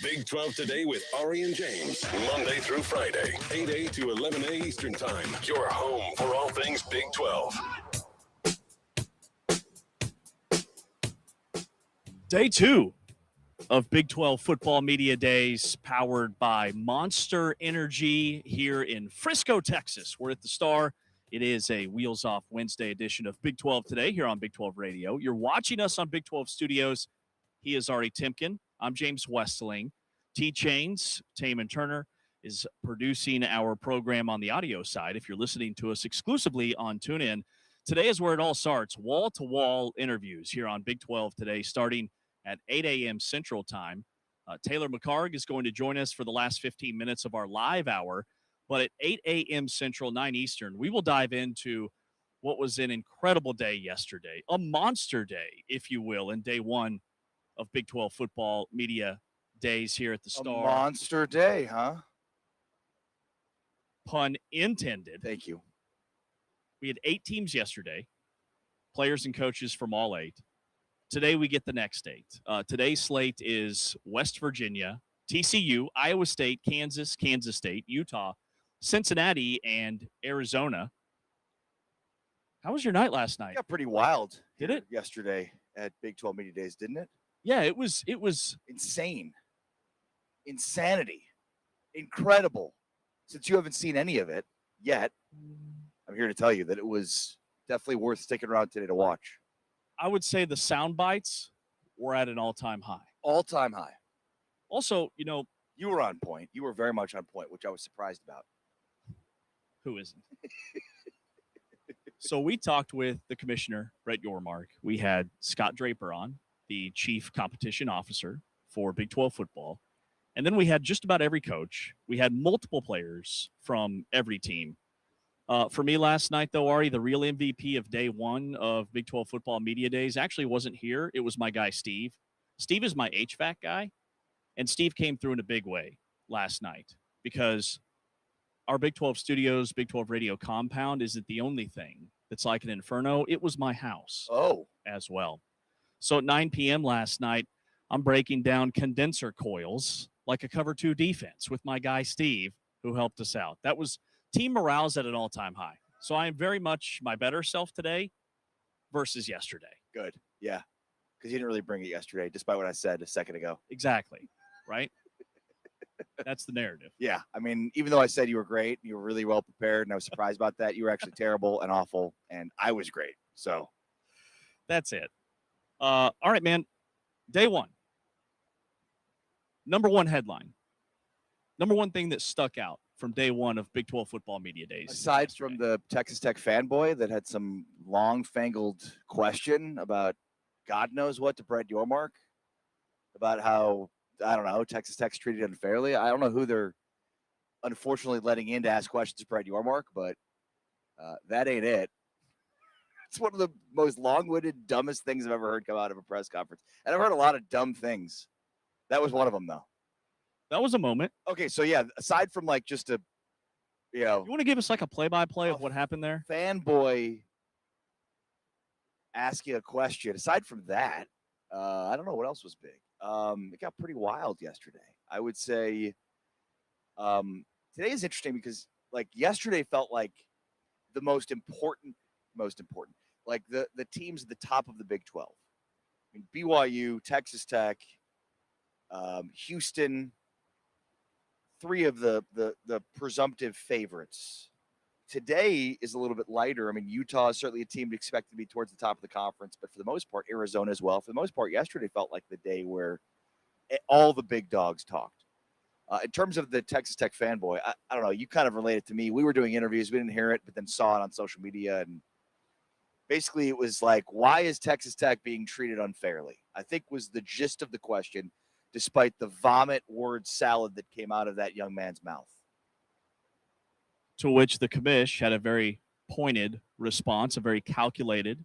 Big 12 Today with Ari and James. Monday through Friday, 8 a to 11 a Eastern Time. Your home for all things Big 12. Day 2 of Big 12 Football Media Days, powered by Monster Energy here in Frisco, Texas. We're at the Star. It is a Wheels Off Wednesday edition of Big 12 Today here on Big 12 Radio. You're watching us on Big 12 Studios. He is Ari Timken. I'm James Westling. T-Chains, Taman Turner, is producing our program on the audio side. If you're listening to us exclusively on TuneIn, today is where it all starts. Wall-to-wall interviews here on Big 12 Today, starting at 8 a.m. Central Time. Taylor McCarg is going to join us for the last 15 minutes of our live hour. But at 8 a.m. Central, 9 Eastern, we will dive into what was an incredible day yesterday, a monster day, if you will, in day one of Big 12 Football Media Days here at the Star. A monster day, huh? Pun intended. Thank you. We had 8 teams yesterday, players and coaches from all 8. Today we get the next 8. Today's slate is West Virginia, TCU, Iowa State, Kansas, Kansas State, Utah, Cincinnati, and Arizona. How was your night last night? It got pretty wild. Did it? Yesterday at Big 12 Media Days, didn't it? Yeah, it was insane. Insanity. Incredible. Since you haven't seen any of it yet, I'm here to tell you that it was definitely worth sticking around today to watch. I would say the sound bites were at an all-time high. All-time high. Also, you know, you were on point. You were very much on point, which I was surprised about. Who isn't? So we talked with the commissioner, Brett Yormark. We had Scott Draper on, the chief competition officer for Big 12 football. And then we had just about every coach. We had multiple players from every team. For me last night, though, Ari, the real MVP of day one of Big 12 Football Media Days actually wasn't here. It was my guy, Steve. Steve is my HVAC guy, and Steve came through in a big way last night because our Big 12 Studios, Big 12 Radio compound isn't the only thing that's like an inferno. It was my house as well. So at 9 p.m. last night, I'm breaking down condenser coils like a cover 2 defense with my guy, Steve, who helped us out. That was team morale's at an all-time high. So I am very much my better self today versus yesterday. Good. Yeah. Because you didn't really bring it yesterday, despite what I said a second ago. Exactly. Right? That's the narrative. Yeah. I mean, even though I said you were great, you were really well prepared, and I was surprised about that, you were actually terrible and awful, and I was great. So that's it. All right, man. Day one. Number one headline. Number one thing that stuck out from day one of Big 12 Football Media Days. Aside from the Texas Tech fanboy that had some long-fangled question about God knows what to Brett Yormark, about how, I don't know, Texas Tech's treated unfairly. I don't know who they're unfortunately letting in to ask questions to Brett Yormark, but that ain't it. It's one of the most long-winded, dumbest things I've ever heard come out of a press conference. And I've heard a lot of dumb things. That was one of them, though. That was a moment. Okay, so yeah, aside from like just a, you want to give us like a play-by-play of what happened there? Fanboy asking a question. Aside from that, I don't know what else was big. It got pretty wild yesterday. I would say today is interesting because like yesterday felt like the most important, like the teams at the top of the Big 12. I mean, BYU, Texas Tech, Houston, 3 of the presumptive favorites. Today is a little bit lighter. I mean, Utah is certainly a team to expect to be towards the top of the conference, but for the most part, Arizona as well. For the most part, yesterday felt like the day where all the big dogs talked. In terms of the Texas Tech fanboy, I don't know. You kind of related to me. We were doing interviews. We didn't hear it, but then saw it on social media. And basically it was like, why is Texas Tech being treated unfairly? I think was the gist of the question, despite the vomit word salad that came out of that young man's mouth. To which the commish had a very pointed response, a very calculated,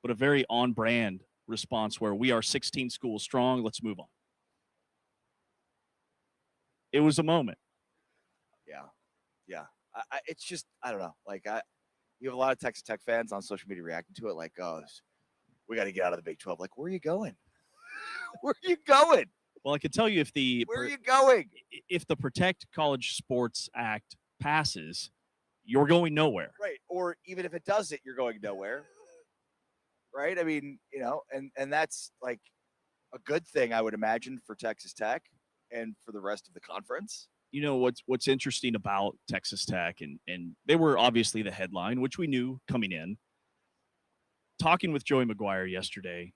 but a very on-brand response where we are 16 schools strong. Let's move on. It was a moment. Yeah. It's just, I don't know. Like, you have a lot of Texas Tech fans on social media reacting to it like, oh, we got to get out of the Big 12. Like, where are you going? Where are you going? Well, I can tell you Where are you going? if the Protect College Sports Act passes, you're going nowhere. Right. Or even if it doesn't, you're going nowhere. Right. I mean, and that's like a good thing, I would imagine, for Texas Tech and for the rest of the conference. You know what's interesting about Texas Tech, and they were obviously the headline, which we knew coming in. Talking with Joey McGuire yesterday,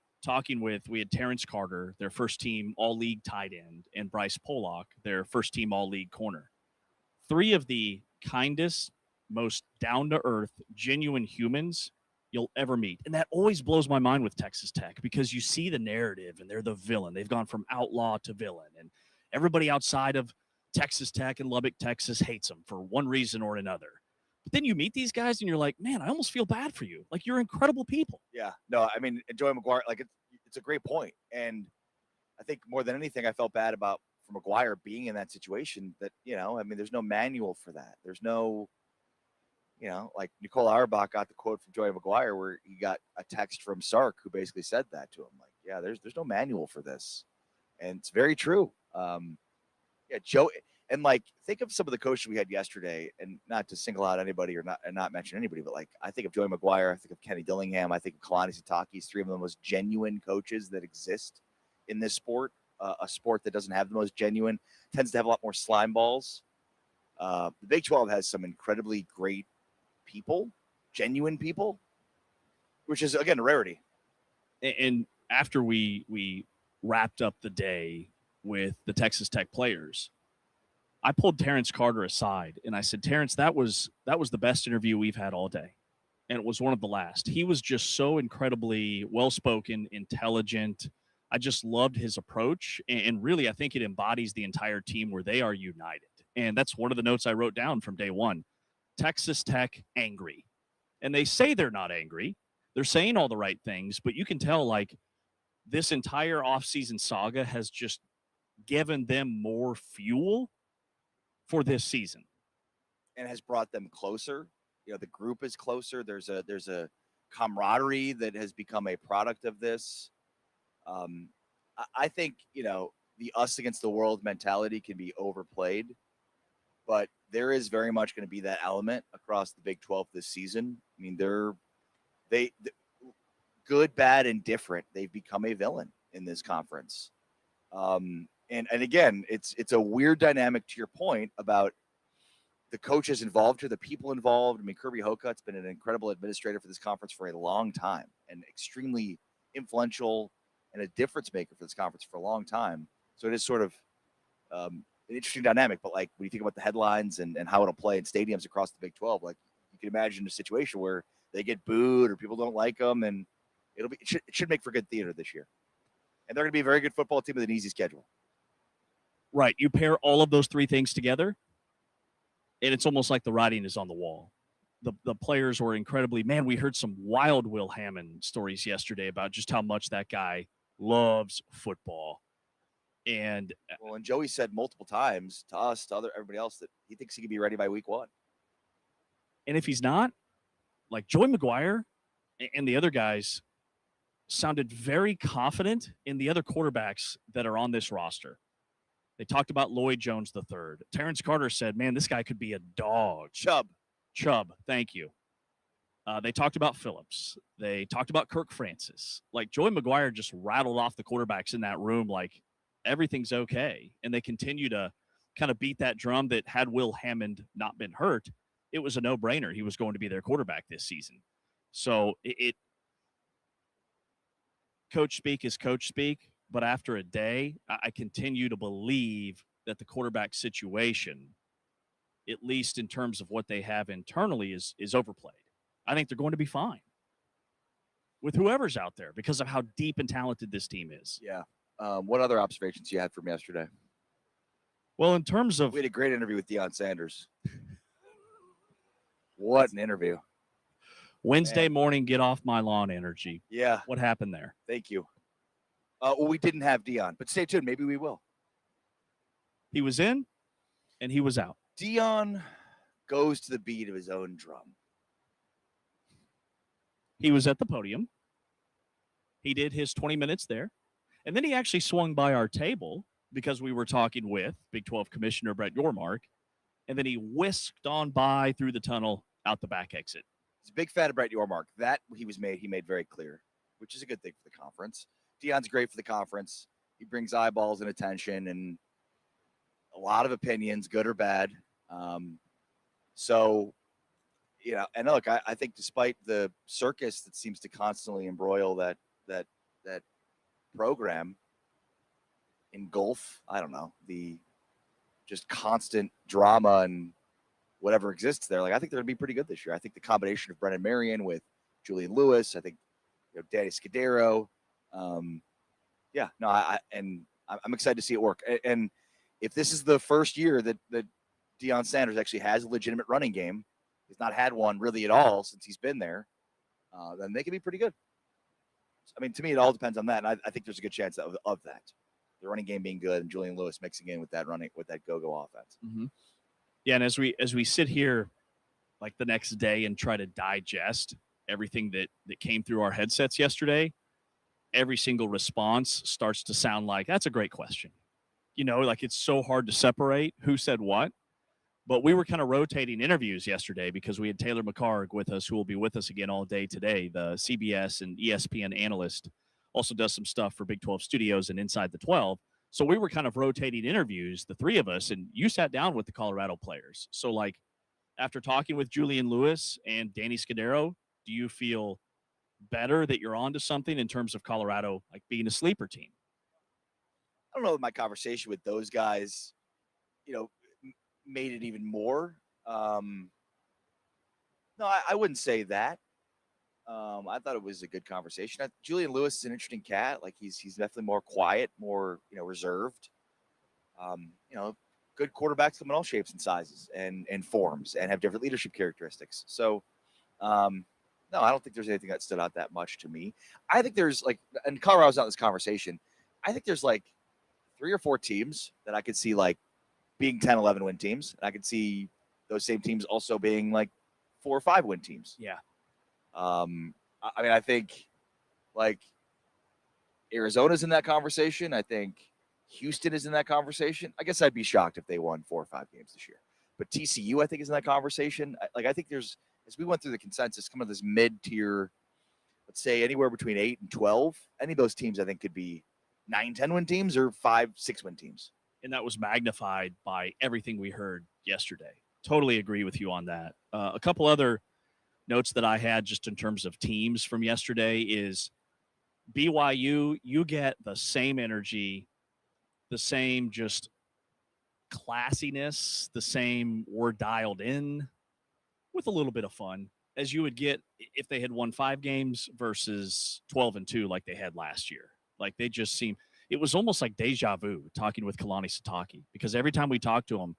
we had Terrence Carter, their first team all-league tight end, and Bryce Pollock, their first team all-league corner. Three of the kindest, most down-to-earth, genuine humans you'll ever meet. And that always blows my mind with Texas Tech because you see the narrative and they're the villain. They've gone from outlaw to villain. And everybody outside of Texas Tech and Lubbock, Texas hates them for one reason or another. But then you meet these guys and you're like, man, I almost feel bad for you. Like, you're incredible people. Yeah. No, I mean, Joey McGuire, like, it's a great point. And I think more than anything, I felt bad for McGuire being in that situation that, I mean, there's no manual for that. There's no, like Nicole Auerbach got the quote from Joey McGuire where he got a text from Sark who basically said that to him. Like, yeah, there's no manual for this. And it's very true. Yeah, Joe, and like, think of some of the coaches we had yesterday, and not to single out anybody or not mention anybody, but like, I think of Joey McGuire, I think of Kenny Dillingham, I think of Kalani Sitake, three of the most genuine coaches that exist in this sport. A sport that doesn't have the most genuine, tends to have a lot more slime balls. The Big 12 has some incredibly great people, genuine people, which is, again, a rarity. And after we wrapped up the day with the Texas Tech players, I pulled Terrence Carter aside and I said, Terrence, that was the best interview we've had all day. And it was one of the last. He was just so incredibly well-spoken, intelligent. I just loved his approach. And really, I think it embodies the entire team where they are united. And that's one of the notes I wrote down from day one. Texas Tech angry. And they say they're not angry. They're saying all the right things, but you can tell, like, this entire offseason saga has just given them more fuel for this season. And has brought them closer. The group is closer. There's a camaraderie that has become a product of this. I think, the us against the world mentality can be overplayed, but there is very much going to be that element across the Big 12 this season. I mean, they good, bad, and different. They've become a villain in this conference. And again, it's a weird dynamic to your point about the coaches involved here, the people involved. I mean, Kirby Hokut's been an incredible administrator for this conference for a long time and extremely influential and a difference maker for this conference for a long time. So it is sort of an interesting dynamic. But like, when you think about the headlines and how it'll play in stadiums across the Big 12, like, you can imagine a situation where they get booed or people don't like them, and it should make for good theater this year. And they're going to be a very good football team with an easy schedule. Right. You pair all of those three things together, and it's almost like the writing is on the wall. The players were incredibly, man, we heard some wild Will Hammond stories yesterday about just how much that guy loves football. And Joey said multiple times to us, to everybody else, that he thinks he could be ready by week 1. And if he's not, like, Joey McGuire and the other guys sounded very confident in the other quarterbacks that are on this roster. They talked about Lloyd Jones III. Terrence Carter said, man, this guy could be a dog. Chubb, thank you. They talked about Phillips. They talked about Kirk Francis. Like, Joey McGuire just rattled off the quarterbacks in that room like everything's okay. And they continue to kind of beat that drum that had Will Hammond not been hurt, it was a no-brainer. He was going to be their quarterback this season. So coach speak is coach speak, but after a day, I continue to believe that the quarterback situation, at least in terms of what they have internally, is overplayed. I think they're going to be fine with whoever's out there because of how deep and talented this team is. Yeah. What other observations you had from yesterday? Well, in terms of... We had a great interview with Deion Sanders. What an interview. Wednesday morning, get off my lawn energy. Yeah. What happened there? Thank you. Well, we didn't have Deion, but stay tuned. Maybe we will. He was in and he was out. Deion goes to the beat of his own drum. He was at the podium. He did his 20 minutes there. And then he actually swung by our table because we were talking with Big 12 Commissioner Brett Yormark, and then he whisked on by through the tunnel out the back exit. He's a big fan of Brett Yormark. That he made very clear, which is a good thing for the conference. Deion's great for the conference. He brings eyeballs and attention and a lot of opinions, good or bad. So, and look, I think despite the circus that seems to constantly embroil that program, engulf, I don't know, the just constant drama and whatever exists there. Like, I think they're going to be pretty good this year. I think the combination of Brennan Marion with Julian Lewis, I think, Danny Scudero. I'm excited to see it work. And if this is the first year that Deion Sanders actually has a legitimate running game, he's not had one really at all since he's been there, then they can be pretty good. I mean, to me, it all depends on that. And I think there's a good chance of that. The running game being good and Julian Lewis mixing in with that go-go offense. Mm-hmm. Yeah, and as we sit here like the next day and try to digest everything that came through our headsets yesterday, every single response starts to sound like, that's a great question. Like it's so hard to separate who said what. But we were kind of rotating interviews yesterday because we had Taylor McCarg with us, who will be with us again all day today. The CBS and ESPN analyst also does some stuff for Big 12 Studios and Inside the 12. So we were kind of rotating interviews, the three of us, and you sat down with the Colorado players. So, like, after talking with Julian Lewis and Danny Scudero, do you feel better that you're onto something in terms of Colorado, like being a sleeper team? I don't know if my conversation with those guys, made it even more. No, I wouldn't say that. I thought it was a good conversation. Julian Lewis is an interesting cat. Like he's definitely more quiet, more reserved. Good quarterbacks come in all shapes and sizes and forms and have different leadership characteristics. So, no, I don't think there's anything that stood out that much to me. I think there's and Colorado's not in this conversation. I think there's 3 or 4 teams that I could see being 10, 11 win teams. And I could see those same teams also being 4 or 5 win teams. Yeah. I think Arizona's in that conversation. I think Houston is in that conversation. I guess I'd be shocked if they won 4 or 5 games this year. But TCU, I think, is in that conversation. I think there's, as we went through the consensus, kind of this mid-tier, let's say anywhere between 8 and 12. Any of those teams, I think, could be 9, 10 win teams or 5, 6 win teams. And that was magnified by everything we heard yesterday. Totally agree with you on that. A couple other notes that I had just in terms of teams from yesterday is BYU, you get the same energy, the same just classiness, the same we're dialed in with a little bit of fun as you would get if they had won 5 games versus 12-2 like they had last year. Like they just seem, it was almost like deja vu talking with Kalani Sitake, because every time we talk to him,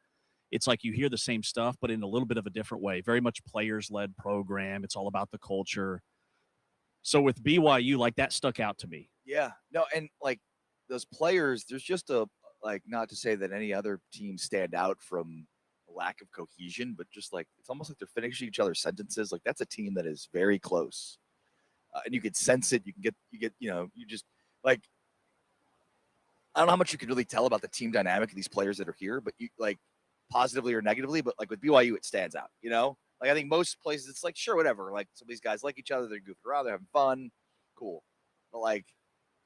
it's like you hear the same stuff, but in a little bit of a different way. Very much players-led program. It's all about the culture. So with BYU, that stuck out to me. Yeah. No, and those players, there's just not to say that any other teams stand out from a lack of cohesion, but just it's almost like they're finishing each other's sentences. That's a team that is very close. And you could sense it. You get, you just I don't know how much you could really tell about the team dynamic of these players that are here, but you positively or negatively, but with BYU, it stands out, I think most places it's sure, whatever. Some of these guys like each other, they're goofing around, they're having fun. Cool. But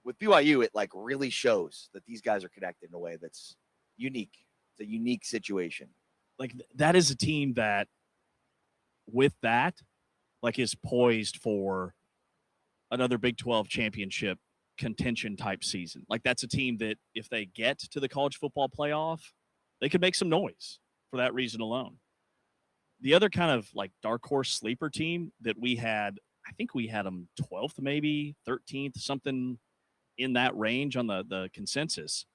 with BYU, it really shows that these guys are connected in a way that's unique. It's a unique situation. That is a team that with that, is poised for another Big 12 championship contention type season. That's a team that if they get to the college football playoff, they could make some noise for that reason alone. The other kind of dark horse sleeper team that we had, I think we had them 12th, maybe 13th, something in that range on the consensus.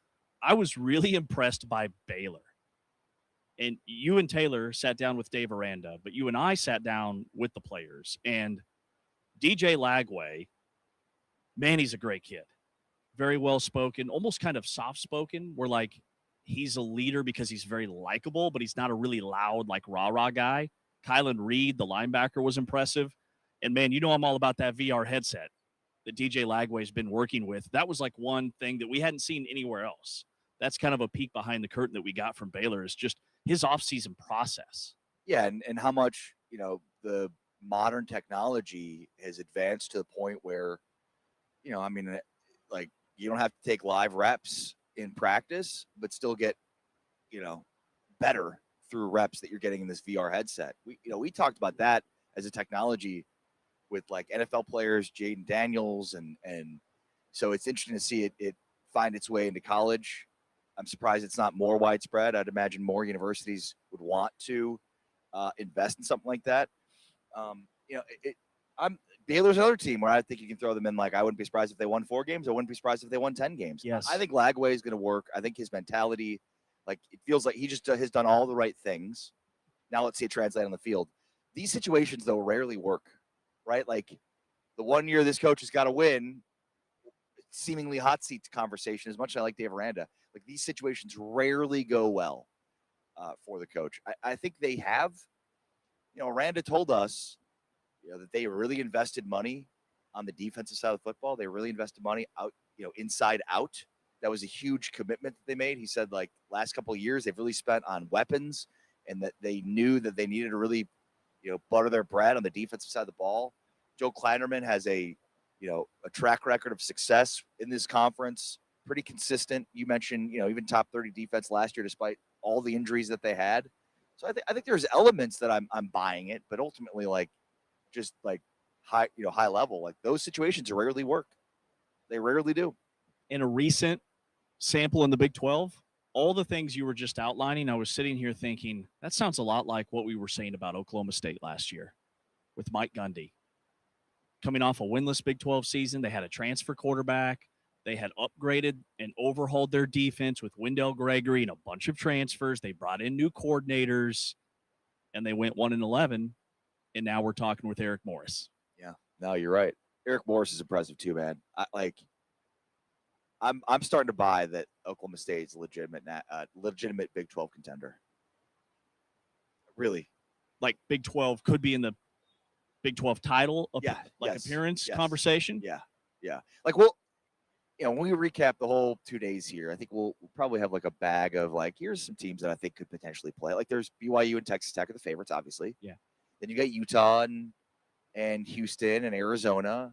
I was really impressed by Baylor. And you and Taylor sat down with Dave Aranda, but you and I sat down with the players. And DJ Lagway, man, he's a great kid. Very well-spoken, almost kind of soft-spoken. We're he's a leader because he's very likable, but he's not a really loud, rah-rah guy. Kylan Reed, the linebacker, was impressive. And, man, I'm all about that VR headset that DJ Lagway's been working with. That was one thing that we hadn't seen anywhere else. that's kind of a peek behind the curtain that we got from Baylor is just his offseason process. Yeah, and how much, the modern technology has advanced to the point where, like you don't have to take live reps in practice, but still get, better through reps that you're getting in this VR headset. We talked about that as a technology with like NFL players, Jaden Daniels, and so it's interesting to see it find its way into college. I'm surprised it's not more widespread. I'd imagine more universities would want to invest in something like that. Baylor's another team where I think you can throw them in. Like, I wouldn't be surprised if they won 4 games. I wouldn't be surprised if they won 10 games. Yes. I think Lagway is going to work. I think his mentality, like, it feels like he just has done all the right things. Now let's see it translate on the field. These situations, though, rarely work, right? Like, the 1 year this coach has got to win, seemingly hot seat conversation, as much as I like Dave Aranda, like, these situations rarely go well for the coach. I think they have, Aranda told us, that they really invested money on the defensive side of football. They really invested money out, inside out. That was a huge commitment that they made. He said, like, last couple of years, they've really spent on weapons, and that they knew that they needed to really, butter their bread on the defensive side of the ball. Joe Kleinerman has a track record of success in this conference, pretty consistent. You mentioned, even top 30 defense last year, despite all the injuries that they had. So I think there's elements that I'm buying it, but ultimately, like, just like high level, like, those situations rarely work. They rarely do. In a recent sample in the Big 12, all the things you were just outlining, I was sitting here thinking, that sounds a lot like what we were saying about Oklahoma State last year with Mike Gundy. Coming off a winless Big 12 season, they had a transfer quarterback. They had upgraded and overhauled their defense with Wendell Gregory and a bunch of transfers. They brought in new coordinators, and they went 1-11. And now we're talking with Eric Morris. Yeah, no, you're right. Eric Morris is impressive too, man. I'm starting to buy that Oklahoma State's legitimate Big 12 contender. Really, like Big 12 could be in the Big 12 title, appearance conversation. Yeah. Like, well, when we recap the whole 2 days here, I think we'll probably have like a bag of like, here's some teams that I think could potentially play. Like, there's BYU and Texas Tech are the favorites, obviously. Yeah. Then you got Utah and Houston and Arizona.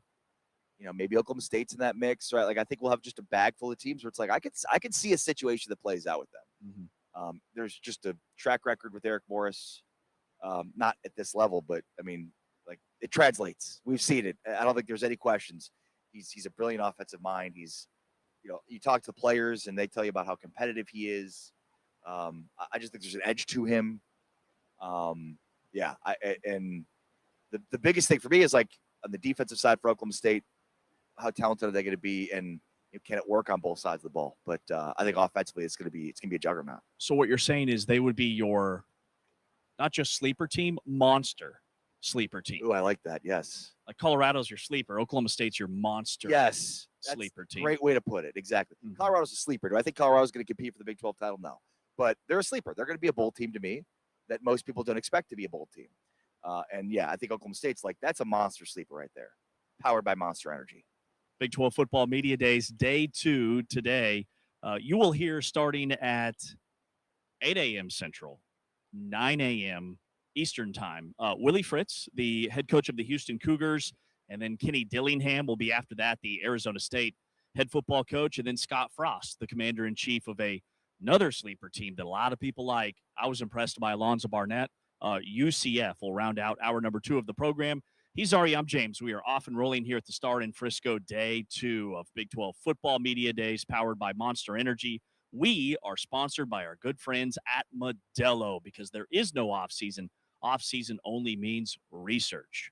Maybe Oklahoma State's in that mix, right? Like, I think we'll have just a bag full of teams where it's like I could see a situation that plays out with them. Mm-hmm. There's just a track record with Eric Morris, not at this level, but I mean, like, it translates. We've seen it. I don't think there's any questions. He's a brilliant offensive mind. He's, you talk to the players and they tell you about how competitive he is. I just think there's an edge to him. And the biggest thing for me is, like, on the defensive side for Oklahoma State, how talented are they going to be, and can it work on both sides of the ball? But I think offensively, it's going to be a juggernaut. So what you're saying is they would be your not just sleeper team, monster sleeper team. Oh, I like that. Yes, like Colorado's your sleeper, Oklahoma State's your monster. Yes, sleeper team. Great way to put it. Exactly. Mm-hmm. Colorado's a sleeper. Do I think Colorado's going to compete for the Big 12 title? No, but they're a sleeper. They're going to be a bowl team to me that most people don't expect to be a bowl team. And yeah, I think Oklahoma State's like, that's a monster sleeper right there, powered by Monster Energy. Big 12 Football Media Days, day 2 today. You will hear starting at 8 a.m. Central, 9 a.m. Eastern Time. Willie Fritz, the head coach of the Houston Cougars, and then Kenny Dillingham will be after that, the Arizona State head football coach, and then Scott Frost, the commander-in-chief of another sleeper team that a lot of people like. I was impressed by Alonzo Barnett. UCF will round out hour number 2 of the program. He's Ari, I'm James. We are off and rolling here at the Star in Frisco, day 2 of Big 12 Football Media Days, powered by Monster Energy. We are sponsored by our good friends at Modelo, because there is no off-season. Off-season only means research.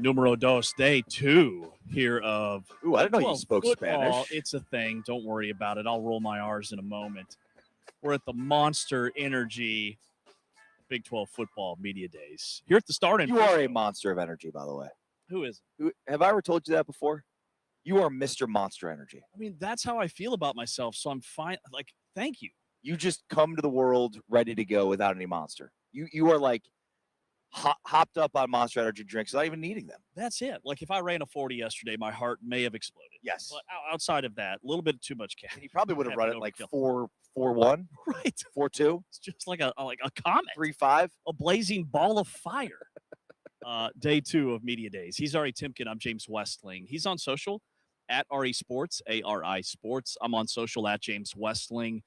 Numero dos, day 2 here of Ooh, I didn't know you 12 spoke football. Spanish. It's a thing. Don't worry about it. I'll roll my R's in a moment. We're at the Monster Energy Big 12 Football Media Days here at the start. You are a monster of energy, by the way. Who is? Have I ever told you that before? You are Mr. Monster Energy. I mean, that's how I feel about myself. So I'm fine. Like, thank you. You just come to the world ready to go without any monster. You are like hopped up on Monster Energy drinks without even needing them. That's it. Like if I ran a 40 yesterday, my heart may have exploded. Yes. But outside of that, a little bit too much caffeine. And you probably would have run it like overkill. 4-1, Right. 4-2, It's just like a comet, 3-5. a blazing ball of fire. Day 2 of Media Days. He's Ari Timken. I'm James Westling. He's on social at RE Sports, ARI Sports. I'm on social at James Westling.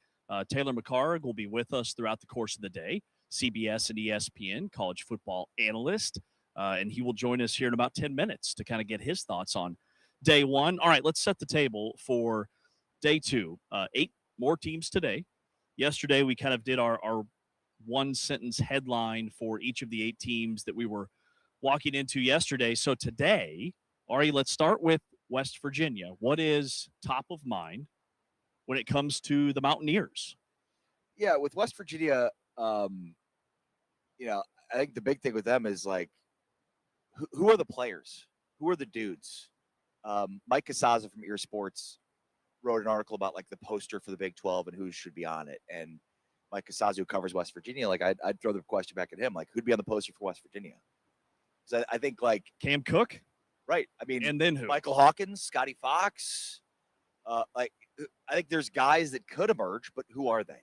Taylor McCarg will be with us throughout the course of the day. CBS and ESPN college football analyst. And he will join us here in about 10 minutes to kind of get his thoughts on day 1. All right, let's set the table for day 2. 8 more teams today. Yesterday, we kind of did our one-sentence headline for each of the 8 teams that we were walking into yesterday. So today, Ari, let's start with West Virginia. What is top of mind when it comes to the Mountaineers? Yeah, with West Virginia, I think the big thing with them is like, who are the players? Who are the dudes? Mike Casazza from Ear Sports wrote an article about like the poster for the Big 12 and who should be on it. And Mike Casazza, who covers West Virginia, like I'd throw the question back at him, like who'd be on the poster for West Virginia? Because I think like Cam Cook, right. I mean, and then who? Michael Hawkins, Scotty Fox. I think there's guys that could emerge, but who are they?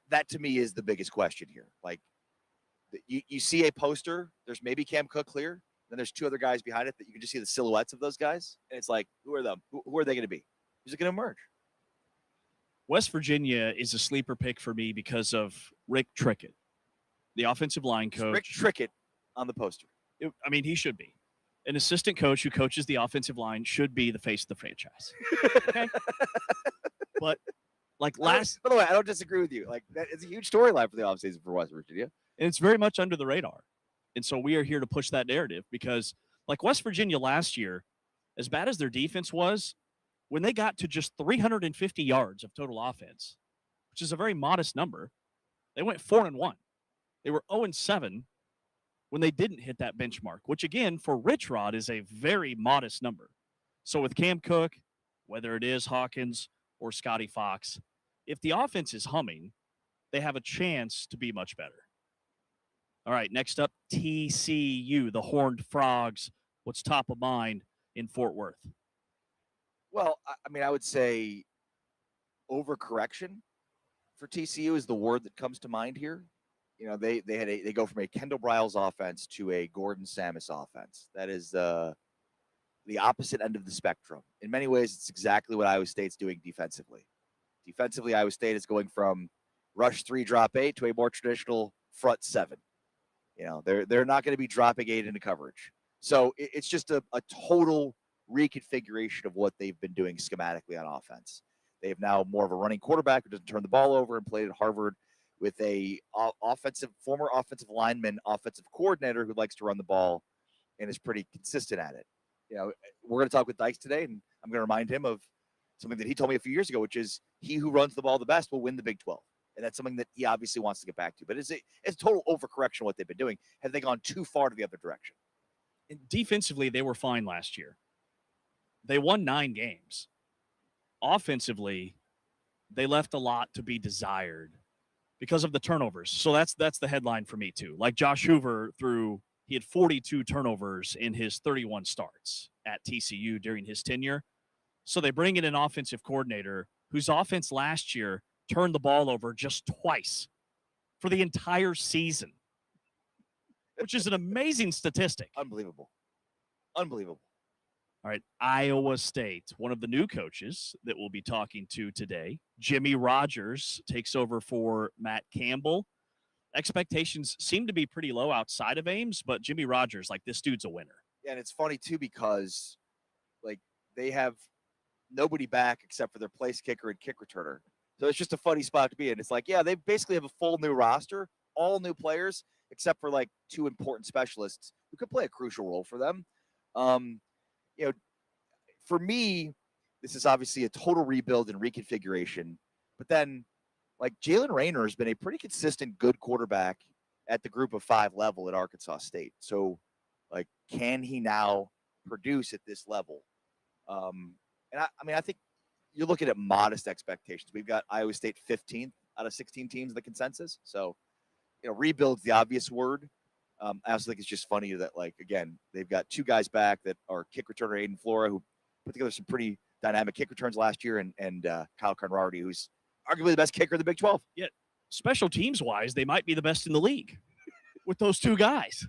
That to me is the biggest question here. Like you see a poster, there's maybe Cam Cook clear, then there's 2 other guys behind it that you can just see the silhouettes of those guys, and it's like, who are them? Who are they going to be? Who's it going to emerge? West Virginia is a sleeper pick for me because of Rick Trickett, the offensive line coach. Rick Trickett on the poster. He should be. An assistant coach who coaches the offensive line should be the face of the franchise. Okay? But like by the way, I don't disagree with you. Like that is a huge storyline for the offseason for West Virginia. And it's very much under the radar. And so we are here to push that narrative because like West Virginia last year, as bad as their defense was, when they got to just 350 yards of total offense, which is a very modest number, they went 4-1. They were 0-7 when they didn't hit that benchmark, which again for Rich Rod is a very modest number. So with Cam Cook, whether it is Hawkins or Scotty Fox, if the offense is humming, they have a chance to be much better. All right, next up, TCU, the Horned Frogs. What's top of mind in Fort Worth? Well, I would say overcorrection for TCU is the word that comes to mind here. They go from a Kendall Briles offense to a Gordon Samus offense. That is the opposite end of the spectrum. In many ways, it's exactly what Iowa State's doing defensively. Defensively, Iowa State is going from rush 3, drop 8 to a more traditional front 7. They're not going to be dropping 8 into coverage. So it's just a total reconfiguration of what they've been doing schematically on offense. They have now more of a running quarterback who doesn't turn the ball over and played at Harvard with a former offensive lineman, offensive coordinator who likes to run the ball and is pretty consistent at it. We're going to talk with Dykes today, and I'm going to remind him of something that he told me a few years ago, which is he who runs the ball the best will win the Big 12. And that's something that he obviously wants to get back to. But it's a total overcorrection what they've been doing. Have they gone too far to the other direction? And defensively, they were fine last year. They won 9 games. Offensively, they left a lot to be desired because of the turnovers. So that's the headline for me too. Like Josh Hoover he had 42 turnovers in his 31 starts at TCU during his tenure. So they bring in an offensive coordinator whose offense last year turned the ball over just twice for the entire season, which is an amazing statistic. Unbelievable. All right, Iowa State, one of the new coaches that we'll be talking to today, Jimmy Rogers, takes over for Matt Campbell. Expectations seem to be pretty low outside of Ames, but Jimmy Rogers, like, this dude's a winner. Yeah, and it's funny, too, because, like, they have nobody back except for their place kicker and kick returner. So it's just a funny spot to be in. It's like, yeah, they basically have a full new roster, all new players, except for like two important specialists who could play a crucial role for them. You know, for me, this is obviously a total rebuild and reconfiguration. But then, like, Jalen Raynor has been a pretty consistent good quarterback at the group of 5 level at Arkansas State. So, like, can he now produce at this level? And I mean, I think you're looking at modest expectations. We've got Iowa State 15th out of 16 teams in the consensus. So, rebuild's the obvious word. I also think it's just funny that, like, again, they've got 2 guys back that are kick returner Aiden Flora, who put together some pretty dynamic kick returns last year, and Kyle Conrarty, who's arguably the best kicker in the Big 12. Yeah, special teams wise, they might be the best in the league with those 2 guys.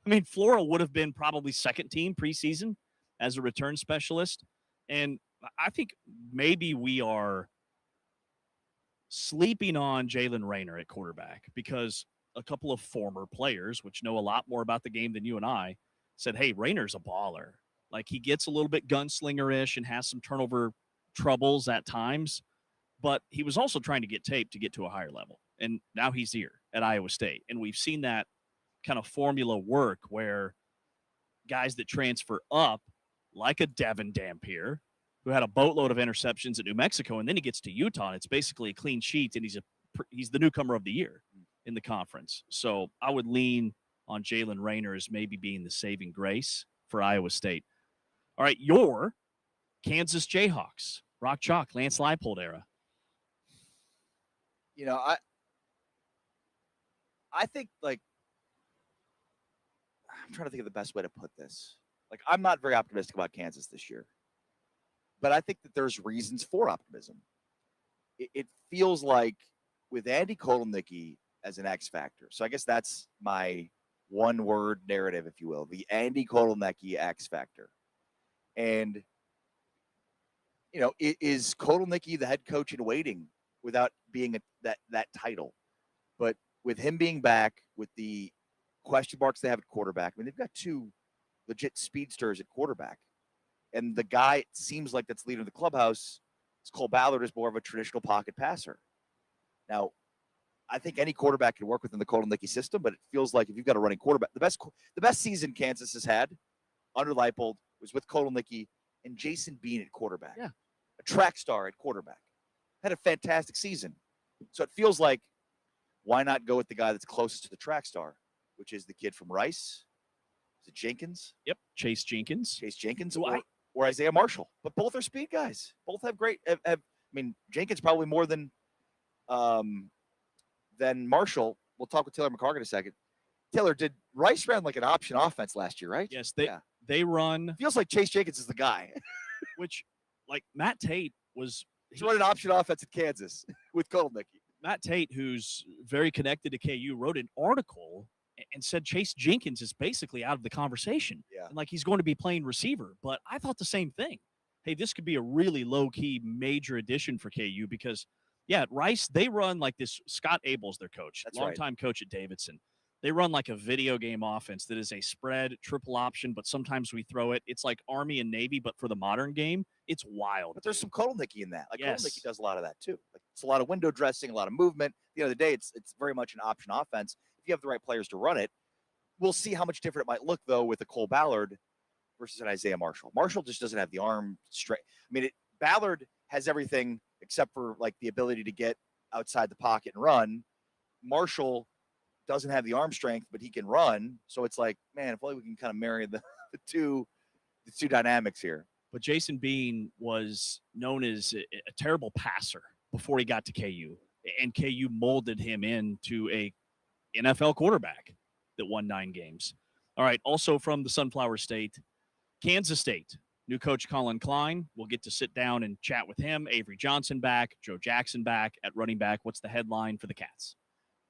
I mean, Flora would have been probably second team preseason as a return specialist. And I think maybe we are sleeping on Jalen Raynor at quarterback because a couple of former players, which know a lot more about the game than you and I, said, hey, Raynor's a baller. Like, he gets a little bit gunslinger-ish and has some turnover troubles at times, but he was also trying to get tape to get to a higher level. And now he's here at Iowa State. And we've seen that kind of formula work where guys that transfer up, like a Devin Dampier, who had a boatload of interceptions at New Mexico, and then he gets to Utah, and it's basically a clean sheet, and he's the newcomer of the year in the conference. So I would lean on Jalen Raynor as maybe being the saving grace for Iowa State. All right, your Kansas Jayhawks, Rock Chalk, Lance Leipold era. I think, like, I'm trying to think of the best way to put this. Like, I'm not very optimistic about Kansas this year, but I think that there's reasons for optimism. It feels like with Andy Kotelnicki as an X factor. So I guess that's my one-word narrative, if you will, the Andy Kotelnicki X factor. And, is Kotelnicki the head coach in waiting without being that title? But with him being back, with the question marks they have at quarterback, I mean, they've got 2 legit speedsters at quarterback. And the guy, it seems like, that's leading the clubhouse is Cole Ballard, is more of a traditional pocket passer. Now, I think any quarterback can work within the Kotelnicki system, but it feels like if you've got a running quarterback, the best season Kansas has had under Leipold was with Kotelnicki and Jason Bean at quarterback. Yeah. A track star at quarterback. Had a fantastic season. So it feels like, why not go with the guy that's closest to the track star, which is the kid from Rice? Is it Jenkins? Yep, Chase Jenkins. Or Isaiah Marshall. But both are speed guys. Both have great. I mean, Jenkins probably more than Marshall. We'll talk with Taylor McCargan in a second. Taylor, did Rice ran like an option offense last year, right? Yes, they run. Feels like Chase Jenkins is the guy. Which, like, Matt Tate was. He's running an option offense at Kansas with Kotelnicki. Matt Tate, who's very connected to KU, wrote an article and said Chase Jenkins is basically out of the conversation. Yeah. And, like, he's going to be playing receiver. But I thought the same thing. Hey, this could be a really low-key major addition for KU because, yeah, at Rice, they run like this. Scott Abel's their coach, longtime coach at Davidson. They run like a video game offense that is a spread, triple option, but sometimes we throw it. It's like Army and Navy, but for the modern game. It's wild. But there's some Kotelnicki in that. Like, yes. Kotelnicki does a lot of that too. Like, it's a lot of window dressing, a lot of movement. At the end of the day, it's very much an option offense. If you have the right players to run it, we'll see how much different it might look, though, with a Cole Ballard versus an Isaiah Marshall. Marshall just doesn't have the arm strength. I mean, Ballard has everything except for, like, the ability to get outside the pocket and run. Marshall doesn't have the arm strength, but he can run. So it's like, man, if only we can kind of marry the two dynamics here. But Jason Bean was known as a terrible passer before he got to KU, and KU molded him into a NFL quarterback that won 9 games. All right, also from the Sunflower State, Kansas State, new coach Colin Klein. We'll get to sit down and chat with him. Avery Johnson back, Joe Jackson back at running back. What's the headline for the Cats?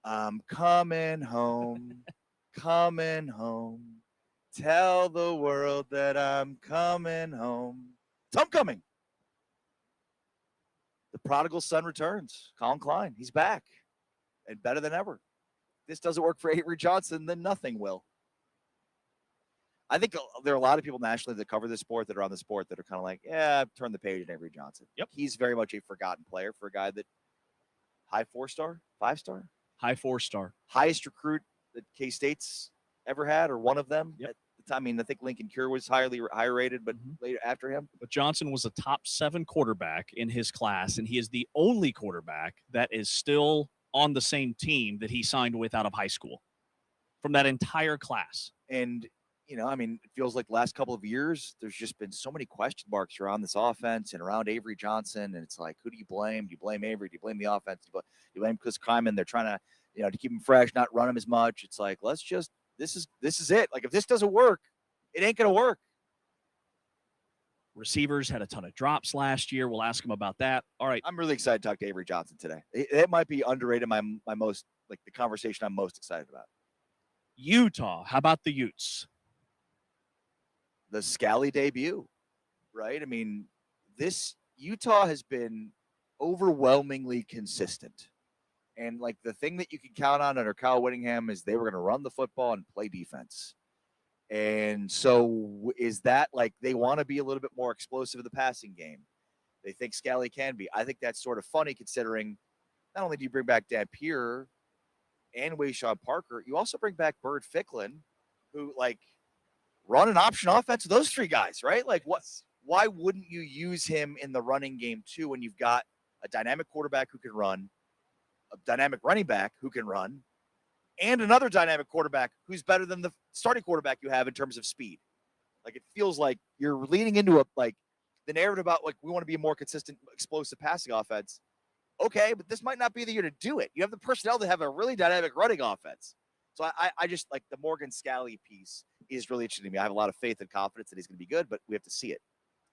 I'm coming home, coming home. Tell the world that I'm coming home. It's homecoming. The prodigal son returns. Colin Klein, he's back and better than ever. If this doesn't work for Avery Johnson, then nothing will. I think there are a lot of people nationally that cover this sport, that are on the sport, that are kind of like, yeah, turn the page on Avery Johnson. Yep. He's very much a forgotten player for a guy that high 4-star, 5-star? High 4-star. Highest recruit that K-State's ever had, or one of them. Yep. At the time, I mean, I think Lincoln Cure was higher rated, but later after him. But Johnson was a top 7 quarterback in his class, and he is the only quarterback that is still on the same team that he signed with out of high school from that entire class. And, I mean, it feels like the last couple of years, there's just been so many question marks around this offense and around Avery Johnson. And it's like, who do you blame? Do you blame Avery? Do you blame the offense? Do you blame Chris Kleiman? They're trying to, to keep him fresh, not run him as much. It's like, this is it. Like, if this doesn't work, it ain't going to work. Receivers had a ton of drops last year. We'll ask him about that. All right. I'm really excited to talk to Avery Johnson today. It might be underrated. My most, like, the conversation I'm most excited about. Utah. How about the Utes? The Scally debut, right? I mean, this Utah has been overwhelmingly consistent. And, like, the thing that you can count on under Kyle Whittingham is they were going to run the football and play defense. And so is that, like, they want to be a little bit more explosive in the passing game. They think Scally can be. I think that's sort of funny considering not only do you bring back Dampier and Wayshawn Parker, you also bring back Bird Ficklin, who, like, run an option offense with those 3 guys, right? Like, why wouldn't you use him in the running game too when you've got a dynamic quarterback who can run, a dynamic running back who can run, and another dynamic quarterback who's better than the starting quarterback you have in terms of speed? Like, it feels like you're leaning into the narrative about, like, we want to be a more consistent, explosive passing offense. Okay, but this might not be the year to do it. You have the personnel to have a really dynamic running offense. So I just, like, the Morgan Scally piece is really interesting to me. I have a lot of faith and confidence that he's going to be good, but we have to see it.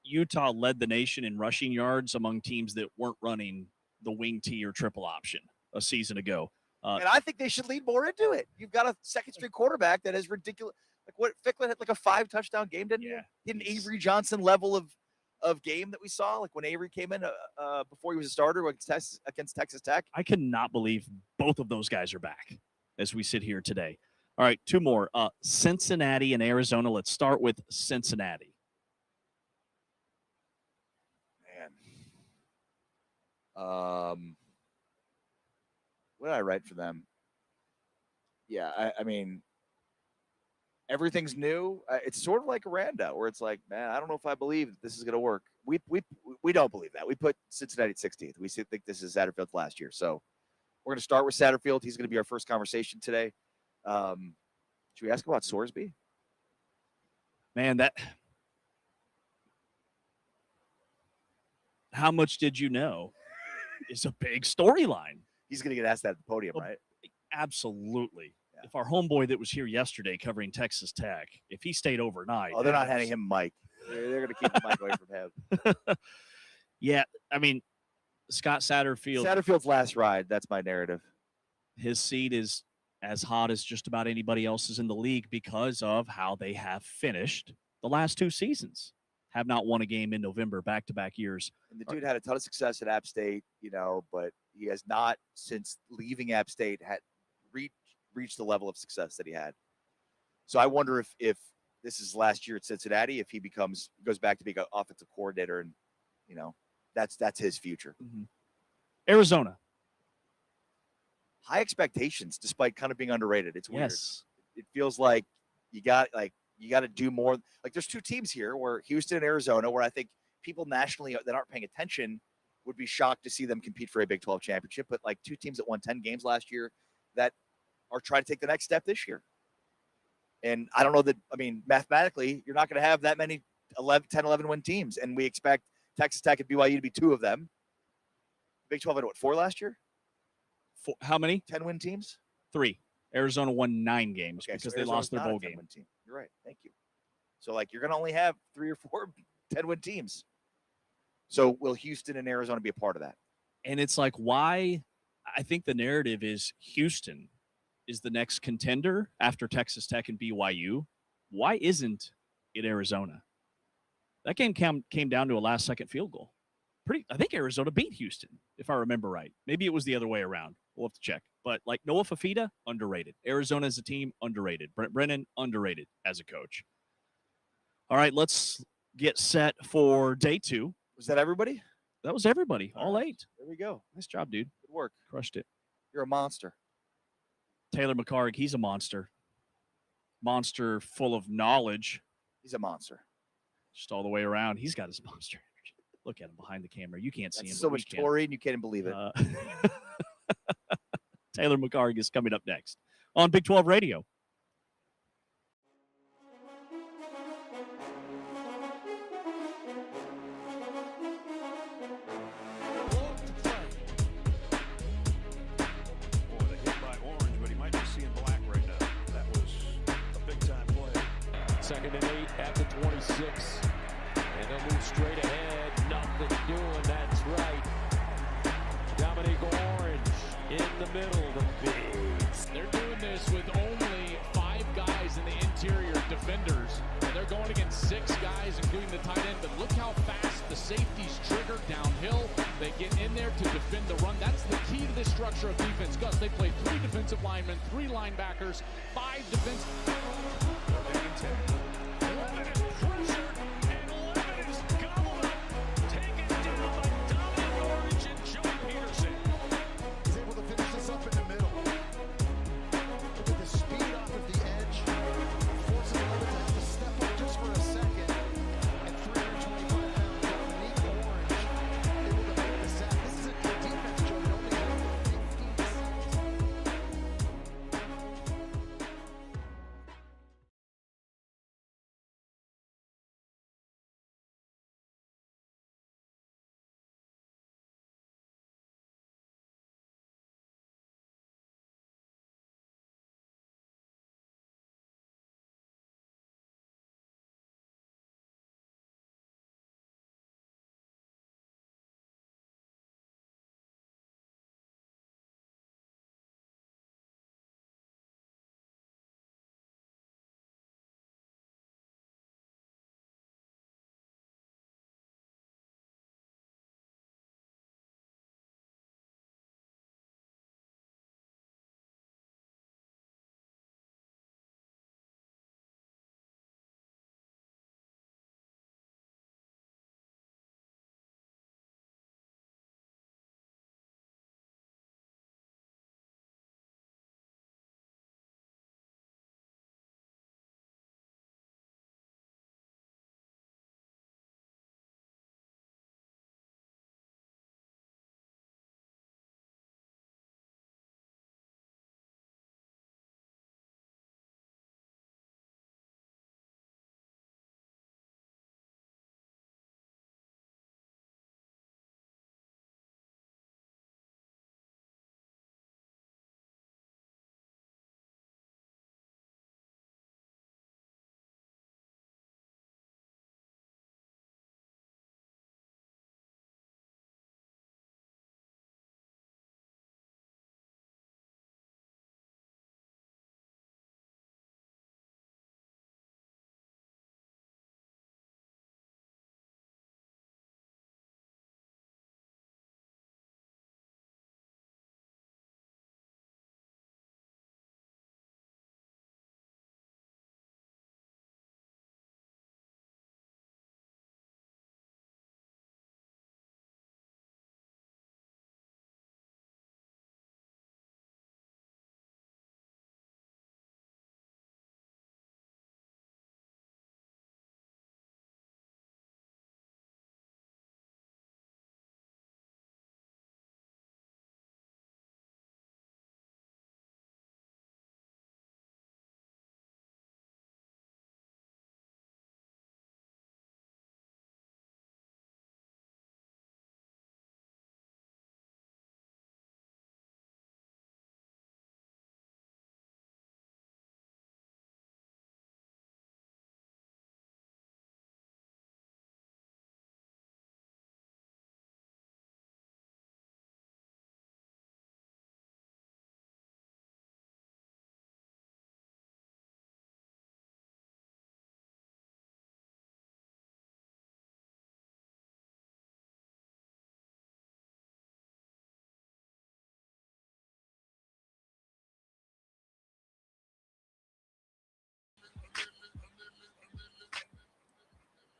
Utah led the nation in rushing yards among teams that weren't running the wing T or triple option a season ago. And I think they should lead more into it. You've got a second-string quarterback that is ridiculous. Like, what, Ficklin had like a 5-touchdown game, didn't he? He had an Avery Johnson level of game that we saw, like when Avery came in before he was a starter against Texas Tech. I cannot believe both of those guys are back as we sit here today. All right, 2 more. Cincinnati and Arizona. Let's start with Cincinnati. Man. What did I write for them? Yeah, I mean, everything's new. It's sort of like Aranda, where it's like, man, I don't know if I believe that this is going to work. We don't believe that. We put Cincinnati at 16th. We think this is Satterfield's last year. So we're going to start with Satterfield. He's going to be our first conversation today. Should we ask about Sorsby? Man, how much did you know is a big storyline. He's going to get asked that at the podium, right? Absolutely. Yeah. If our homeboy that was here yesterday covering Texas Tech, if he stayed overnight. Oh, they're not handing him Mike. They're going to keep the mic away from him. Yeah, I mean, Scott Satterfield. Satterfield's last ride. That's my narrative. His seat is as hot as just about anybody else's in the league because of how they have finished the last 2 seasons. Have not won a game in November, back-to-back years. And the dude had a ton of success at App State, but he has not, since leaving App State, had reached the level of success that he had. So I wonder if this is last year at Cincinnati, if he goes back to being an offensive coordinator, and that's his future. Mm-hmm. Arizona. High expectations, despite kind of being underrated. It's weird. Yes. It feels like you got to do more. Like, there's 2 teams here, where Houston and Arizona, where I think people nationally that aren't paying attention would be shocked to see them compete for a Big 12 championship. But, like, 2 teams that won 10 games last year that are trying to take the next step this year. And I don't know that, I mean, mathematically, you're not going to have that many 10, 11 win teams. And we expect Texas Tech and BYU to be 2 of them. Big 12 had 4 last year? How many? 10 win teams? 3. Arizona won 9 games because they lost their bowl game. Team. You're right. Thank you. So, like, you're going to only have 3 or 4 10-win teams. So will Houston and Arizona be a part of that? And it's like, why? I think the narrative is Houston is the next contender after Texas Tech and BYU. Why isn't it Arizona? That game came down to a last-second field goal. I think Arizona beat Houston, if I remember right. Maybe it was the other way around. We'll have to check. But, like, Noah Fafita, underrated. Arizona as a team, underrated. Brent Brennan, underrated as a coach. All right, let's get set for day 2. Was that everybody? That was everybody. All 8. There we go. Nice job, dude. Good work. Crushed it. You're a monster. Taylor McCarg, he's a monster. Monster full of knowledge. He's a monster. Just all the way around. He's got his monster energy. Look at him behind the camera. You can't see him. So much taurine, you can't even believe it. Taylor McCarg is coming up next on Big 12 Radio. Second and 8 at the 26. And they'll move straight ahead. Nothing doing. That's right. Dominic Orange in the middle. The bigs. They're doing this with only 5 guys in the interior defenders. And they're going against 6 guys, including the tight end. But look how fast the safeties trigger downhill. They get in there to defend the run. That's the key to this structure of defense. Gus, they played 3 defensive linemen, 3 linebackers, 5 defense. 11 is pressured, and 11 is gobbled up, taken down by Dominic Orange and Joey Peterson. He's able to finish this up in the middle. Look at the speed off of the edge. Forces 11 to have to step up just for a second. And 325 pounds, Dominic Orange able to make the sack. This is a good defense, Joe. It only had 15 sacks.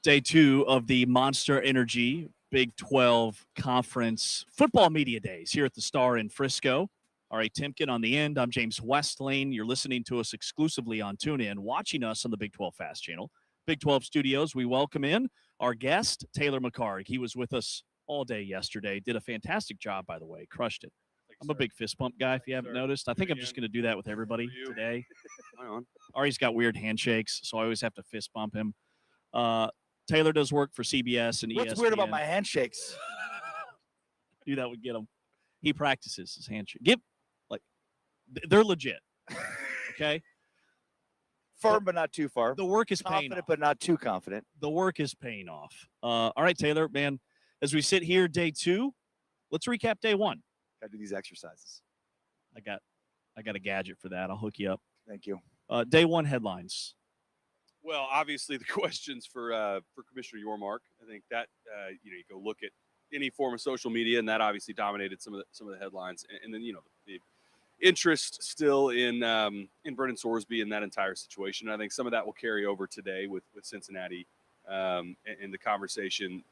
Day 2 of the Monster Energy Big 12 Conference Football Media Days here at the Star in Frisco. R.A. Timken on the end. I'm James Westlane. You're listening to us exclusively on TuneIn, watching us on the Big 12 Fast Channel. Big 12 Studios, we welcome in our guest, Taylor McHargue. He was with us all day yesterday. Did a fantastic job, by the way. Crushed it. I'm a big fist bump guy, if you haven't noticed. I think I'm just going to do that with everybody today. Ari's got weird handshakes, so I always have to fist bump him. Taylor does work for CBS and ESPN. What's weird about my handshakes? Knew that would get him. He practices his handshake. They're legit. Okay? Firm, but not too far. The work is paying Confident, off. but not too confident. The work is paying off. All right, Taylor, man, as we sit here day 2, let's recap day 1. Got to do these exercises. I got a gadget for that. I'll hook you up. Thank you. Day 1 headlines. Well, obviously the questions for Commissioner Yormark. I think that you go look at any form of social media, and that obviously dominated some of the headlines. And then the interest still in Brendan Sorsby and that entire situation. And I think some of that will carry over today with Cincinnati and the conversation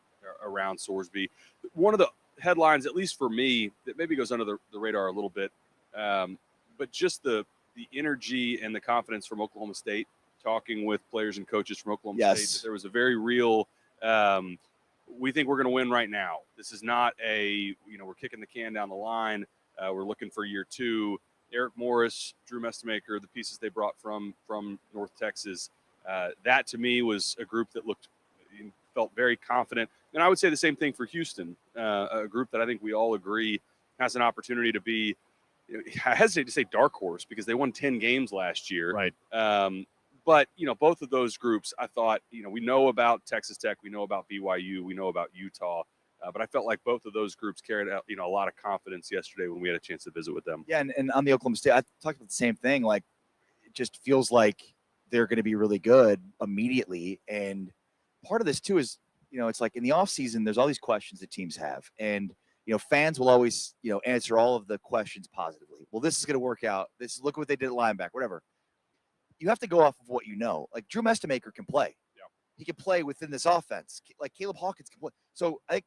around Sorsby. One of the headlines, at least for me, that maybe goes under the radar a little bit, but just the energy and the confidence from Oklahoma State, talking with players and coaches from Oklahoma State, that there was a very real we think we're going to win right now. This is not we're kicking the can down the line. We're looking for year 2. Eric Morris, Drew Mestemaker, the pieces they brought from North Texas, that to me was a group that felt very confident. And I would say the same thing for Houston, a group that I think we all agree has an opportunity to be, I hesitate to say dark horse because they won 10 games last year. Right. But, both of those groups, I thought, we know about Texas Tech, we know about BYU, we know about Utah. But I felt like both of those groups carried out, a lot of confidence yesterday when we had a chance to visit with them. Yeah, and on the Oklahoma State, I talked about the same thing. Like, it just feels like they're going to be really good immediately. And part of this, too, is, it's like in the offseason, there's all these questions that teams have. And, fans will always, answer all of the questions positively. Well, this is going to work out. Look what they did at linebacker, whatever. You have to go off of what you know. Like, Drew Mestemaker can play. Yeah. He can play within this offense. Like, Caleb Hawkins can play. So, I think,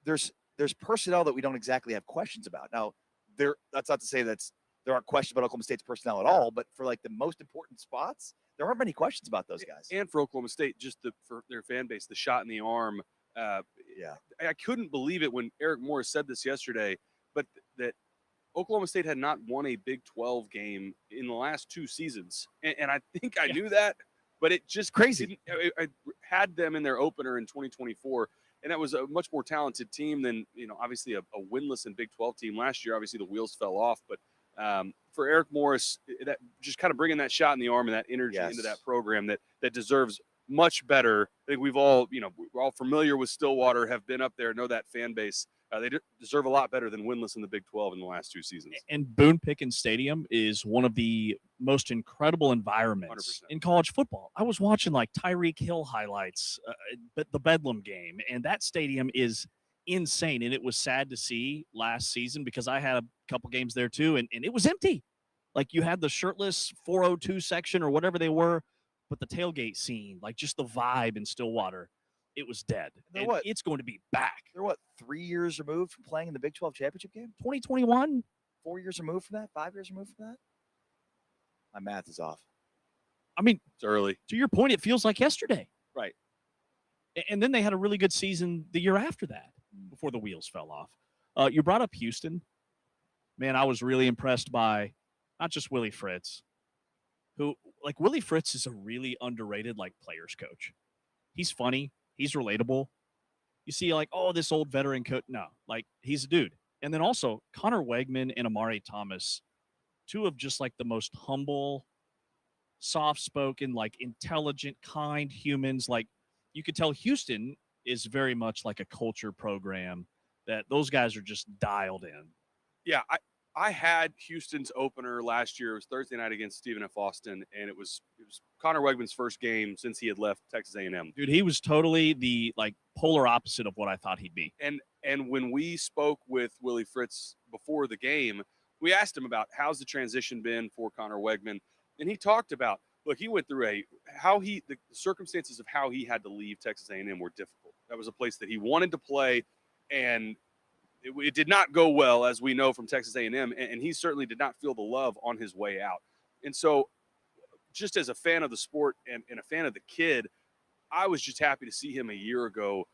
there's personnel that we don't exactly have questions about. Now, that's not to say there aren't questions about Oklahoma State's personnel at all, but for the most important spots, there aren't many questions about those guys. And for Oklahoma State, just for their fan base, the shot in the arm. I couldn't believe it when Eric Morris said this yesterday, but that Oklahoma State had not won a Big 12 game in the last 2 seasons. And I think I knew that, but it just crazy. I had them in their opener in 2024. And that was a much more talented team than, obviously a winless and Big 12 team last year. Obviously, the wheels fell off. But for Eric Morris, that just kind of bringing that shot in the arm and that energy into that program that deserves much better. I think we're all familiar with Stillwater, have been up there, know that fan base. They deserve a lot better than winless in the Big 12 in the last 2 seasons. And Boone Pickens Stadium is one of the most incredible environments 100%. in college football. I was watching Tyreek Hill highlights, but the Bedlam game, and that stadium is insane. And it was sad to see last season because I had a couple games there too, and it was empty. You had the shirtless 402 section or whatever they were, but the tailgate scene, just the vibe in Stillwater, it was dead. And it's going to be back. They're 3 years removed from playing in the Big 12 championship game? 2021? 4 years removed from that? 5 years removed from that? My math is off. I mean, It's early. to your point, it feels like yesterday. Right. And then they had a really good season the year after that before the wheels fell off. You brought up Houston. Man, I was really impressed by not just Willie Fritz, who, Willie Fritz is a really underrated, players coach. He's funny. He's relatable. You see, this old veteran coach. No, he's a dude. And then also Connor Wegman and Amari Thomas, 2 of just the most humble, soft-spoken, intelligent, kind humans. You could tell Houston is very much a culture program that those guys are just dialed in. Yeah, I had Houston's opener last year. It was Thursday night against Stephen F. Austin, and it was Connor Wegman's first game since he had left Texas A&M. Dude, he was totally the polar opposite of what I thought he'd be. And when we spoke with Willie Fritz before the game, we asked him about how's the transition been for Connor Wegman, and he talked about, look, he went through the circumstances of how he had to leave Texas A&M were difficult. That was a place that he wanted to play, and it did not go well, as we know from Texas A&M, and he certainly did not feel the love on his way out. And so just as a fan of the sport and a fan of the kid, I was just happy to see him a year ago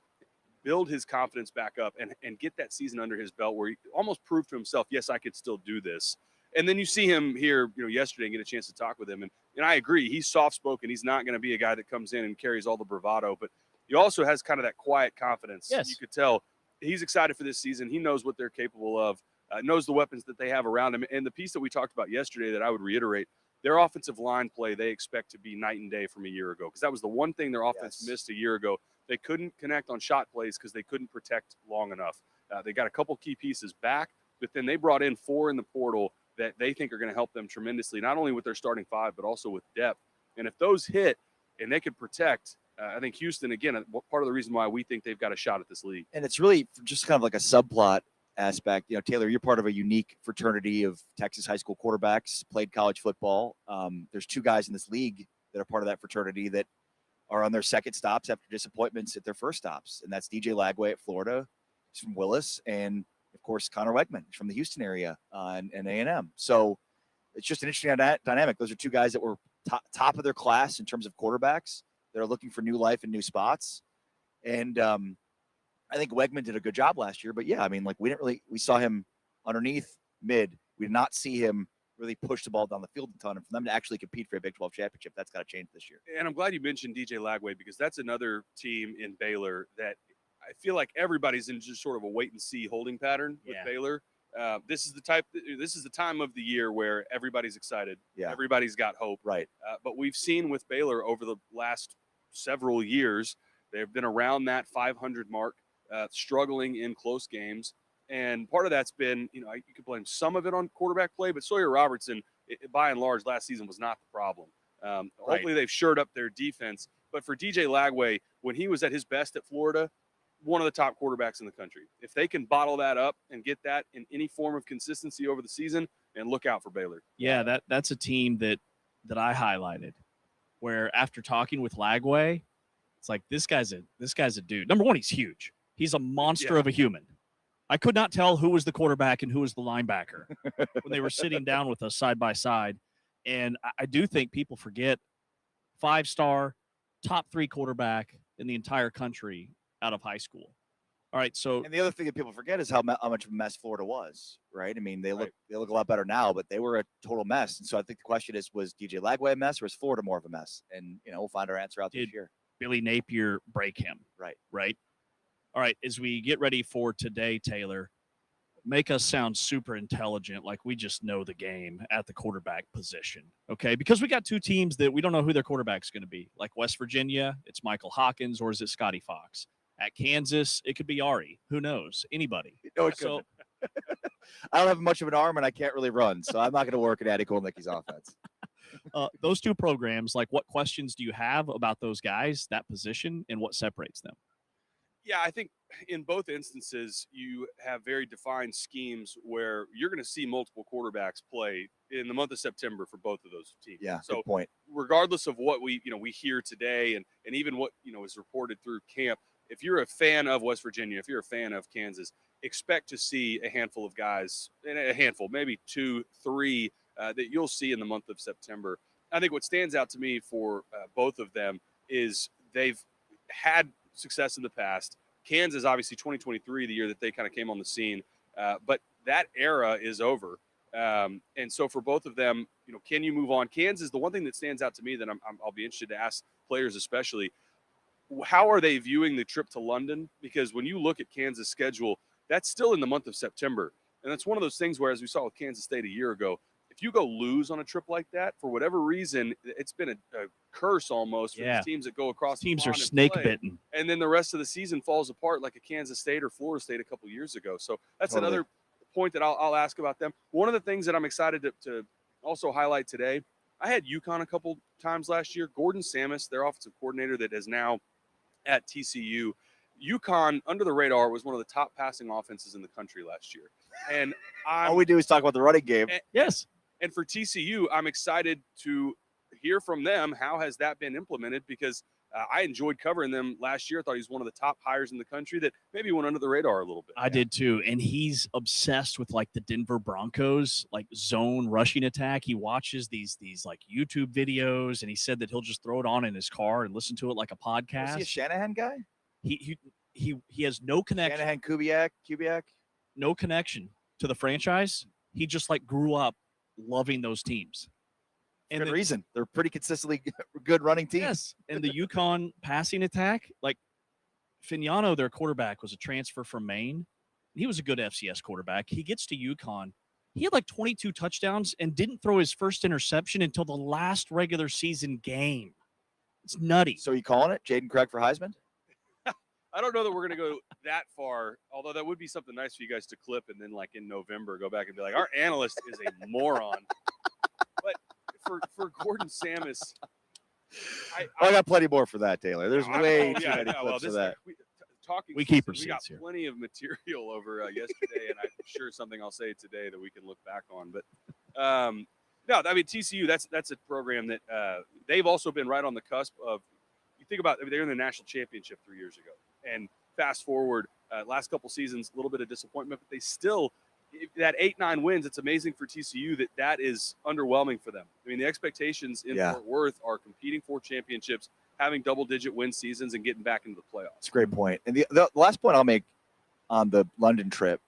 build his confidence back up and get that season under his belt where he almost proved to himself, yes, I could still do this. And then you see him here, yesterday and get a chance to talk with him. And I agree, he's soft-spoken. He's not going to be a guy that comes in and carries all the bravado, but he also has kind of that quiet confidence. Yes. You could tell he's excited for this season. He knows what they're capable of, knows the weapons that they have around him. And the piece that we talked about yesterday that I would reiterate, their offensive line play, they expect to be night and day from a year ago, because that was the one thing their offense missed a year ago. They couldn't connect on shot plays because they couldn't protect long enough. They got a couple key pieces back, but then they brought in 4 in the portal that they think are going to help them tremendously, not only with their starting 5, but also with depth. And if those hit and they could protect, I think Houston, again, part of the reason why we think they've got a shot at this league. And it's really just kind of like a subplot aspect. Taylor, you're part of a unique fraternity of Texas high school quarterbacks, played college football. There's 2 guys in this league that are part of that fraternity that are on their second stops after disappointments at their first stops. And that's DJ Lagway at Florida. He's from Willis. And, of course, Connor Wegman from the Houston area and A&M. So it's just an interesting dynamic. Those are 2 guys that were top of their class in terms of quarterbacks that are looking for new life and new spots. And I think Wegman did a good job last year. But, yeah, I mean, like we saw him underneath mid. We did not see him really push the ball down the field a ton. And for them to actually compete for a Big 12 championship, that's got to change this year. And I'm glad you mentioned DJ Lagway, because that's another team in Baylor that I feel like everybody's in just sort of a wait and see holding pattern with Baylor. This is the time of the year where everybody's excited. Yeah. Everybody's got hope. Right. But we've seen with Baylor over the last several years, they've been around that 500 mark, struggling in close games. And part of that's been, you could blame some of it on quarterback play, but Sawyer Robertson, by and large, last season was not the problem. Hopefully they've shored up their defense. But for DJ Lagway, when he was at his best at Florida, one of the top quarterbacks in the country. If they can bottle that up and get that in any form of consistency over the season, and look out for Baylor. Yeah, that's a team that I highlighted, where after talking with Lagway, it's like this guy's a dude. Number one, he's huge. He's a monster of a human. I could not tell who was the quarterback and who was the linebacker when they were sitting down with us side by side. And I do think people forget 5-star, top 3 quarterback in the entire country out of high school. All right, so and the other thing that people forget is how much of a mess Florida was, right? I mean, they look a lot better now, but they were a total mess. And so I think the question is, was DJ Lagway a mess, or was Florida more of a mess? And we'll find our answer out this year. Billy Napier break him? Right. All right, as we get ready for today, Taylor, make us sound super intelligent, like we just know the game at the quarterback position, okay? Because we got 2 teams that we don't know who their quarterback's going to be. Like West Virginia, it's Michael Hawkins, or is it Scotty Fox? At Kansas, it could be Ari. Who knows? Anybody. I don't have much of an arm, and I can't really run, so I'm not going to work at Addy Kolnicki's offense. Those 2 programs, like what questions do you have about those guys, that position, and what separates them? Yeah, I think in both instances, you have very defined schemes where you're going to see multiple quarterbacks play in the month of September for both of those teams. Yeah, so good point. Regardless of what we hear today and even what, is reported through camp, if you're a fan of West Virginia, if you're a fan of Kansas, expect to see a handful of guys, maybe 2, 3 that you'll see in the month of September. I think what stands out to me for both of them is they've had success in the past. Kansas, obviously 2023, the year that they kind of came on the scene, but that era is over. And so for both of them, can you move on? Kansas, the one thing that stands out to me that I'll be interested to ask players especially, how are they viewing the trip to London? Because when you look at Kansas' schedule, that's still in the month of September. And that's one of those things where, as we saw with Kansas State a year ago, if you go lose on a trip like that, for whatever reason, it's been a curse almost for these teams that go across. Teams are snake bitten. And then the rest of the season falls apart like a Kansas State or Florida State a couple years ago. So that's another point that I'll ask about them. One of the things that I'm excited to also highlight today, I had UConn a couple times last year. Gordon Samus, their offensive coordinator that is now at TCU. UConn, under the radar, was one of the top passing offenses in the country last year. And all we do is talk about the running game. Yes. And for TCU, I'm excited to hear from them. How has that been implemented? Because I enjoyed covering them last year. I thought he was one of the top hires in the country that maybe went under the radar a little bit. I did too. And he's obsessed with like the Denver Broncos, like zone rushing attack. He watches these like YouTube videos, and he said that he'll just throw it on in his car and listen to it like a Was podcast. he a Shanahan guy? He has no connection, Shanahan, Kubiak. no connection to the franchise. He just like grew up loving those teams. Good then- reason. They're pretty consistently good running teams. Yes, and the UConn passing attack, like Fignano, their quarterback, was a transfer from Maine. He was a good FCS quarterback. He gets to UConn. He had like 22 touchdowns and didn't throw his first interception until the last regular season game. It's nutty. So you calling it Jaden Craig for Heisman? I don't know that we're going to go that far, although that would be something nice for you guys to clip and then, like, in November, go back and be like, our analyst is a moron. But for Gordon Sammis, I got plenty more for that, Taylor. There's I- way oh, too yeah, many no, clips for that. Talking We keep season, we got receipts here. plenty of material over yesterday, and I'm sure something I'll say today that we can look back on. But no, I mean TCU. That's a program that they've also been right on the cusp of. You think about, I mean, they were in the national championship 3 years ago, and fast forward last couple seasons, a little bit of disappointment, but they still that 8-9 wins. It's amazing for TCU that is underwhelming for them. I mean, the expectations in Yeah. Fort Worth are competing for championships, having double-digit win seasons, and getting back into the playoffs. It's a great point. And the last point I'll make on the London trip,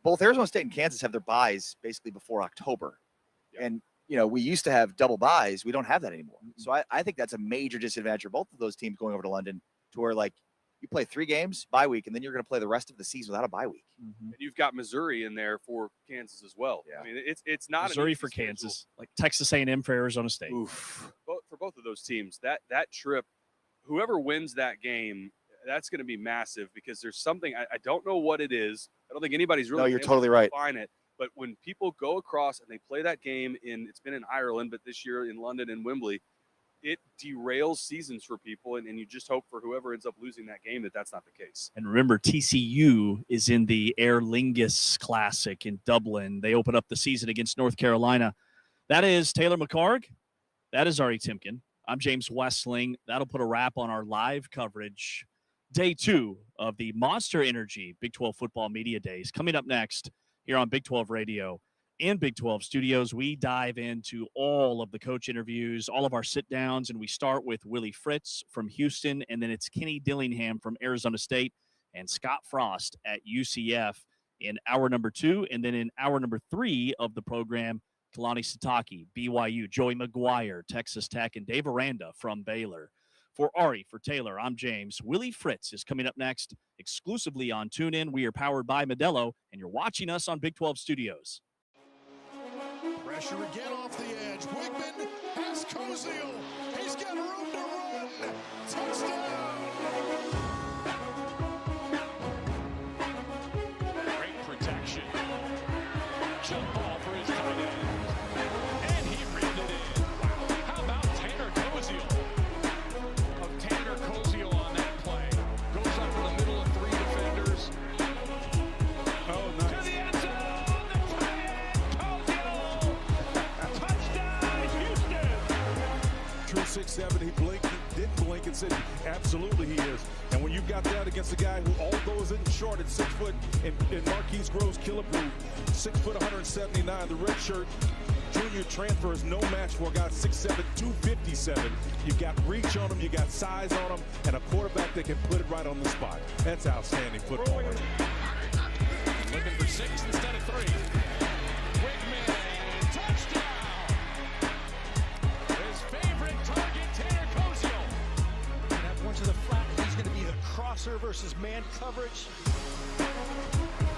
both Arizona State and Kansas have their buys basically before October. Yeah. And, we used to have double buys. We don't have that anymore. So I think that's a major disadvantage for both of those teams going over to London, to where, like, you play 3 games, bye week, and then you're going to play the rest of the season without a bye week. And you've got Missouri in there for Kansas as well. Yeah. I mean, it's not an Missouri easy for schedule. Kansas, like Texas A&M for Arizona State. Oof. For both of those teams. That trip, whoever wins that game, that's going to be massive, because there's something I don't know what it is. I don't think anybody's really No, you're been able totally to right. define it. But when people go across and they play that game it's been in Ireland, but this year in London and Wembley, it derails seasons for people, and you just hope for whoever ends up losing that game that's not the case. And remember, TCU is in the Aer Lingus Classic in Dublin. They open up the season against North Carolina. That is Taylor McCarg. That is Ari Timken. I'm James Westling. That'll put a wrap on our live coverage. Day 2 of the Monster Energy Big 12 Football Media Days. Coming up next here on Big 12 Radio and Big 12 Studios, we dive into all of the coach interviews, all of our sit-downs, and we start with Willie Fritz from Houston, and then it's Kenny Dillingham from Arizona State and Scott Frost at UCF in hour number 2. And then in hour number 3 of the program, Kalani Sitake, BYU, Joey McGuire, Texas Tech, and Dave Aranda from Baylor. For Ari, for Taylor, I'm James. Willie Fritz is coming up next exclusively on TuneIn. We are powered by Modelo, and you're watching us on Big 12 Studios. Pressure again off the edge. Wigman has Koziel. He's got room to run. Touchdown. Great protection. Jump ball for his tight end. And he reeled it in. Wow. How about Tanner Koziel? Of Tanner Koziel on that play. Goes up in the middle of 3 defenders. Oh, To the end zone. The tight end, Koziel. Touchdown, Houston. True 6'7", he blinked, he didn't blink and said, absolutely he is. And when you've got that against a guy who, although isn't short at 6 foot, and Marquise Groves Killebrew, 6 foot 179, the red shirt junior transfer is no match for a guy 6'7", 257. You got reach on him, you got size on him, and a quarterback that can put it right on the spot. That's outstanding football. Looking for 6 instead of 3. Wigman, touchdown. His favorite target, Tanner Koziel. That one to the flat. He's going to be the crosser versus man coverage.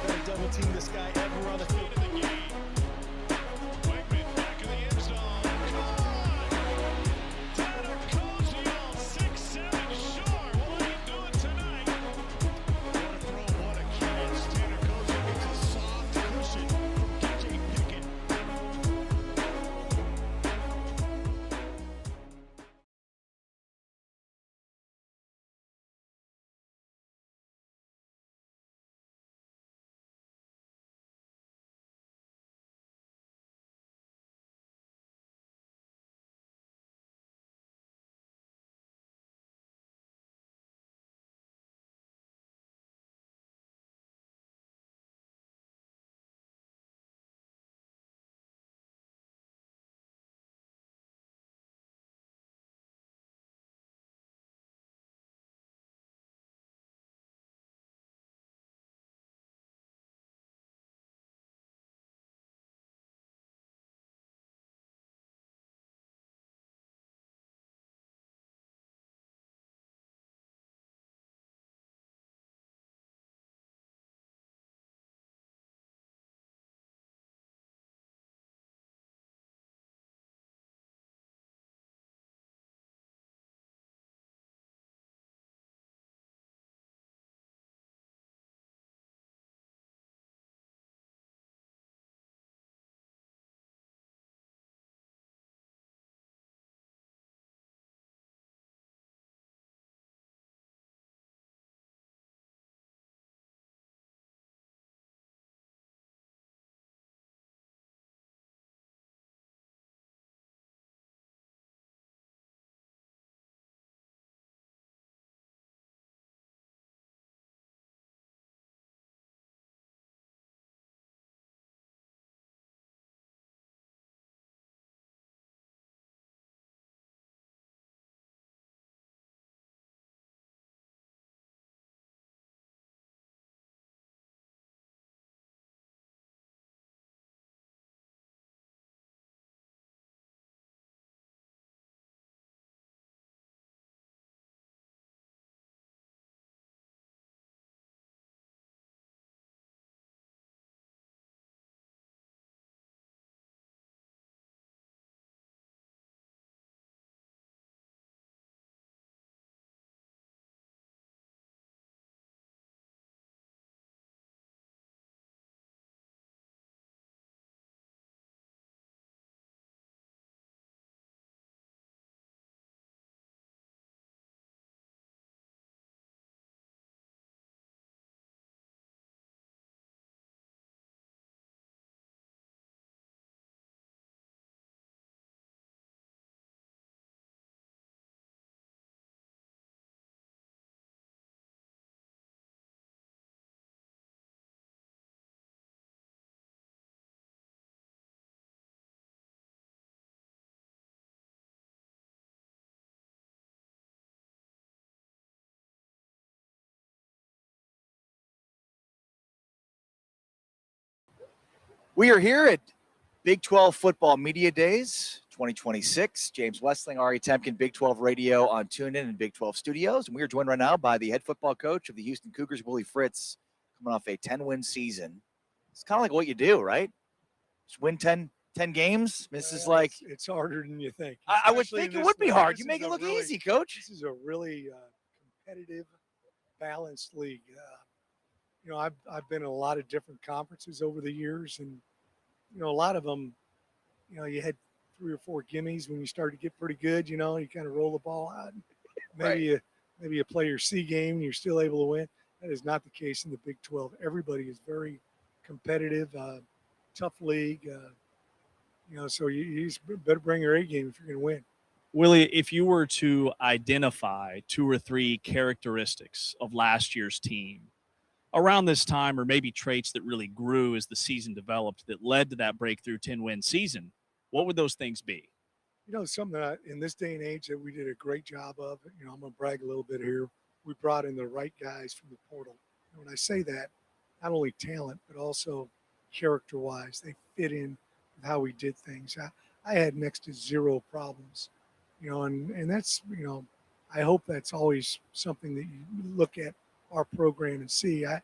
Better double team this guy ever on the field. Into the game. We are here at Big 12 Football Media Days 2026. James Westling, Ari Temkin, Big 12 Radio on TuneIn and Big 12 Studios. And we are joined right now by the head football coach of the Houston Cougars, Willie Fritz, coming off a 10-win season. It's kind of like what you do, right? Just win 10 games. This is like it's harder than you think. I would Especially think in it this would be league. hard. This You is make it a look really- easy, coach. This is a really competitive, balanced league. I've been in a lot of different conferences over the years, and a lot of them, you had 3 or 4 gimmies when you started to get pretty good. You kind of roll the ball out. Maybe you play your C game and you're still able to win. That is not the case in the Big 12. Everybody is very competitive, tough league. So you just better bring your A game if you're going to win. Willie, if you were to identify 2 or 3 characteristics of last year's team around this time, or maybe traits that really grew as the season developed that led to that breakthrough 10-win season, what would those things be? Something that in this day and age that we did a great job of, I'm going to brag a little bit here. We brought in the right guys from the portal. And when I say that, not only talent, but also character-wise, they fit in with how we did things. I had next to zero problems, and that's, I hope that's always something that you look at our program and see. I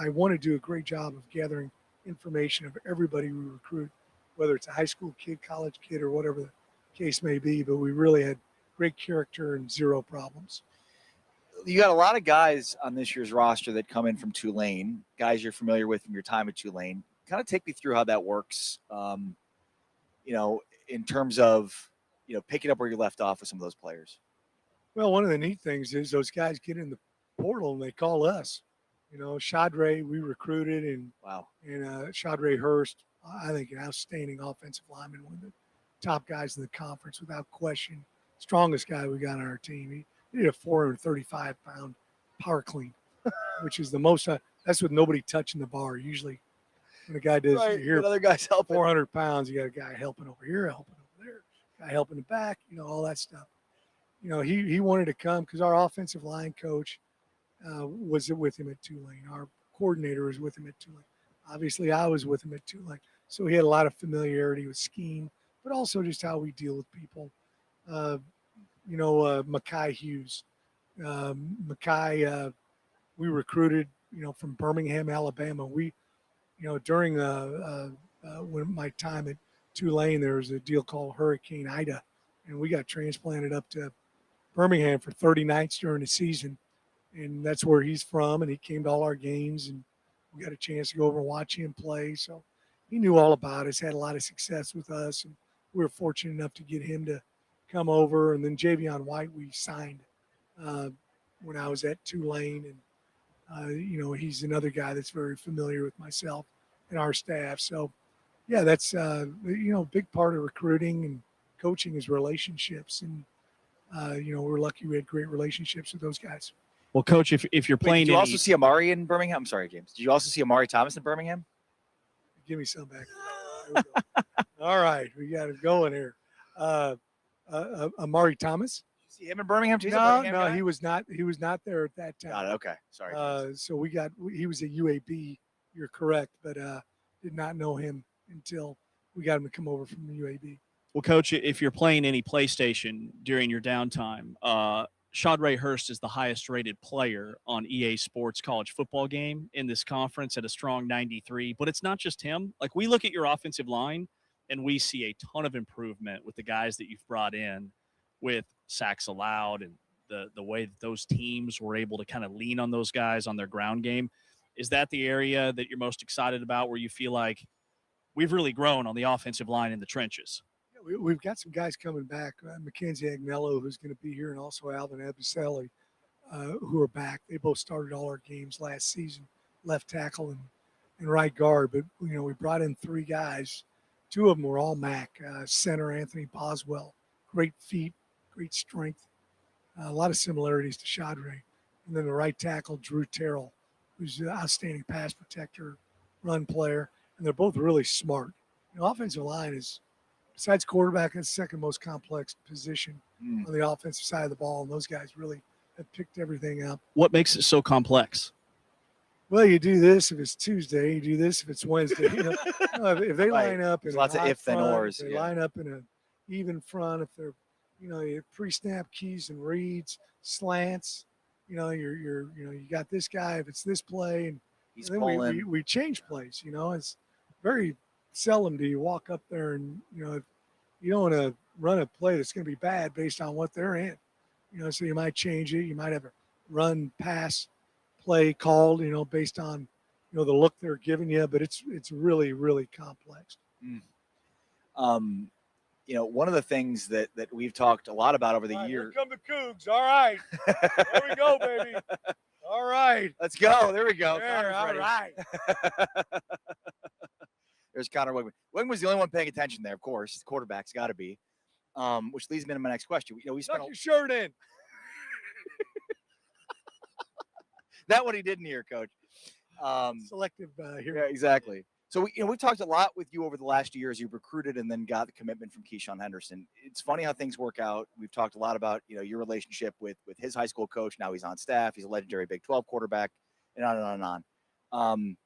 want to do a great job of gathering information of everybody we recruit, whether it's a high school kid, college kid, or whatever the case may be, but we really had great character and zero problems. You got a lot of guys on this year's roster that come in from Tulane, guys you're familiar with from your time at Tulane. Kind of take me through how that works, in terms of, picking up where you left off with some of those players. Well, one of the neat things is those guys get in the portal and they call us. Shadre, we recruited, and wow. And Shadre Hurst, I think an outstanding offensive lineman, one of the top guys in the conference without question. Strongest guy we got on our team. He did a 435-pound power clean, which is the most. That's with nobody touching the bar. Usually, when a guy does, Right, you hear other guys helping. 400 pounds. You got a guy helping over here, helping over there, guy helping the back. All that stuff. He wanted to come because our offensive line coach was with him at Tulane. Our coordinator was with him at Tulane. Obviously, I was with him at Tulane. So he had a lot of familiarity with scheme, but also just how we deal with people. Mackay Hughes. Mackay, we recruited, from Birmingham, Alabama. We, during when my time at Tulane, there was a deal called Hurricane Ida, and we got transplanted up to Birmingham for 30 nights during the season. And that's where he's from, and he came to all our games, and we got a chance to go over and watch him play. So he knew all about us, had a lot of success with us, and we were fortunate enough to get him to come over. And then Javion White we signed when I was at Tulane, and he's another guy that's very familiar with myself and our staff. So yeah, that's a big part of recruiting and coaching is relationships, and we're lucky we had great relationships with those guys. Well, Coach, if you're playing, Did you also see Amari in Birmingham? I'm sorry, James. Did you also see Amari Thomas in Birmingham? Give me some back. All right, we got it going here. Amari Thomas. Did you see him in Birmingham too? No, he was not. He was not there at that time. Got it. Okay, sorry. So he was at UAB. You're correct, but did not know him until we got him to come over from the UAB. Well, Coach, if you're playing any PlayStation during your downtime, Shadre Hurst is the highest rated player on EA Sports college football game in this conference at a strong 93. But it's not just him. Like, we look at your offensive line and we see a ton of improvement with the guys that you've brought in, with sacks allowed and the way that those teams were able to kind of lean on those guys on their ground game. Is that the area that you're most excited about, where you feel like we've really grown on the offensive line in the trenches? We've got some guys coming back, Mackenzie Agnello, who's going to be here, and also Alvin Abiselli, who are back. They both started all our games last season, left tackle and right guard. But, we brought in 3 guys. 2 of them were all MAC. Center Anthony Boswell, great feet, great strength, a lot of similarities to Shadre. And then the right tackle, Drew Terrell, who's an outstanding pass protector, run player, and they're both really smart. Offensive line is, besides quarterback, that's the second most complex position on the offensive side of the ball, and those guys really have picked everything up. What makes it so complex? well, you do this if it's Tuesday, you do this if it's Wednesday. If they Right. line up in There's a lots of hot if, then, front, ors, if they yeah. line up in an even front, if they're, you pre-snap keys and reads, slants, you got this guy if it's this play, and He's then pulling. we change plays. It's very seldom do you walk up there and if you don't want to run a play that's going to be bad based on what they're in. So you might change it. You might have a run pass play called, based on, the look they're giving you, but it's really, really complex. One of the things that we've talked a lot about over the All right, years. Here come the Cougs. All right. There we go, baby. All right. Let's go. There we go. There, Connor's all ready. right. There's Connor Wegman. Wegman was the only one paying attention there, of course. The quarterback's got to be. Which leads me to my next question. We spent Tuck your shirt in. that what he didn't hear, Coach. Selective here. Yeah, exactly. So we've talked a lot with you over the last year as you recruited and then got the commitment from Keyshawn Henderson. It's funny how things work out. We've talked a lot about your relationship with his high school coach. Now he's on staff. He's a legendary Big 12 quarterback, and on and on and on.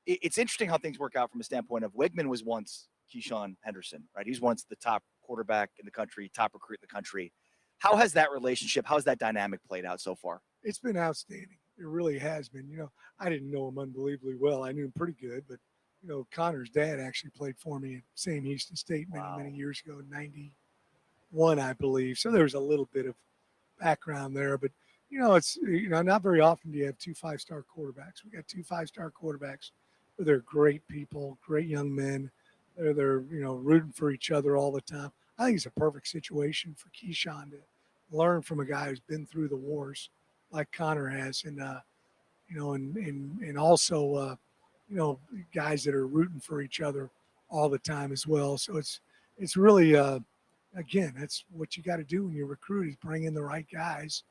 It's interesting how things work out from a standpoint of Wegman was once Keyshawn Henderson, right? He was once the top quarterback in the country, top recruit in the country. How has that relationship, how has that dynamic played out so far? It's been outstanding. It really has been. I didn't know him unbelievably well. I knew him pretty good, but Connor's dad actually played for me at Sam Houston State many years ago, in 91, I believe. So there was a little bit of background there, but it's not very often do you have 2 5-star quarterbacks. We got 2 5-star quarterbacks. They're great people, great young men. They're rooting for each other all the time. I think it's a perfect situation for Keyshawn to learn from a guy who's been through the wars like Connor has, and and also guys that are rooting for each other all the time as well. So it's really again, that's what you got to do when you recruit, is bring in the right guys.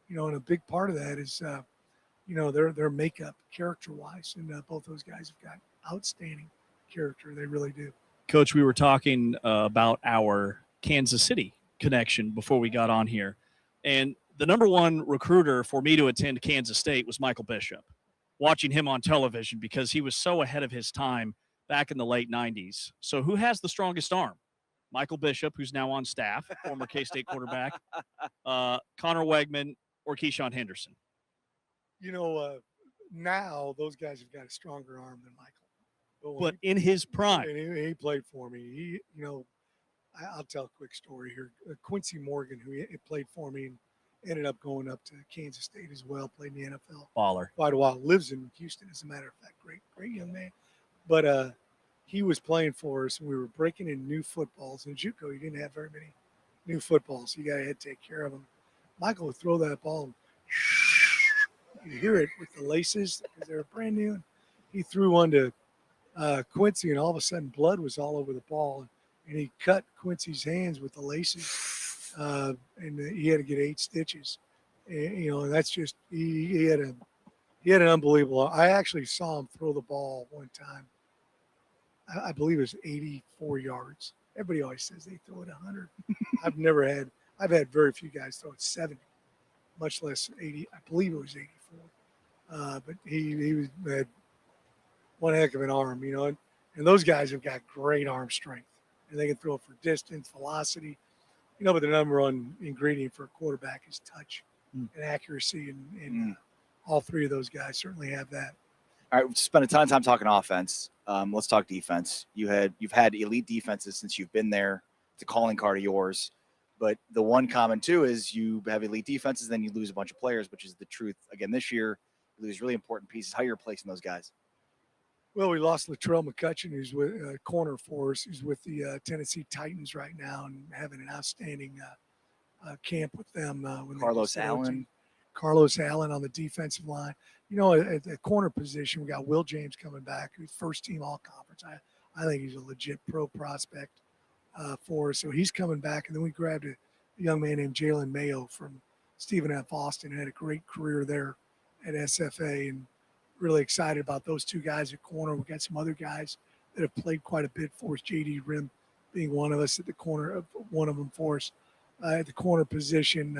And a big part of that is their makeup character-wise, and both those guys have got outstanding character. They really do. Coach, we were talking about our Kansas City connection before we got on here, and the number one recruiter for me to attend Kansas State was Michael Bishop. Watching him on television because he was so ahead of his time back in the late 90s. So who has the strongest arm? Michael Bishop, who's now on staff, former K-State quarterback, Connor Wegman, or Keyshawn Henderson? Now those guys have got a stronger arm than Michael. But in his prime. And he played for me. I'll tell a quick story here. Quincy Morgan, who played for me and ended up going up to Kansas State as well, played in the NFL. Baller. Quite a while. Lives in Houston, as a matter of fact. Great young man. But he was playing for us, and we were breaking in new footballs. In JUCO, you didn't have very many new footballs. So you got to take care of them. Michael would throw that ball, and you hear it with the laces because they were brand new. And he threw one to Quincy, and all of a sudden blood was all over the ball. And he cut Quincy's hands with the laces, and he had to get 8 stitches. And that's just he had an unbelievable. I actually saw him throw the ball one time. I believe it was 84 yards. Everybody always says they throw it 100. I've had very few guys throw it 70, much less 80. I believe it was 84. But he had one heck of an arm, and those guys have got great arm strength, and they can throw it for distance, velocity, but the number one ingredient for a quarterback is touch and accuracy, and all 3 of those guys certainly have that. All right, we've spent a ton of time talking offense. Let's talk defense. You've had elite defenses since you've been there. It's a calling card of yours. But the one common too is you have elite defenses, then you lose a bunch of players, which is the truth. Again, this year, you lose really important pieces. How you're replacing those guys? Well, we lost Latrell McCutcheon, who's with corner for us. He's with the Tennessee Titans right now and having an outstanding camp with them. Carlos Allen. Carlos Allen on the defensive line. At the corner position, we got Will James coming back, who's first-team all-conference. I think he's a legit pro prospect for us. So he's coming back. And then we grabbed a young man named Jalen Mayo from Stephen F. Austin, had a great career there at SFA, and really excited about those 2 guys at corner. We got some other guys that have played quite a bit for us, J.D. Rim being one of us at the corner, one of them for us. At the corner position,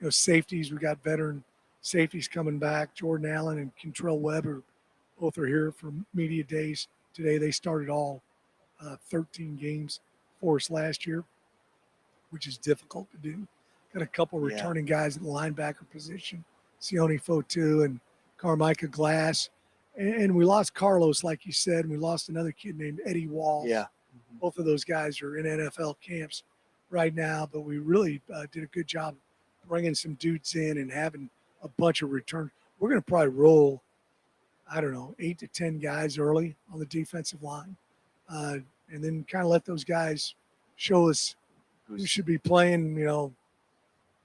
safeties, we got veteran safeties coming back. Jordan Allen and Kentrell Webb both are here for media days today. They started all 13 games for us last year, which is difficult to do. Got a couple returning guys at the linebacker position, Sione Fotu and Carmicah Glass. And we lost Carlos, like you said, and we lost another kid named Eddie Walls. Yeah. Both of those guys are in NFL camps right now, but we really did a good job bringing some dudes in and having a bunch of return. We're going to probably roll, 8 to 10 guys early on the defensive line, and then kind of let those guys show us who should be playing,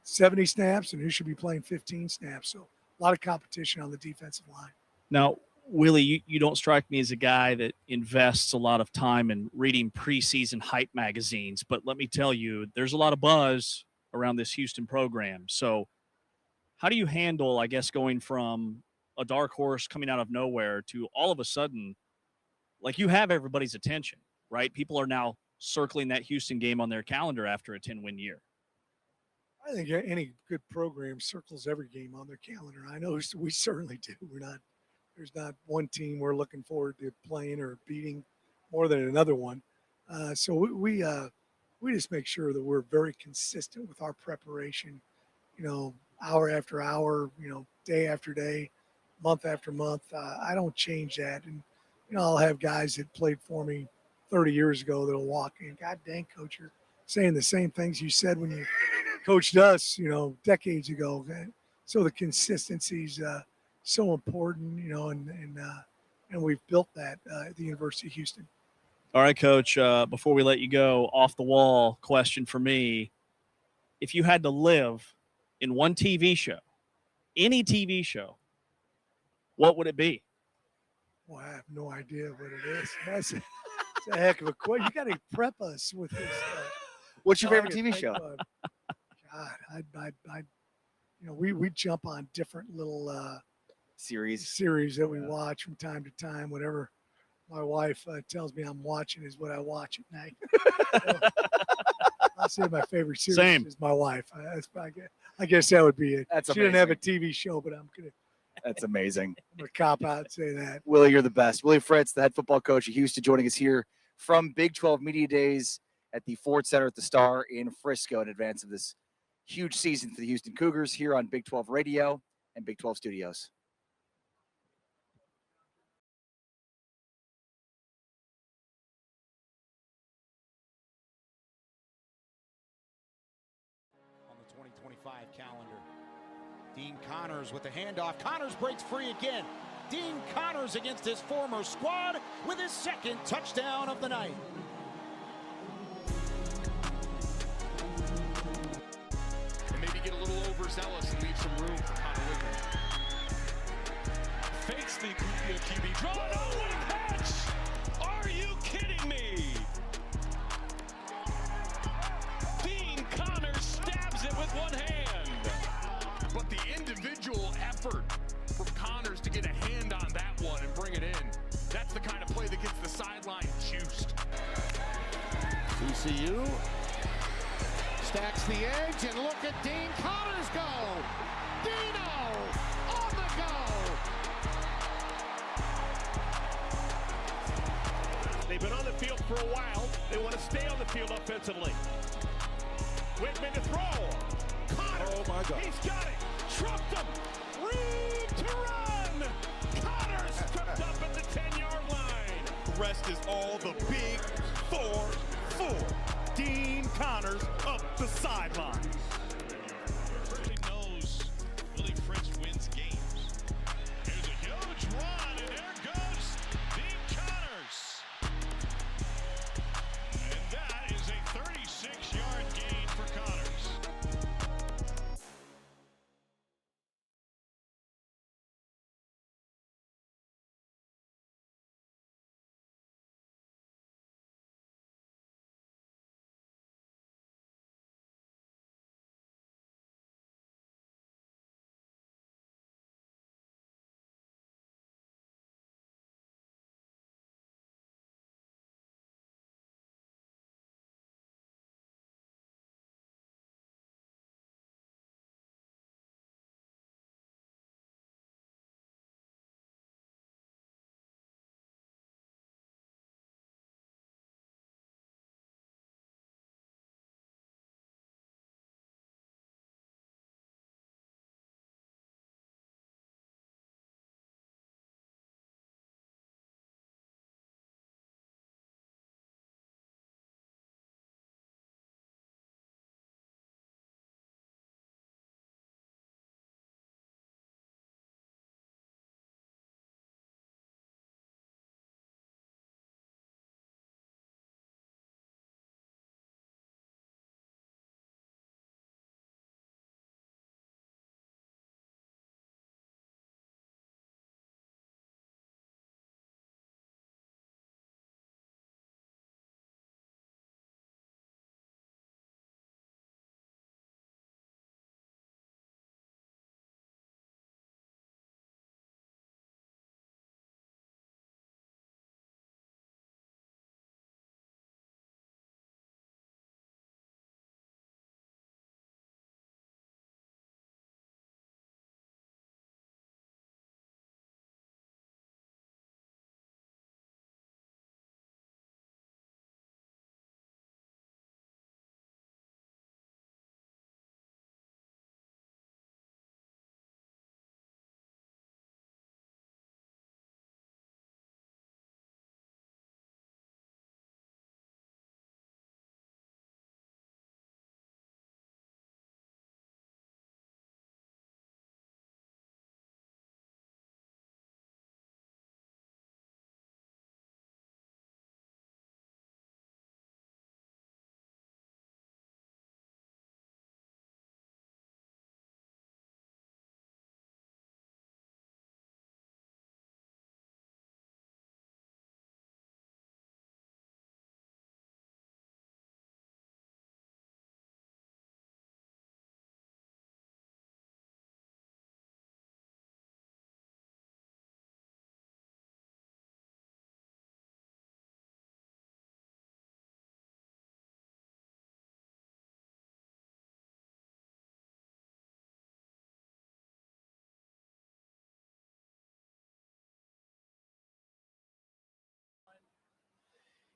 70 snaps and who should be playing 15 snaps. So a lot of competition on the defensive line. Now, Willie, you don't strike me as a guy that invests a lot of time in reading preseason hype magazines, but let me tell you, there's a lot of buzz around this Houston program. So how do you handle, I guess, going from a dark horse coming out of nowhere to all of a sudden, like you have everybody's attention, right? People are now circling that Houston game on their calendar after a 10-win year. I think any good program circles every game on their calendar. I know we certainly do. There's not one team we're looking forward to playing or beating more than another one. So we just make sure that we're very consistent with our preparation, hour after hour, day after day, month after month. I don't change that. And, I'll have guys that played for me 30 years ago that'll walk in. God dang, coach, you're saying the same things you said when you coached us, decades ago. So the consistency's so important, and we've built that at the University of Houston. All right, Coach, before we let you go, off the wall question for me. If you had to live in one TV show, any TV show, what would it be? Well, I have no idea what it is. That's a heck of a question. You got to prep us with this. What's your favorite TV show? God, we jump on different little series that we watch from time to time. Whatever my wife tells me I'm watching is what I watch at night. So, I'll say my favorite series is my wife. I guess that would be it. She didn't have a TV show, but That's amazing. I'm gonna cop out and say that. Willie, you're the best. Willie Fritz, the head football coach of Houston, joining us here from Big 12 Media Days at the Ford Center at the Star in Frisco in advance of this huge season for the Houston Cougars here on Big 12 Radio and Big 12 Studios. On the 2025 calendar, Dean Connors with the handoff. Connors breaks free again. Dean Connors against his former squad with his second touchdown of the night. And maybe get a little overzealous and leave some room for Connor Williams. Fakes the QB draw. No way catch! Are you kidding me? Dean Connors stabs it with one hand. But the individual effort from Connors to get a hand on that one and bring it in, that's the kind of play that gets the sideline juiced. TCU stacks the edge, and look at Dean Connors go. Dino on the go. They've been on the field for a while. They want to stay on the field offensively. Whitman to throw. Connors. Oh, my God. He's got it. Trumped him. Room to run. Connors tripped up at the 10-yard line. The rest is all the big 4-4. Dean Connors up the sideline. Everybody knows Willie Fritz wins games. Here's a huge run, and there goes Dean Connors. And that is a 36-yard gain for Connors.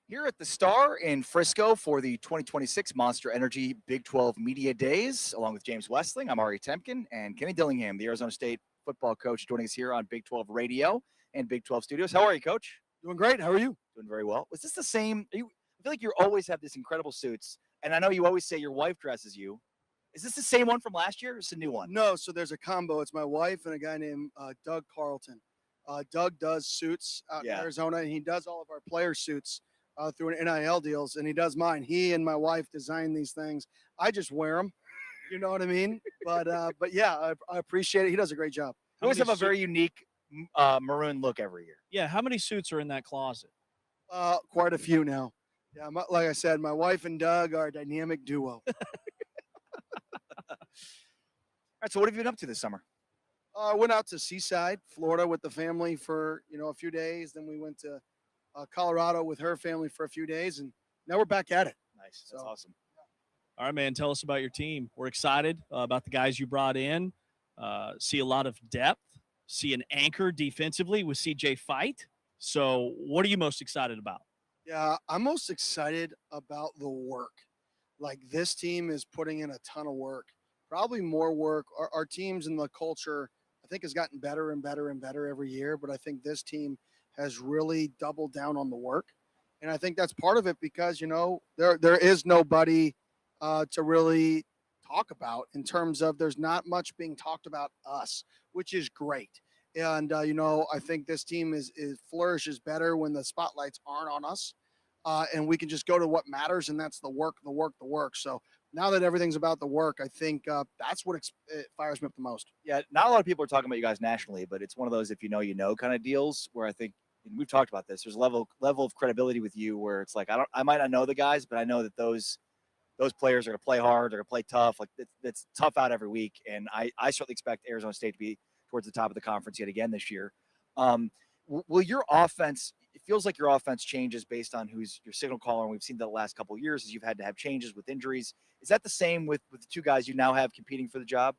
Here at the Star in Frisco for the 2026 Monster Energy Big 12 Media Days, along with James Westling, I'm Ari Temkin, and Kenny Dillingham, the Arizona State football coach, joining us here on Big 12 Radio and Big 12 Studios. How are you, Coach? Doing great. How are you? Doing very well. Was this the same? I feel like you always have this incredible suits, and I know you always say your wife dresses you. Is this the same one from last year, or is it a new one? No, so there's a combo. It's my wife and a guy named Doug Carlton. Doug does suits out in Arizona, and he does all of our player suits through an NIL deals, and he does mine. He and my wife design these things. I just wear them. You know what I mean? But yeah, I appreciate it. He does a great job. You always have a very unique maroon look every year. Yeah, how many suits are in that closet? Quite a few now. Yeah, like I said, my wife and Doug are a dynamic duo. All right, so what have you been up to this summer? I went out to Seaside, Florida with the family for, a few days. Then we went to Colorado with her family for a few days, and now we're back at it. Nice. That's awesome. All right, man, tell us about your team. We're excited about the guys you brought in. See a lot of depth, see an anchor defensively with CJ Fight. So what are you most excited about? Yeah, I'm most excited about the work. Like, this team is putting in a ton of work, probably more work. Our teams and the culture, I think, has gotten better and better and better every year. But I think this team has really doubled down on the work. And I think that's part of it because, there is nobody to really talk about in terms of there's not much being talked about us, which is great. And, I think this team is flourishes better when the spotlights aren't on us. And we can just go to what matters, and that's the work, the work, the work. So now that everything's about the work, I think that's what it fires me up the most. Yeah, not a lot of people are talking about you guys nationally, but it's one of those if you know kind of deals where I think, and we've talked about this, there's a level of credibility with you where it's like I might not know the guys, but I know that those players are going to play hard, they're going to play tough. Like it's tough out every week, and I certainly expect Arizona State to be towards the top of the conference yet again this year. Will your offense? It feels like your offense changes based on who's your signal caller, and we've seen that the last couple of years as you've had to have changes with injuries. Is that the same with the two guys you now have competing for the job?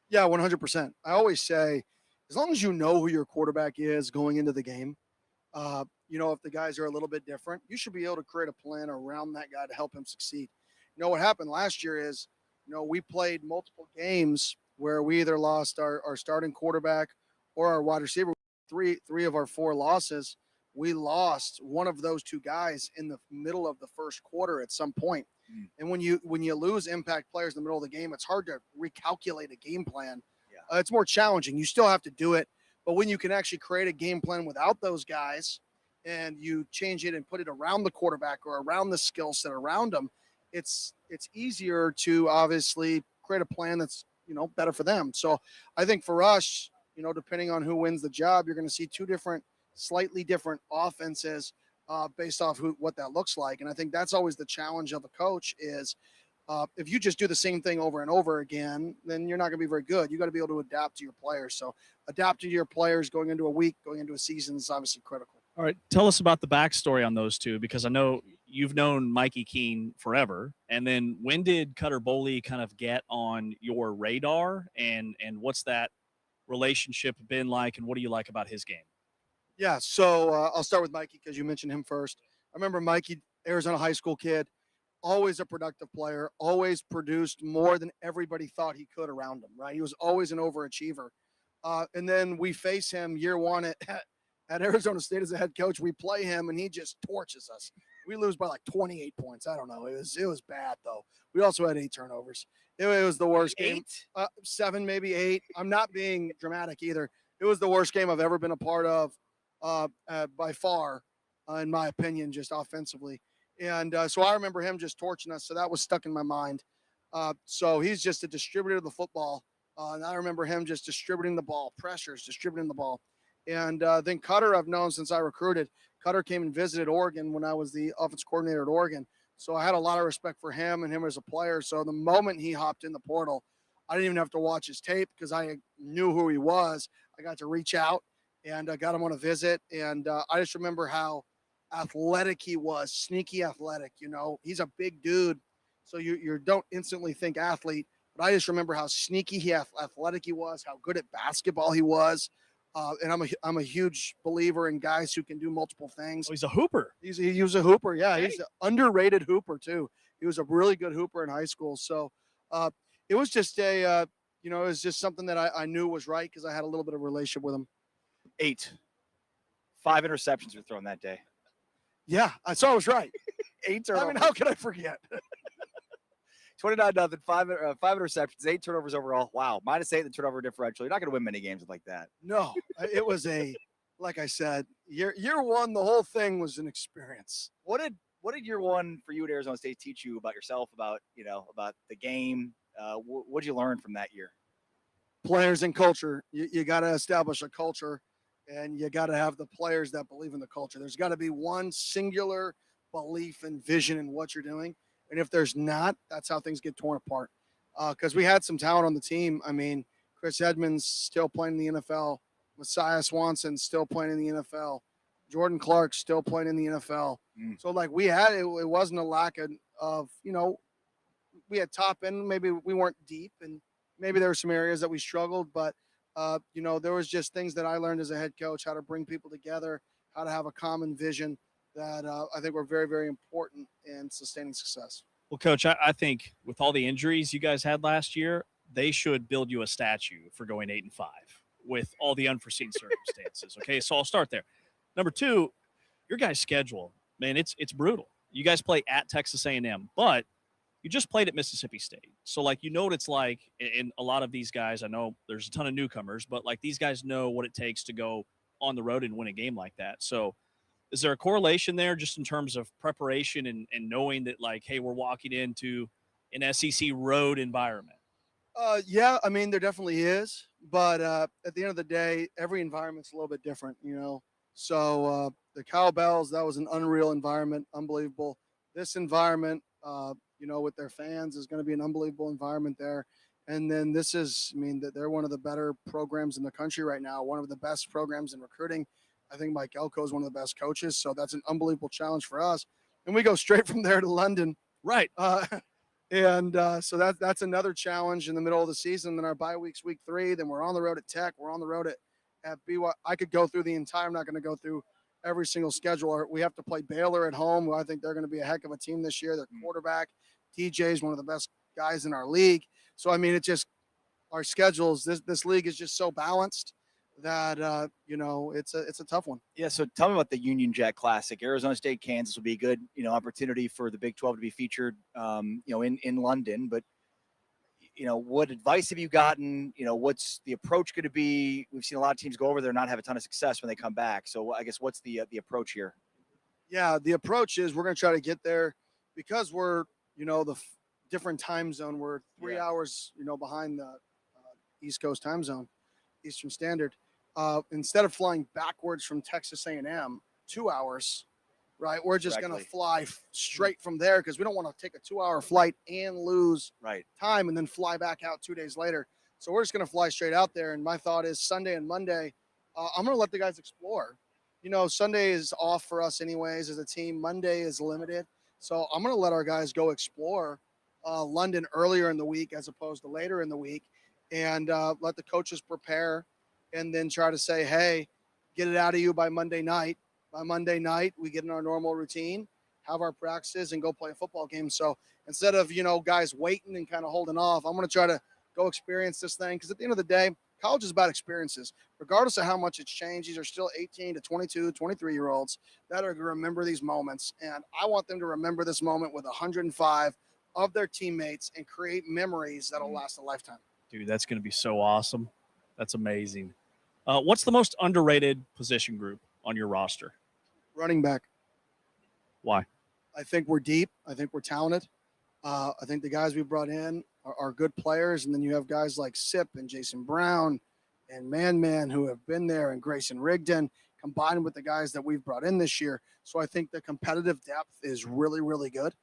Yeah, 100%. I always say, as long as you know who your quarterback is going into the game, if the guys are a little bit different, you should be able to create a plan around that guy to help him succeed. What happened last year is, we played multiple games where we either lost our starting quarterback or our wide receiver. Three of our 4 losses, we lost one of those 2 guys in the middle of the first quarter at some point. And when you lose impact players in the middle of the game, it's hard to recalculate a game plan. Yeah. It's more challenging. You still have to do it, but when you can actually create a game plan without those guys and you change it and put it around the quarterback or around the skill set around them, it's easier to obviously create a plan that's, better for them. So I think for us, depending on who wins the job, you're going to see 2 slightly different offenses based off what that looks like. And I think that's always the challenge of a coach is if you just do the same thing over and over again, then you're not going to be very good. You got to be able to adapt to your players. So adapting to your players going into a week, going into a season is obviously critical. All right, tell us about the backstory on those two, because I know you've known Mikey Keene forever. And then when did Cutter Boley kind of get on your radar, and what's that relationship been like, and what do you like about his game? Yeah, so I'll start with Mikey because you mentioned him first. I remember Mikey, Arizona high school kid, always a productive player, always produced more than everybody thought he could around him, right? He was always an overachiever. And then we face him year one at Arizona State as a head coach. We play him, and he just torches us. We lose by like 28 points. I don't know. It was bad, though. We also had 8 turnovers. It was the worst game. 7, maybe 8. I'm not being dramatic either. It was the worst game I've ever been a part of by far, in my opinion, just offensively. And so I remember him just torching us. So that was stuck in my mind. So he's just a distributor of the football. And I remember him just distributing the ball, pressures, distributing the ball. And then Cutter I've known since I recruited. Cutter came and visited Oregon when I was the offense coordinator at Oregon. So I had a lot of respect for him and him as a player. So the moment he hopped in the portal, I didn't even have to watch his tape because I knew who he was. I got to reach out and got him on a visit. And I just remember how athletic he was, sneaky athletic. He's a big dude. So you don't instantly think athlete. But I just remember how sneaky athletic he was, how good at basketball he was. And I'm a huge believer in guys who can do multiple things. Oh, he's a hooper. He was a hooper. Yeah, Okay. he's an underrated hooper too. He was a really good hooper in high school. So it was just it was just something that I knew was right because I had a little bit of a relationship with him. 8. 5 interceptions were thrown that day. Yeah, I saw I was right. 8 turnovers. I mean, how could I forget? 29-0, 5 interceptions, 8 turnovers overall. Wow, -8 in the turnover differential. You're not going to win many games like that. No, it was like I said, year one, the whole thing was an experience. What did year one for you at Arizona State teach you about yourself, about the game? What did you learn from that year? Players and culture. You got to establish a culture, and you got to have the players that believe in the culture. There's got to be one singular belief and vision in what you're doing. And if there's not, that's how things get torn apart. Because we had some talent on the team. I mean, Chris Edmonds still playing in the NFL. Messiah Swanson still playing in the NFL. Jordan Clark still playing in the NFL. So like we had it wasn't a lack of we had top end. Maybe we weren't deep, and maybe there were some areas that we struggled. But there was just things that I learned as a head coach, how to bring people together, how to have a common vision that I think were very, very important in sustaining success. Well, Coach, I think with all the injuries you guys had last year, they should build you a statue for going 8-5 with all the unforeseen circumstances. Okay, so I'll start there. Number 2, your guys' schedule, man, it's brutal. You guys play at Texas A&M, but you just played at Mississippi State. So, like, you know what it's like. And a lot of these guys, I know there's a ton of newcomers, but, like, these guys know what it takes to go on the road and win a game like that. So, is there a correlation there just in terms of preparation and knowing that, like, hey, we're walking into an SEC road environment? Yeah, I mean, there definitely is. But at the end of the day, every environment's a little bit different, So the Cowbells, that was an unreal environment, unbelievable. This environment, with their fans is going to be an unbelievable environment there. And then they're one of the better programs in the country right now, one of the best programs in recruiting. I think Mike Elko is one of the best coaches, so that's an unbelievable challenge for us. And we go straight from there to London. Right. So that's another challenge in the middle of the season. Then our bye week's week 3. Then we're on the road at Tech. We're on the road at BYU. I could go through the entire. I'm not going to go through every single schedule. We have to play Baylor at home, who I think they're going to be a heck of a team this year. Their quarterback, TJ, is one of the best guys in our league. So, I mean, it's just our schedules. This league is just so balanced that it's a tough one. Yeah. So tell me about the Union Jack Classic. Arizona State, Kansas will be a good opportunity for the Big 12 to be featured in London. But what advice have you gotten? What's the approach going to be? We've seen a lot of teams go over there and not have a ton of success when they come back. So I guess what's the approach here? Yeah, the approach is we're going to try to get there because we're the different time zone. We're 3 hours behind the East Coast time zone, Eastern Standard. Instead of flying backwards from Texas A&M 2 hours, right? We're just going to fly straight from there because we don't want to take a 2-hour flight and lose time and then fly back out 2 days later. So we're just going to fly straight out there. And my thought is Sunday and Monday, I'm going to let the guys explore. Sunday is off for us anyways as a team. Monday is limited. So I'm going to let our guys go explore London earlier in the week as opposed to later in the week and let the coaches prepare and then try to say, hey, get it out of you by Monday night. By Monday night, we get in our normal routine, have our practices, and go play a football game. So instead of, guys waiting and kind of holding off, I'm going to try to go experience this thing because at the end of the day, college is about experiences. Regardless of how much it's changed, these are still 18 to 22, 23-year-olds that are going to remember these moments. And I want them to remember this moment with 105 of their teammates and create memories that'll last a lifetime. Dude, that's going to be so awesome. That's amazing. What's the most underrated position group on your roster? Running back. Why? I think we're deep. I think we're talented. I think the guys we brought in are good players. And then you have guys like Sip and Jason Brown and Man who have been there, and Grayson Rigdon combined with the guys that we've brought in this year. So I think the competitive depth is really, really good.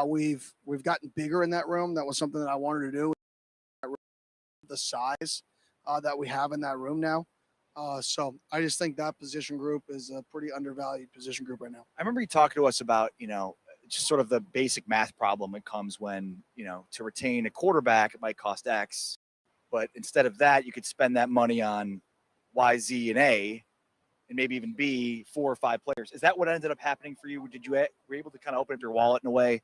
We've gotten bigger in that room. That was something that I wanted to do. The size that we have in that room now. So I just think that position group is a pretty undervalued position group right now. I remember you talking to us about, just sort of the basic math problem that comes when, to retain a quarterback, it might cost X, but instead of that, you could spend that money on, Y, Z, and A, and maybe even B, 4 or 5 players. Is that what ended up happening for you? Did you were you able to kind of open up your wallet in a way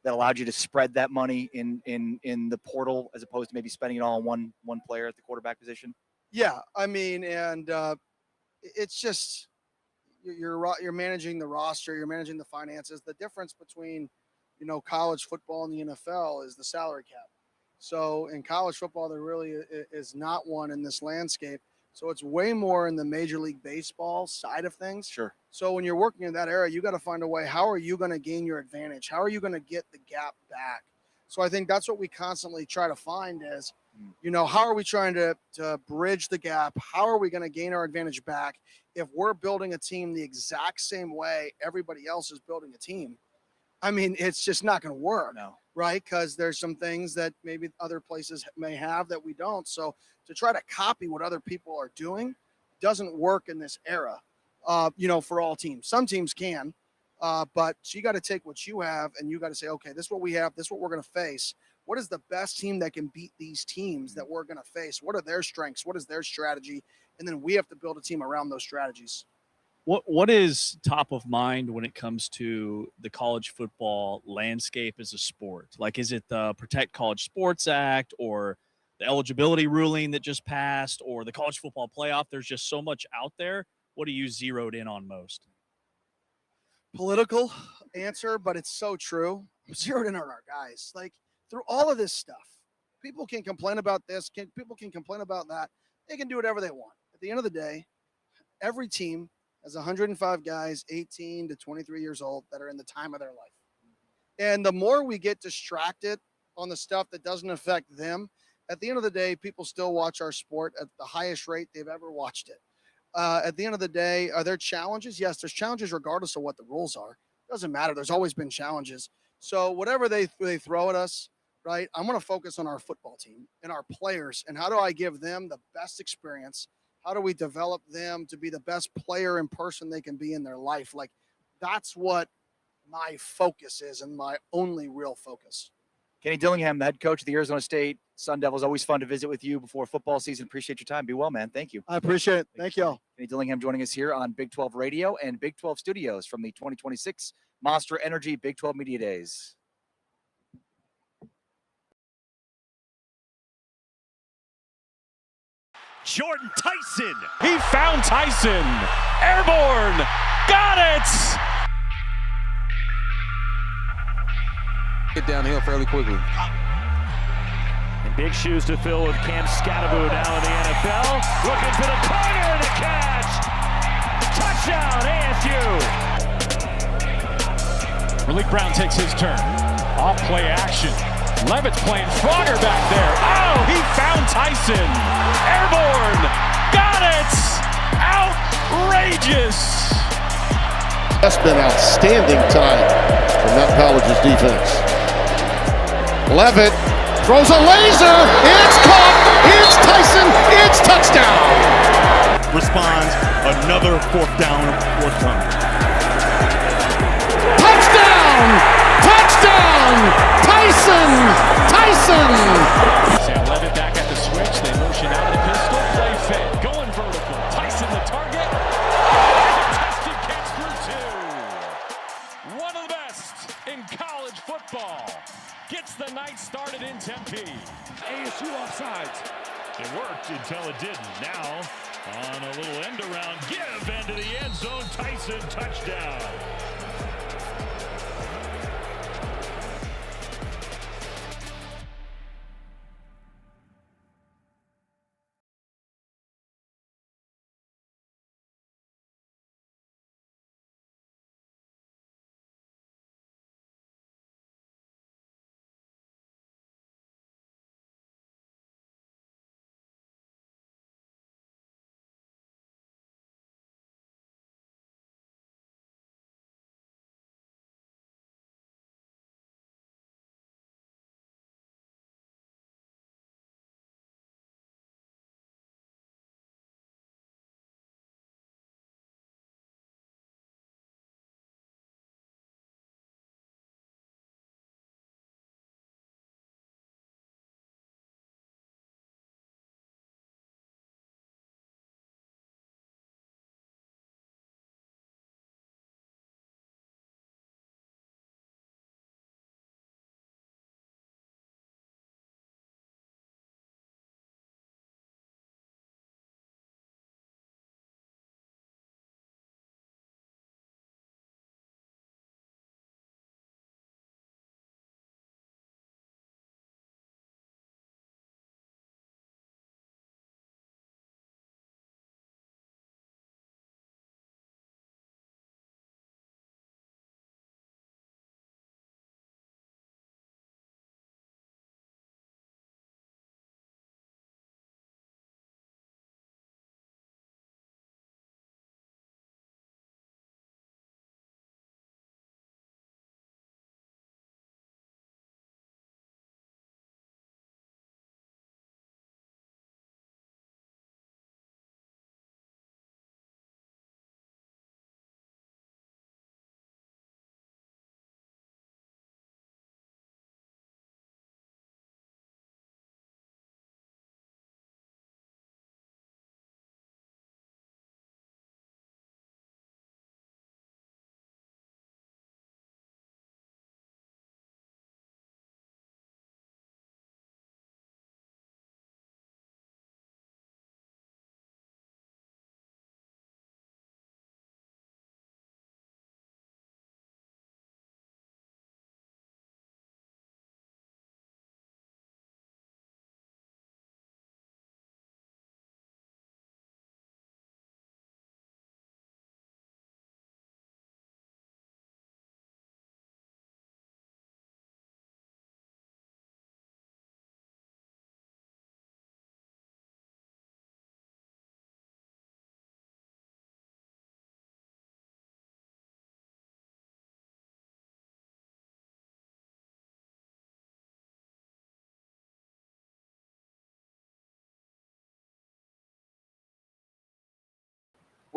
that allowed you to spread that money in the portal as opposed to maybe spending it all on one player at the quarterback position? Yeah, I mean, and it's just you're managing the roster, you're managing the finances. The difference between college football and the NFL is the salary cap. So in college football, there really is not one in this landscape. So it's way more in the Major League Baseball side of things. Sure. So when you're working in that era, you got to find a way. How are you going to gain your advantage? How are you going to get the gap back? So I think that's what we constantly try to find is, how are we trying to bridge the gap? How are we going to gain our advantage back if we're building a team the exact same way everybody else is building a team? I mean, it's just not going to work. No. Right? Because there's some things that maybe other places may have that we don't. So to try to copy what other people are doing doesn't work in this era, for all teams. Some teams can, but you got to take what you have and you got to say, okay, this is what we have. This is what we're going to face. What is the best team that can beat these teams that we're going to face? What are their strengths? What is their strategy? And then we have to build a team around those strategies. What is top of mind when it comes to the college football landscape as a sport? Like, is it the Protect College Sports Act or the eligibility ruling that just passed or the college football playoff? There's just so much out there. What are you zeroed in on most? Political answer, but it's so true. I'm zeroed in on our guys. Like, through all of this stuff, people can complain about this. People can complain about that. They can do whatever they want. At the end of the day, every team has 105 guys, 18 to 23 years old, that are in the time of their life. And the more we get distracted on the stuff that doesn't affect them, at the end of the day, people still watch our sport at the highest rate they've ever watched it. At the end of the day, are there challenges? Yes, there's challenges regardless of what the rules are. It doesn't matter. There's always been challenges. So whatever they throw at us, right, I'm going to focus on our football team and our players. And how do I give them the best experience? How do we develop them to be the best player and person they can be in their life? Like, that's what my focus is and my only real focus. Kenny Dillingham, the head coach of the Arizona State Sun Devils. Always fun to visit with you before football season. Appreciate your time. Be well, man. Thank you. I appreciate it. Thank you all. Kenny Dillingham joining us here on Big 12 Radio and Big 12 Studios from the 2026 Monster Energy Big 12 Media Days. Jordan Tyson. He found Tyson. Airborne. Got it. Get downhill fairly quickly. And big shoes to fill with Cam Scatterbo now in the NFL. Looking for the corner, the catch. Touchdown, ASU. Malik Brown takes his turn. Off play action. Levitt's playing Frogger back there. Oh, he found Tyson. Airborne. Got it. Outrageous. That's been outstanding time from that college's defense. Levitt throws a laser. It's caught. It's Tyson. It's touchdown. Responds. Another 4th down forthcoming. Touchdown. Touchdown. Tyson. Tyson. Sam Levitt back at the switch. They motion out of the pistol. Play fake. Going vertical. Tyson the target. Contested catch for 2. One of the best in college football. Gets the night started in Tempe. ASU offsides. It worked until it didn't. Now, on a little end around, give into the end zone. Tyson touchdown.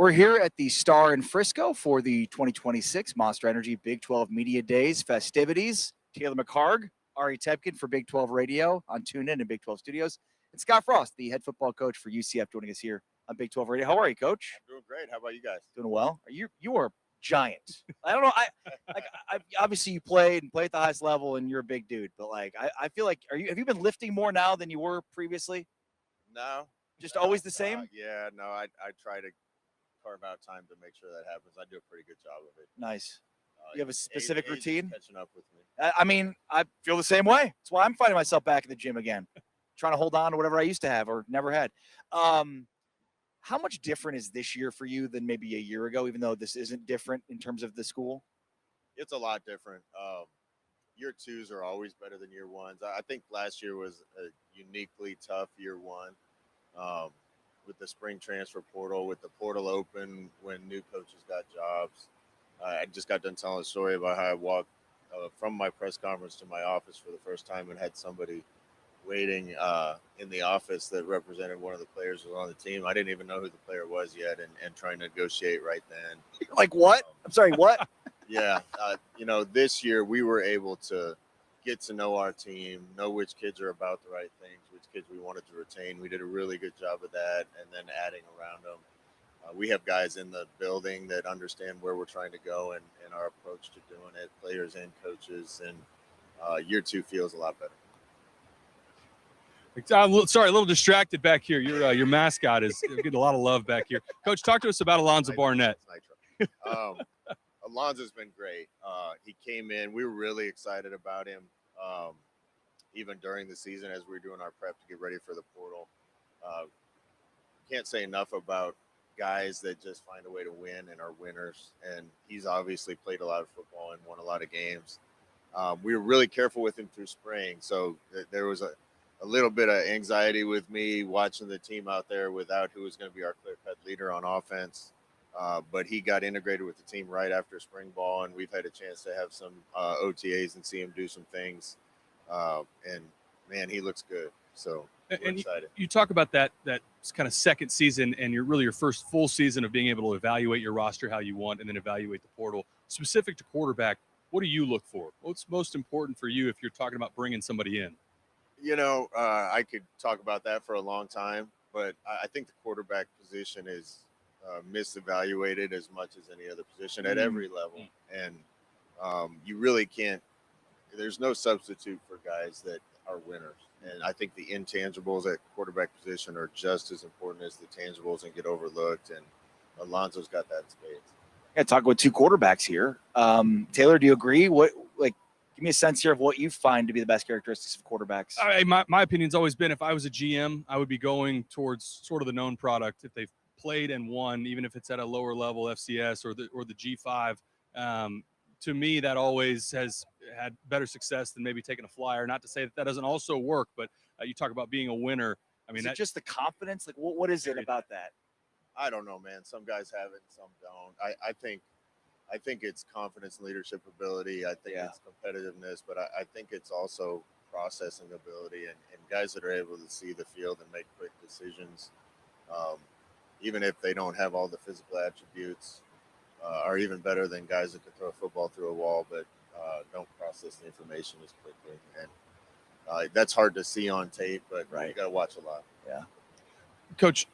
We're here at the Star in Frisco for the 2026 Monster Energy Big 12 Media Days festivities. Taylor McHarg, Ari Tepkin for Big 12 Radio on TuneIn and Big 12 Studios, and Scott Frost, the head football coach for UCF, joining us here on Big 12 Radio. How are you, Coach? I'm doing great. How about you guys? Doing well. You are giant. I don't know. I obviously you played at the highest level, and you're a big dude. But I feel like have you been lifting more now than you were previously? No. Just always the same? Yeah. No. I try to carve out time to make sure that happens. I do a pretty good job of it. Nice. You have a specific age is routine? catching up with me. I mean, I feel the same way. That's why I'm finding myself back in the gym again, trying to hold on to whatever I used to have or never had. How much different is this year for you than maybe a year ago, even though this isn't different in terms of the school? It's a lot different. Year twos are always better than year ones. I think last year was a uniquely tough year one, with the spring transfer portal, with the portal open when new coaches got jobs. I just got done telling a story about how I walked from my press conference to my office for the first time and had somebody waiting in the office that represented one of the players who was on the team. I didn't even know who the player was yet, and trying to negotiate right then. Like what? I'm sorry, what? Yeah. This year we were able to get to know our team, know which kids are about the right things, which kids we wanted to retain. We did a really good job of that, and then adding around them. We have guys in the building that understand where we're trying to go and our approach to doing it, players and coaches, and year two feels a lot better. I'm sorry, a little distracted back here. Your mascot is getting a lot of love back here. Coach, talk to us about Alonzo Barnett. Alonzo's been great. He came in. We were really excited about him, even during the season as we were doing our prep to get ready for the portal. Can't say enough about guys that just find a way to win and are winners. And he's obviously played a lot of football and won a lot of games. We were really careful with him through spring. So there was a little bit of anxiety with me watching the team out there without who was going to be our clear-cut leader on offense. But he got integrated with the team right after spring ball, and we've had a chance to have some OTAs and see him do some things. And, man, he looks good. So we're excited. You talk about that kind of second season and your first full season of being able to evaluate your roster how you want and then evaluate the portal. Specific to quarterback, what do you look for? What's most important for you if you're talking about bringing somebody in? I could talk about that for a long time, but I think the quarterback position is misevaluated as much as any other position at every level. And you really can't – there's no substitute for guys that are winners. And I think the intangibles at quarterback position are just as important as the tangibles and get overlooked. And Alonzo's got that in spades. Yeah, talking with two quarterbacks here. Taylor, do you agree? Give me a sense here of what you find to be the best characteristics of quarterbacks. My opinion's always been if I was a GM, I would be going towards sort of the known product. If they've played and won, even if it's at a lower level, FCS or the G5, to me, that always has had better success than maybe taking a flyer. Not to say that doesn't also work, but you talk about being a winner. I mean, is it just the confidence? Like, what is it about that? I don't know, man. Some guys have it, some don't. I think it's confidence and leadership ability. I think it's competitiveness, but I think it's also processing ability and guys that are able to see the field and make quick decisions, even if they don't have all the physical attributes, are even better than guys that can throw a football through a wall, but don't process the information as quickly. And that's hard to see on tape, but you got to watch a lot. Yeah. Coach,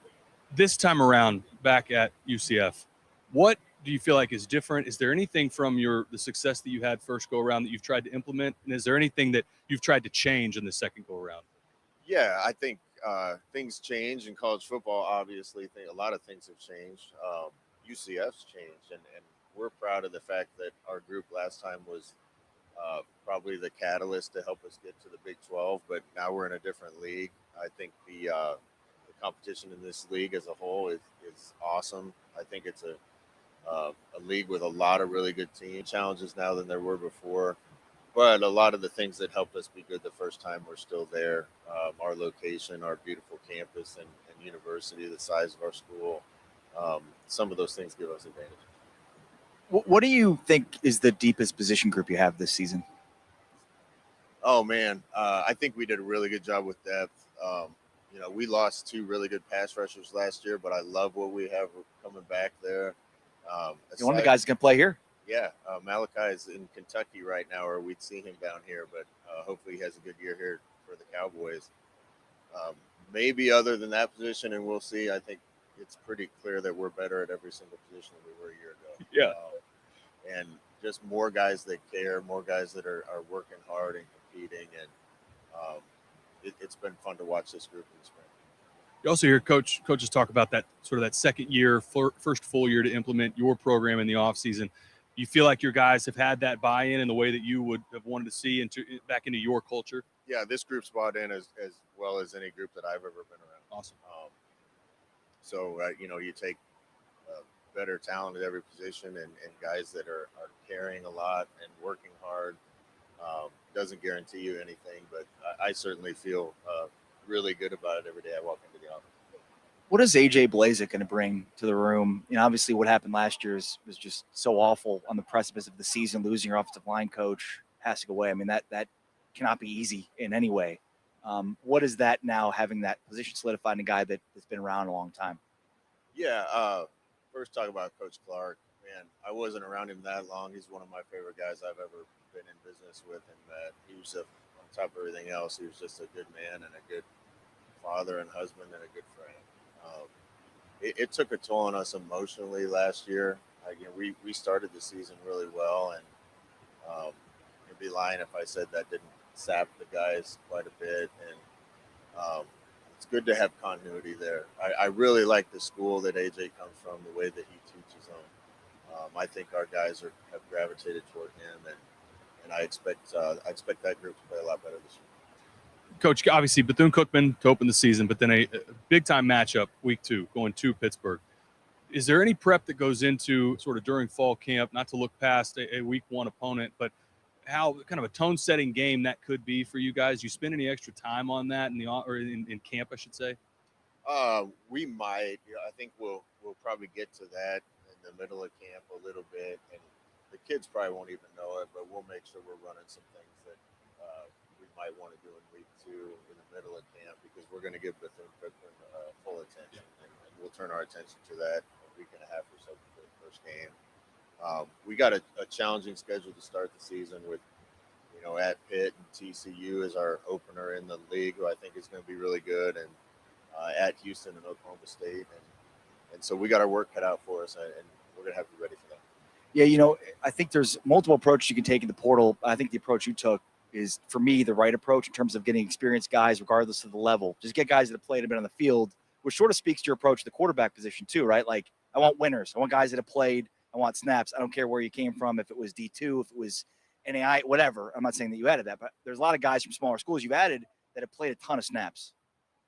this time around back at UCF, what do you feel like is different? Is there anything from the success that you had first go around that you've tried to implement? And is there anything that you've tried to change in the second go around? Yeah, I think things change in college football. Obviously, a lot of things have changed. UCF's changed, and we're proud of the fact that our group last time was probably the catalyst to help us get to the Big 12, but now we're in a different league. I think the competition in this league as a whole is awesome. I think it's a league with a lot of really good team challenges now than there were before, but a lot of the things that helped us be good the first time were still there. Our location, our beautiful campus and university, the size of our school, some of those things give us advantage. What do you think is the deepest position group you have this season? Oh man, I think we did a really good job with depth. we lost 2 really good pass rushers last year, but I love what we have coming back there. One of the guys can play here. Yeah, Malachi is in Kentucky right now, or we'd see him down here, but hopefully he has a good year here for the Cowboys. Maybe other than that position, and we'll see. I think it's pretty clear that we're better at every single position than we were a year ago. Yeah. And just more guys that care, more guys that are working hard and competing, and it's been fun to watch this group in the spring. You also hear coaches talk about that sort of that second year, first full year to implement your program in the offseason. You feel like your guys have had that buy-in in the way that you would have wanted to see back into your culture? Yeah, this group's bought in as well as any group that I've ever been around. Awesome. You take better talent at every position and guys that are caring a lot and working hard. Doesn't guarantee you anything, but I certainly feel really good about it every day I walk into the office. What is AJ Blazek going to bring to the room? Obviously what happened last year was just so awful on the precipice of the season, losing your offensive line coach, passing away. I mean, that cannot be easy in any way. What is that now, having that position solidified in a guy that's been around a long time? Yeah. First talk about Coach Clark. Man, I wasn't around him that long. He's one of my favorite guys I've ever been in business with, and that he was on top of everything else. He was just a good man and a good father and husband and a good friend. It took a toll on us emotionally last year. We started the season really well, and it'd be lying if I said that didn't sap the guys quite a bit. And it's good to have continuity there. I really like the school that AJ comes from, the way that he teaches them. I think our guys have gravitated toward him, and I expect that group to play a lot better this year. Coach, obviously Bethune-Cookman to open the season, but then a big-time matchup week 2 going to Pittsburgh. Is there any prep that goes into sort of during fall camp, not to look past a week 1 opponent, but how kind of a tone-setting game that could be for you guys? You spend any extra time on that in camp, I should say? We might. I think we'll probably get to that in the middle of camp a little bit, and the kids probably won't even know it, but we'll make sure we're running some things that we might want to do in week 2 in the middle of camp, because we're going to give Bethune-Cookman full attention, and we'll turn our attention to that a week and a half or so before the first game. We got a challenging schedule to start the season with, at Pitt and TCU as our opener in the league, who I think is going to be really good, and at Houston and Oklahoma State, and so we got our work cut out for us, and we're going to have to be ready for that. Yeah, I think there's multiple approaches you can take in the portal. I think the approach you took is, for me, the right approach in terms of getting experienced guys regardless of the level. Just get guys that have played a bit on the field, which sort of speaks to your approach to the quarterback position too, right? Like, I want winners. I want guys that have played. I want snaps. I don't care where you came from, if it was D2, if it was NAI, whatever. I'm not saying that you added that, but there's a lot of guys from smaller schools you've added that have played a ton of snaps.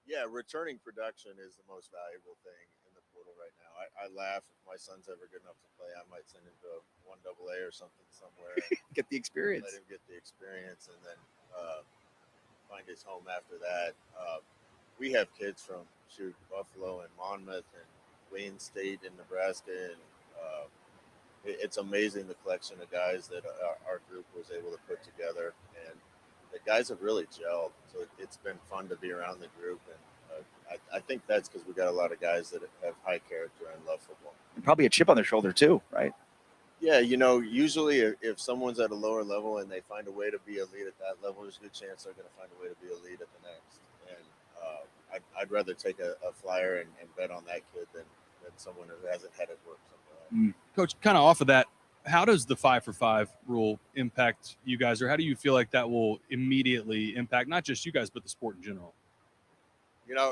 Yeah, returning production is the most valuable thing in the portal right now. I laugh, if my son's ever good enough to play, I might send him to a 1AA or something somewhere. Get the experience. Let him get the experience, and then find his home after that. We have kids from Buffalo and Monmouth and Wayne State in Nebraska, and it's amazing the collection of guys that our group was able to put together, and the guys have really gelled. So it's been fun to be around the group, and I think that's because we got a lot of guys that have high character and love football. And probably a chip on their shoulder too, right? Yeah, usually if someone's at a lower level and they find a way to be elite at that level, there's a good chance they're going to find a way to be elite at the next. And I'd rather take a flyer and bet on that kid than someone who hasn't had it work somewhere else. Coach, kind of off of that, how does the 5-for-5 rule impact you guys, or how do you feel like that will immediately impact not just you guys, but the sport in general?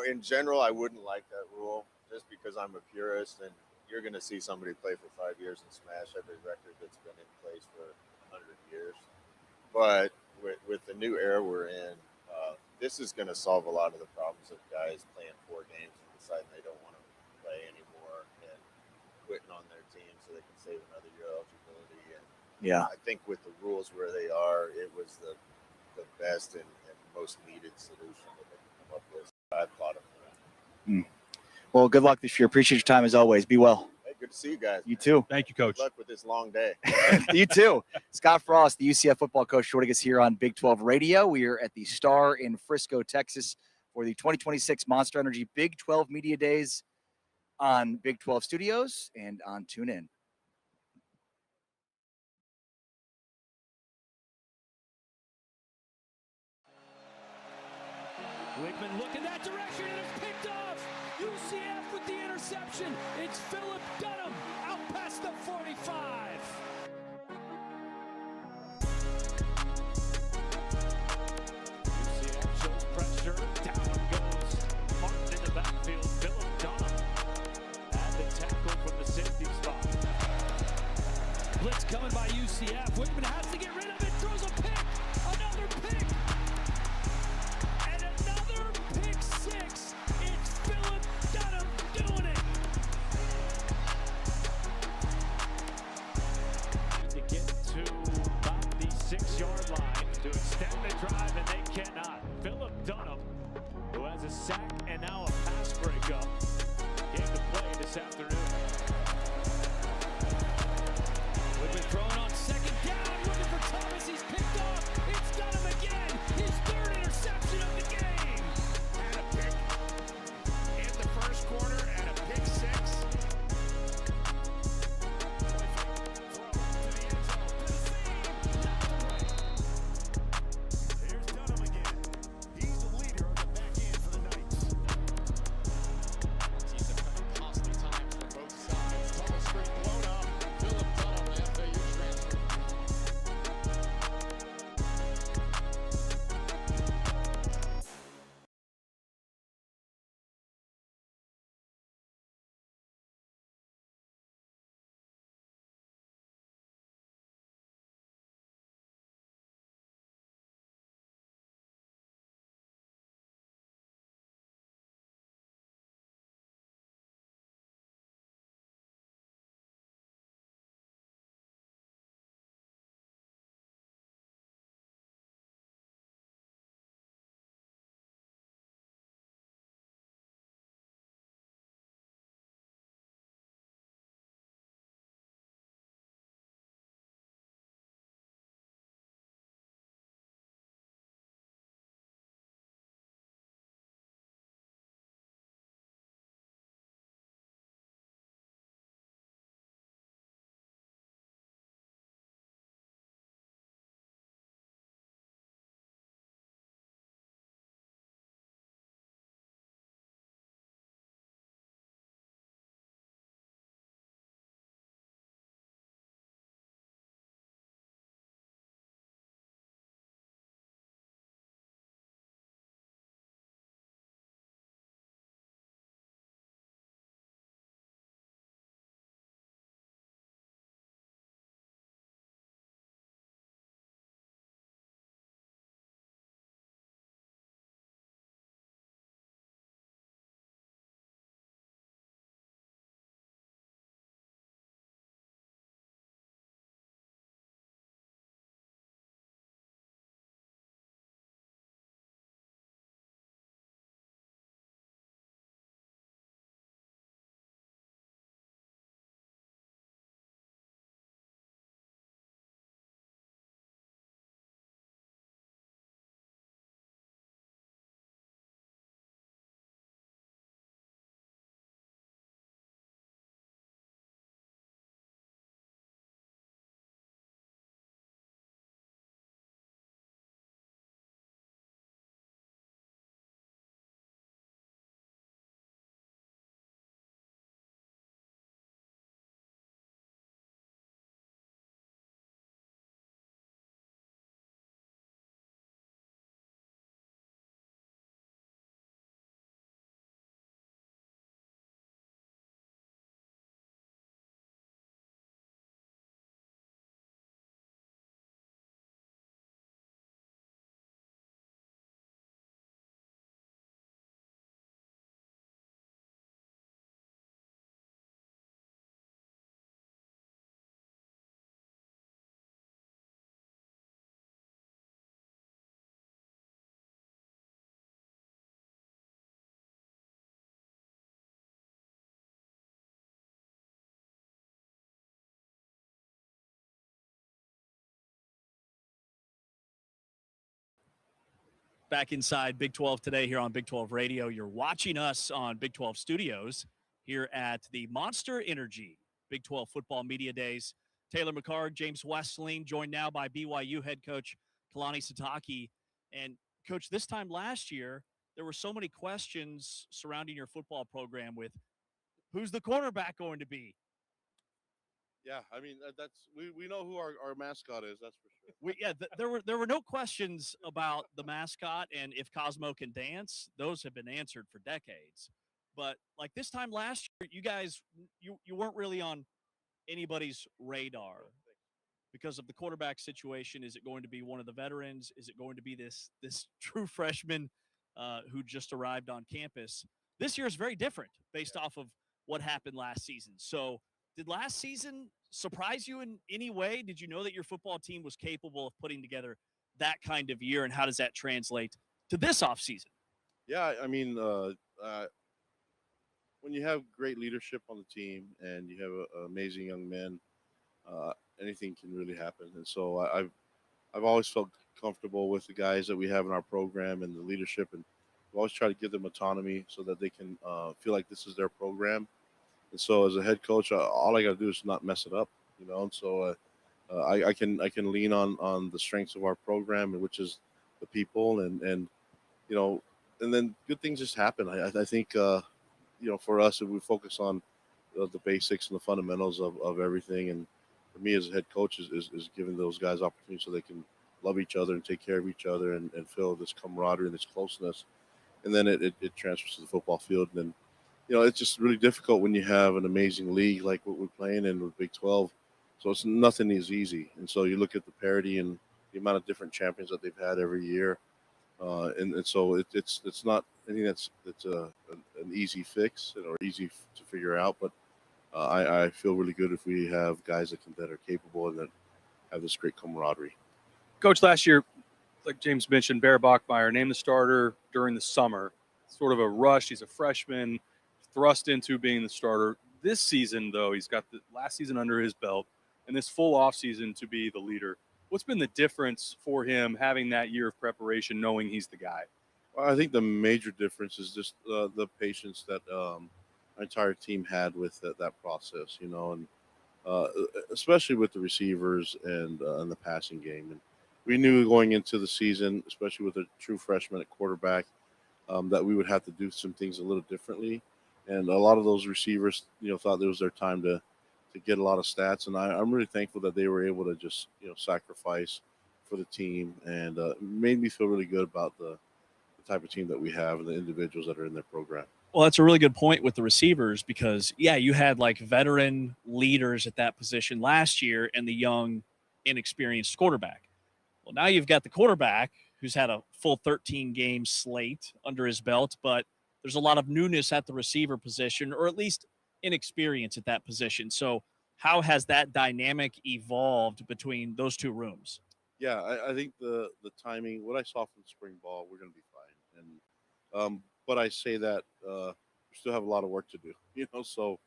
In general, I wouldn't like that rule just because I'm a purist, and you're going to see somebody play for 5 years and smash every record that's been in place for 100 years. But with the new era we're in, this is going to solve a lot of the problems of guys playing 4 games and deciding they don't want to play anymore and quitting on their team so they can save another year eligibility. And yeah, I think with the rules where they are, it was the best and most needed solution that they could come up with. I applaud them for that. Well, good luck this year. Appreciate your time as always. Be well. Hey, good to see you guys. You too. Thank you, Coach. Good luck with this long day. You too. Scott Frost, the UCF football coach, joining us here on Big 12 Radio. We are at the Star in Frisco, Texas, for the 2026 Monster Energy Big 12 Media Days on Big 12 Studios and on TuneIn. Wickman looking that direction and it's picked off. UCF with the interception. It's Philip Dunham out past the 45. UCF shows pressure. Down goes Martin in the backfield. Philip Dunham at the tackle from the safety spot. Blitz coming by UCF. Wickman has to get rid of it. Throws a pick. Another pick. Pick six. It's Philip Dunham doing it. To get to about the 6-yard line to extend the drive, and they cannot. Philip Dunham, who has a sack and now a pass breakup, gave the play this afternoon. We've been thrown on second down, looking for Thomas. He's picked off. It's Dunham again. His third interception of the game. First quarter and a pick six. Here's Dunham again. He's the leader on the back end for the Knights. Teams have come in costly time for Back inside Big 12 today here on Big 12 Radio. You're watching us on Big 12 Studios here at the Monster Energy Big 12 Football Media Days. Taylor McCart, James Westling, joined now by BYU head coach Kalani Sitake. And, Coach, this time last year, there were so many questions surrounding your football program with who's the quarterback going to be? Yeah, I mean, we know who our mascot is, that's for sure. There were no questions about the mascot and if Cosmo can dance. Those have been answered for decades. But like this time last year, you guys you weren't really on anybody's radar because of the quarterback situation. Is it going to be one of the veterans? Is it going to be this true freshman who just arrived on campus? This year is very different based off of what happened last season. So did last season surprise you in any way? Did you know that your football team was capable of putting together that kind of year, and how does that translate to this offseason? Yeah, I mean, when you have great leadership on the team and you have amazing young men, anything can really happen. And so I've always felt comfortable with the guys that we have in our program and the leadership, and we always try to give them autonomy so that they can feel like this is their program. And so as a head coach, all I got to do is not mess it up, And so I can lean on the strengths of our program, which is the people, and and then good things just happen. I think for us, if we focus on the basics and the fundamentals of everything, and for me as a head coach is giving those guys opportunities so they can love each other and take care of each other and feel this camaraderie and this closeness, and then it transfers to the football field. And it's just really difficult when you have an amazing league like what we're playing in with Big 12. So nothing is easy. And so you look at the parity and the amount of different champions that they've had every year. And so it's not anything that's an easy fix or easy to figure out. But I feel really good if we have guys that are capable and that have this great camaraderie. Coach, last year, like James mentioned, Bear Bachmeier named the starter during the summer. Sort of a rush. He's a freshman, thrust into being the starter. This season, though, he's got the last season under his belt and this full offseason to be the leader. What's been the difference for him having that year of preparation, knowing he's the guy? Well, I think the major difference is just the patience that our entire team had with that process, and especially with the receivers and the passing game. And we knew going into the season, especially with a true freshman at quarterback, that we would have to do some things a little differently. And a lot of those receivers, thought it was their time to get a lot of stats. And I'm really thankful that they were able to just, sacrifice for the team, and made me feel really good about the type of team that we have and the individuals that are in their program. Well, that's a really good point with the receivers because, you had like veteran leaders at that position last year and the young, inexperienced quarterback. Well, now you've got the quarterback who's had a full 13-game slate under his belt, but there's a lot of newness at the receiver position, or at least inexperience at that position. So how has that dynamic evolved between those two rooms? Yeah, I think the timing, what I saw from spring ball, we're going to be fine. And but I say that we still have a lot of work to do, So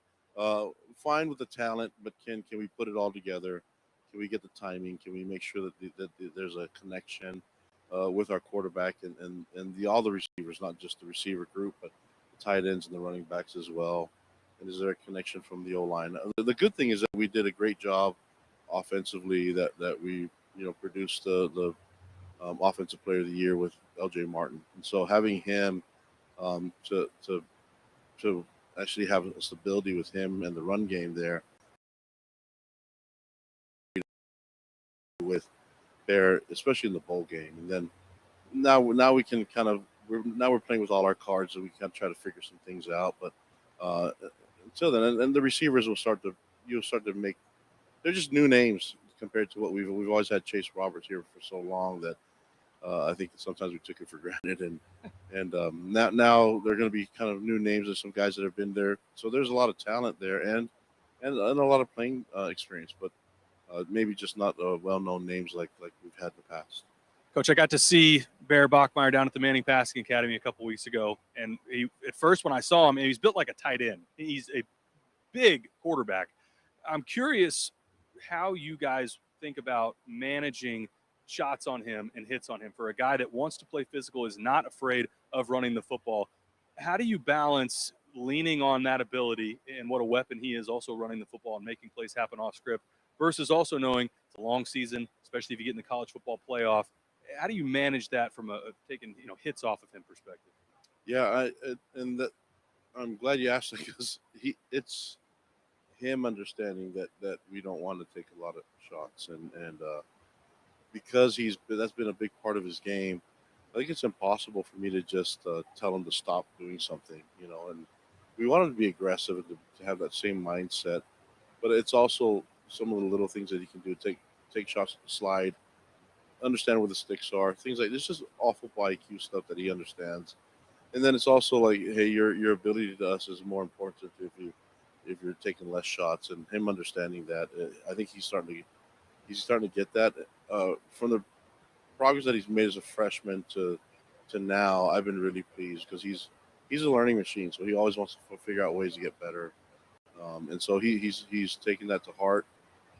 fine with the talent, but can we put it all together? Can we get the timing? Can we make sure that there's a connection with our quarterback and all the receivers, not just the receiver group, but the tight ends and the running backs as well? And is there a connection from the O-line? The good thing is that we did a great job offensively, that we produced the offensive player of the year with LJ Martin. And so having him to actually have a stability with him and the run game there with Bear, especially in the bowl game. And then now we can we're playing with all our cards, and we can try to figure some things out. But until then, and the receivers will start to make, they're just new names compared to what we've always had. Chase Roberts here for so long that I think sometimes we took it for granted, and now they're going to be kind of new names of some guys that have been there. So there's a lot of talent there and a lot of playing experience, but maybe just not well-known names like we've had in the past. Coach, I got to see Bear Bachmeier down at the Manning Passing Academy a couple weeks ago, and at first when I saw him, he's built like a tight end. He's a big quarterback. I'm curious how you guys think about managing shots on him and hits on him. For a guy that wants to play physical, is not afraid of running the football. How do you balance leaning on that ability and what a weapon he is, also running the football and making plays happen off script, versus also knowing it's a long season, especially if you get in the college football playoff? How do you manage that from a taking hits off of him perspective? Yeah, I'm glad you asked that, because it's him understanding that we don't want to take a lot of shots, and because that's been a big part of his game. I think it's impossible for me to just tell him to stop doing something, and we want him to be aggressive and to have that same mindset, but it's also some of the little things that he can do: take shots, slide, understand where the sticks are, things like this. Is all football IQ stuff that he understands. And then it's also like, hey, your ability to us is more important if you're taking less shots, and him understanding that. I think he's starting to get that from the progress that he's made as a freshman to now. I've been really pleased, because he's a learning machine, so he always wants to figure out ways to get better, and so he's taking that to heart,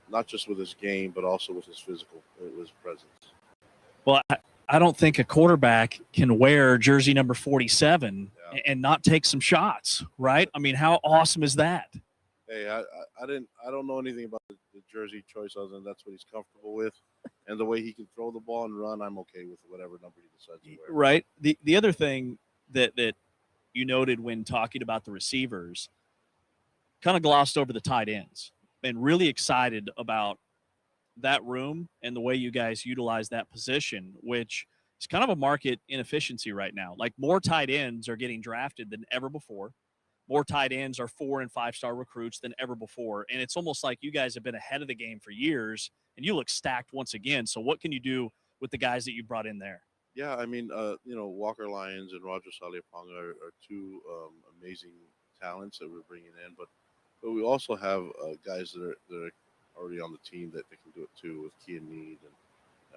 not just with his game, but also with his physical, with his presence. Well, I don't think a quarterback can wear jersey number 47 and not take some shots, right? I mean, how awesome is that? Hey, I don't know anything about the jersey choice other than that's what he's comfortable with, and the way he can throw the ball and run, I'm okay with whatever number he decides to wear. Right. The other thing that you noted when talking about the receivers, kind of glossed over the tight ends, and really excited about that room and the way you guys utilize that position, which is kind of a market inefficiency right now. Like, more tight ends are getting drafted than ever before. More tight ends are 4- and 5-star recruits than ever before. And it's almost like you guys have been ahead of the game for years, and you look stacked once again. So what can you do with the guys that you brought in there? Yeah, I mean, Walker Lyons and Roger Saliaponga are two amazing talents that we're bringing in, but we also have guys that are already on the team that they can do it too, with Kean Mead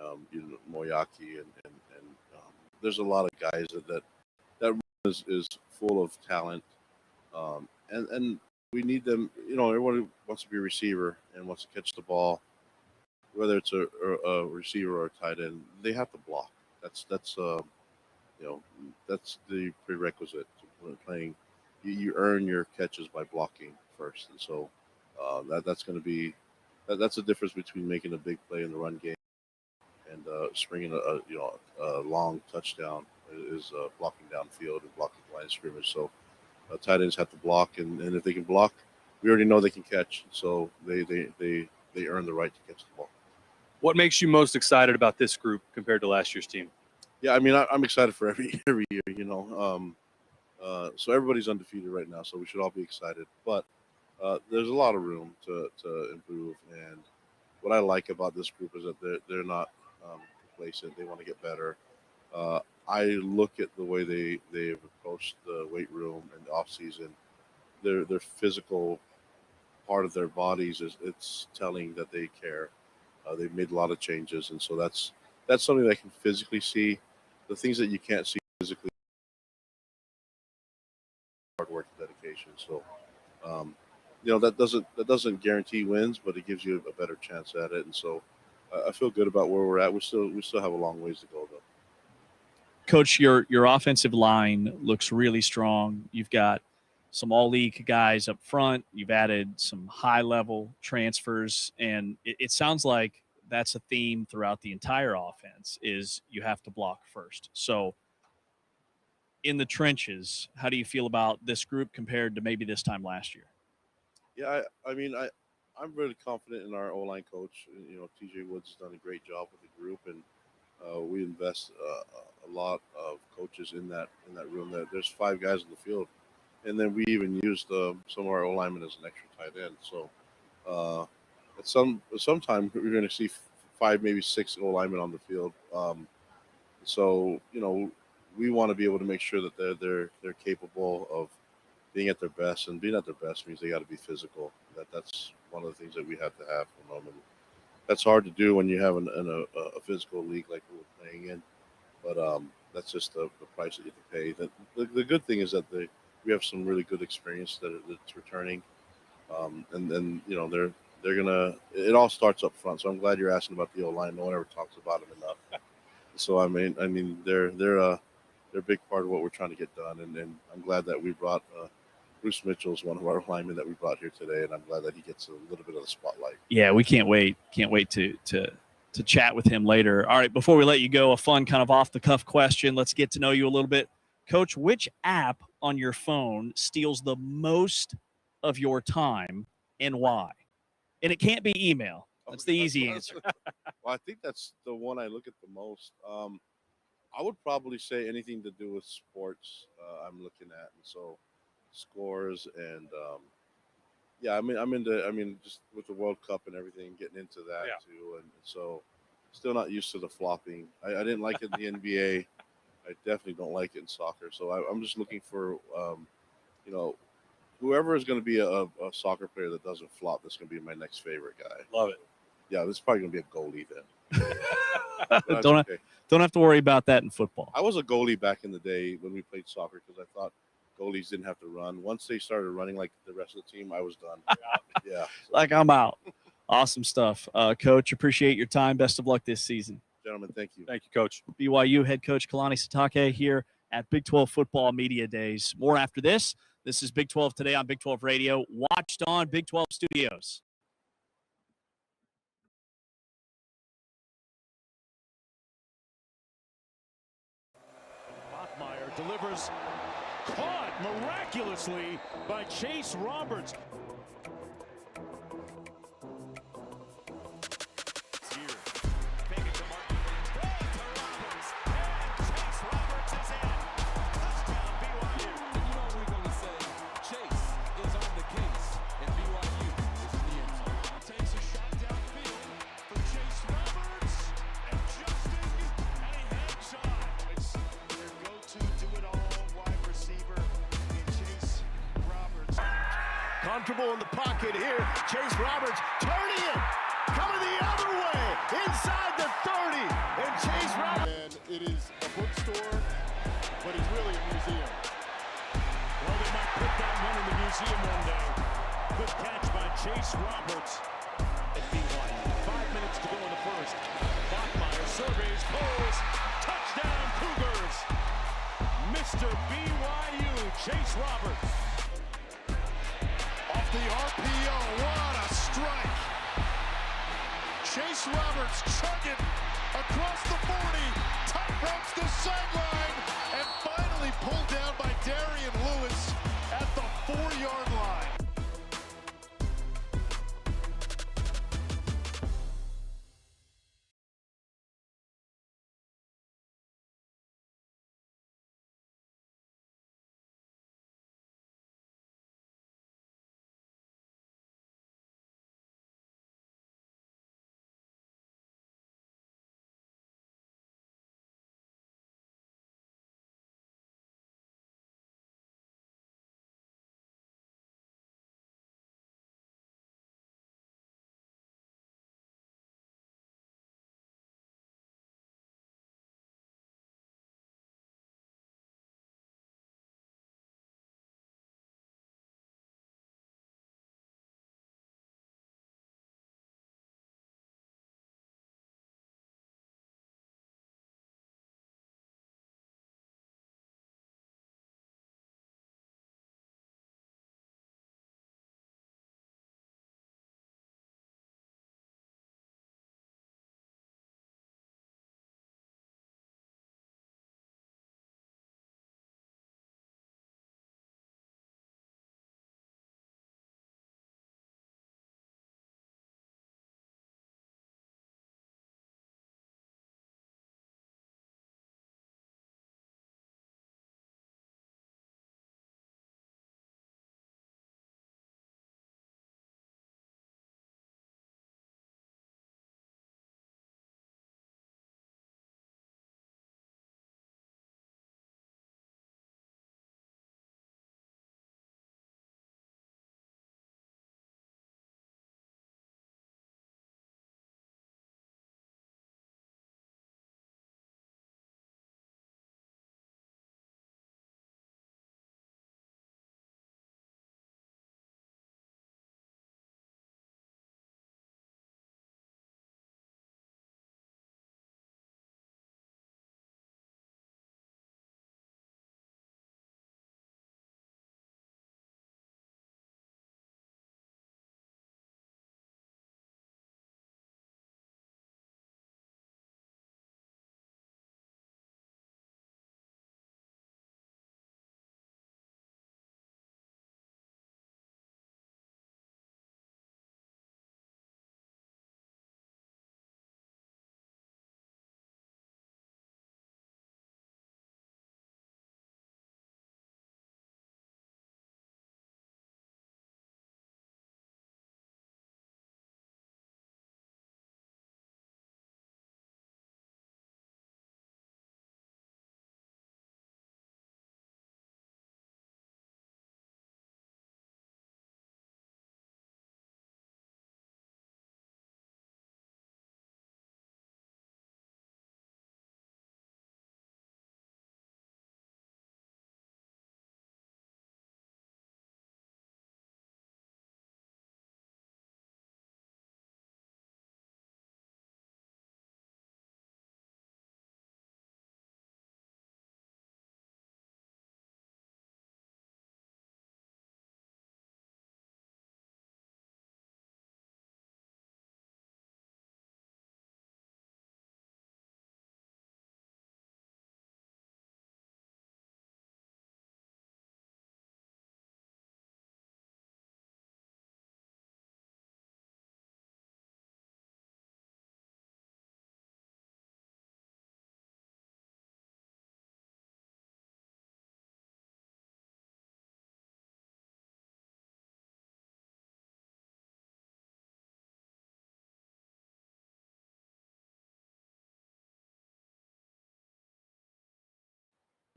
and Moyaki, and there's a lot of guys that is full of talent, and we need them. Everyone who wants to be a receiver and wants to catch the ball, whether it's a receiver or a tight end, they have to block. That's the prerequisite to playing. You earn your catches by blocking first, and so that's going to be. That's the difference between making a big play in the run game and springing a long touchdown, is blocking downfield and blocking the line of scrimmage. So tight ends have to block, and if they can block, we already know they can catch. So they earn the right to catch the ball. What makes you most excited about this group compared to last year's team? Yeah, I mean, I'm excited for every year. So everybody's undefeated right now, so we should all be excited. But there's a lot of room to improve, and what I like about this group is that they're not complacent. They want to get better. I look at the way they've approached the weight room and the off season. Their physical part of their bodies it's telling that they care. They've made a lot of changes, and so that's something that I can physically see. The things that you can't see physically, hard work and dedication. So. That doesn't guarantee wins, but it gives you a better chance at it. And so I feel good about where we're at. We still have a long ways to go, though. Coach, your offensive line looks really strong. You've got some all-league guys up front. You've added some high-level transfers, and it sounds like that's a theme throughout the entire offense, is you have to block first. So in the trenches, how do you feel about this group compared to maybe this time last year? Yeah, I mean, I'm really confident in our O-line coach. TJ Woods has done a great job with the group, and we invest a lot of coaches in that room. There's 5 guys in the field, and then we even used some of our O-linemen as an extra tight end. So at sometime we're going to see 5, maybe 6 O-linemen on the field. So we want to be able to make sure that they're capable of being at their best, and being at their best means they got to be physical. That's one of the things that we have to have from them, and that's hard to do when you have a physical league like we were playing in. But that's just the price that you have to pay. The good thing is that we have some really good experience that's returning, and then they're gonna. It all starts up front. So I'm glad you're asking about the O-line. No one ever talks about them enough. So I mean, they're a big part of what we're trying to get done, and I'm glad that we brought Bruce Mitchell's one of our linemen that we brought here today, and I'm glad that he gets a little bit of the spotlight. Yeah, we can't wait. Can't wait to chat with him later. All right, before we let you go, a fun kind of off the cuff question. Let's get to know you a little bit. Coach, which app on your phone steals the most of your time and why? And it can't be email. That's the easy answer. Well, I think that's the one I look at the most. I would probably say anything to do with sports. I'm looking at, and so scores and yeah. I'm into. Just with the World Cup and everything, getting into that too, and so still not used to the flopping. I didn't like it in the NBA. I definitely don't like it in soccer. So I'm just looking for whoever is going to be a soccer player that doesn't flop. That's going to be my next favorite guy. Love it. Yeah, this is probably going to be a goalie then. Don't have to worry about that in football. I was a goalie back in the day when we played soccer because I thought goalies didn't have to run. Once they started running like the rest of the team, I was done. Yeah. Like I'm out. Awesome stuff. Coach, appreciate your time. Best of luck this season. Gentlemen, thank you. Thank you, Coach. BYU head coach Kalani Sitake here at Big 12 Football Media Days. More after this. This is Big 12 Today on Big 12 Radio, watched on Big 12 Studios. Bachmeier delivers, caught miraculously by Chase Roberts. Comfortable in the pocket here. Chase Roberts turning it, coming the other way, inside the 30, and Chase Roberts. And it is a bookstore, but it's really a museum. Well, they might put that one in the museum one day. Good catch by Chase Roberts at BYU. 5 minutes to go in the first. Bachmeier surveys, pulls, touchdown Cougars. Mr. BYU, Chase Roberts. Off the RPO, what a strike. Chase Roberts chugging across the 40, tight ropes the sideline, and finally pulled down by Darian Lewis at the 4-yard line.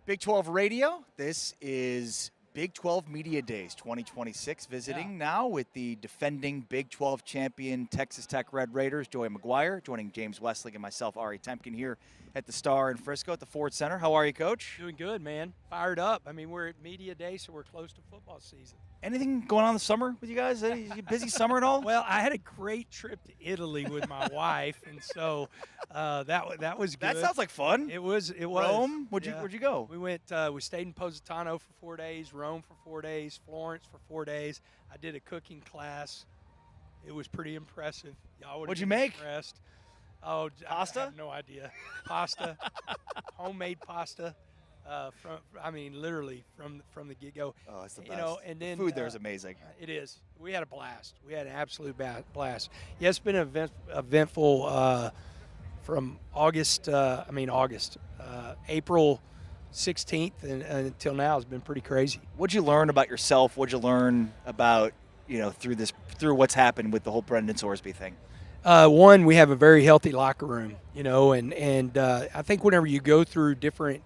Big 12 Radio. This is Big 12 Media Days 2026. Visiting now with the defending Big 12 champion Texas Tech Red Raiders, Joey McGuire, joining James Westlake and myself, Ari Temkin, here at the Star in Frisco at the Ford Center. How are you, Coach? Doing good, man. Fired up. I mean, we're at Media Day, so we're close to football season. Anything going on this summer with you guys? Any busy summer at all? Well, I had a great trip to Italy with my wife, and so that was good. That sounds like fun. It was. Rome? Where'd you go? We went. We stayed in Positano for 4 days, Rome for 4 days, Florence for 4 days. I did a cooking class. It was pretty impressive. Y'all would What'd have you been make? Impressed. Oh, pasta? I have no idea. Pasta, homemade pasta. Literally from the get-go. Oh, it's the best. You know, and then the food there is amazing. It is. We had a blast. We had an absolute blast. Yeah, it's been eventful from April 16th and until now. It's been pretty crazy. What'd you learn about yourself? What'd you learn about through what's happened with the whole Brendan Sorsby thing? One, we have a very healthy locker room, and I think whenever you go through different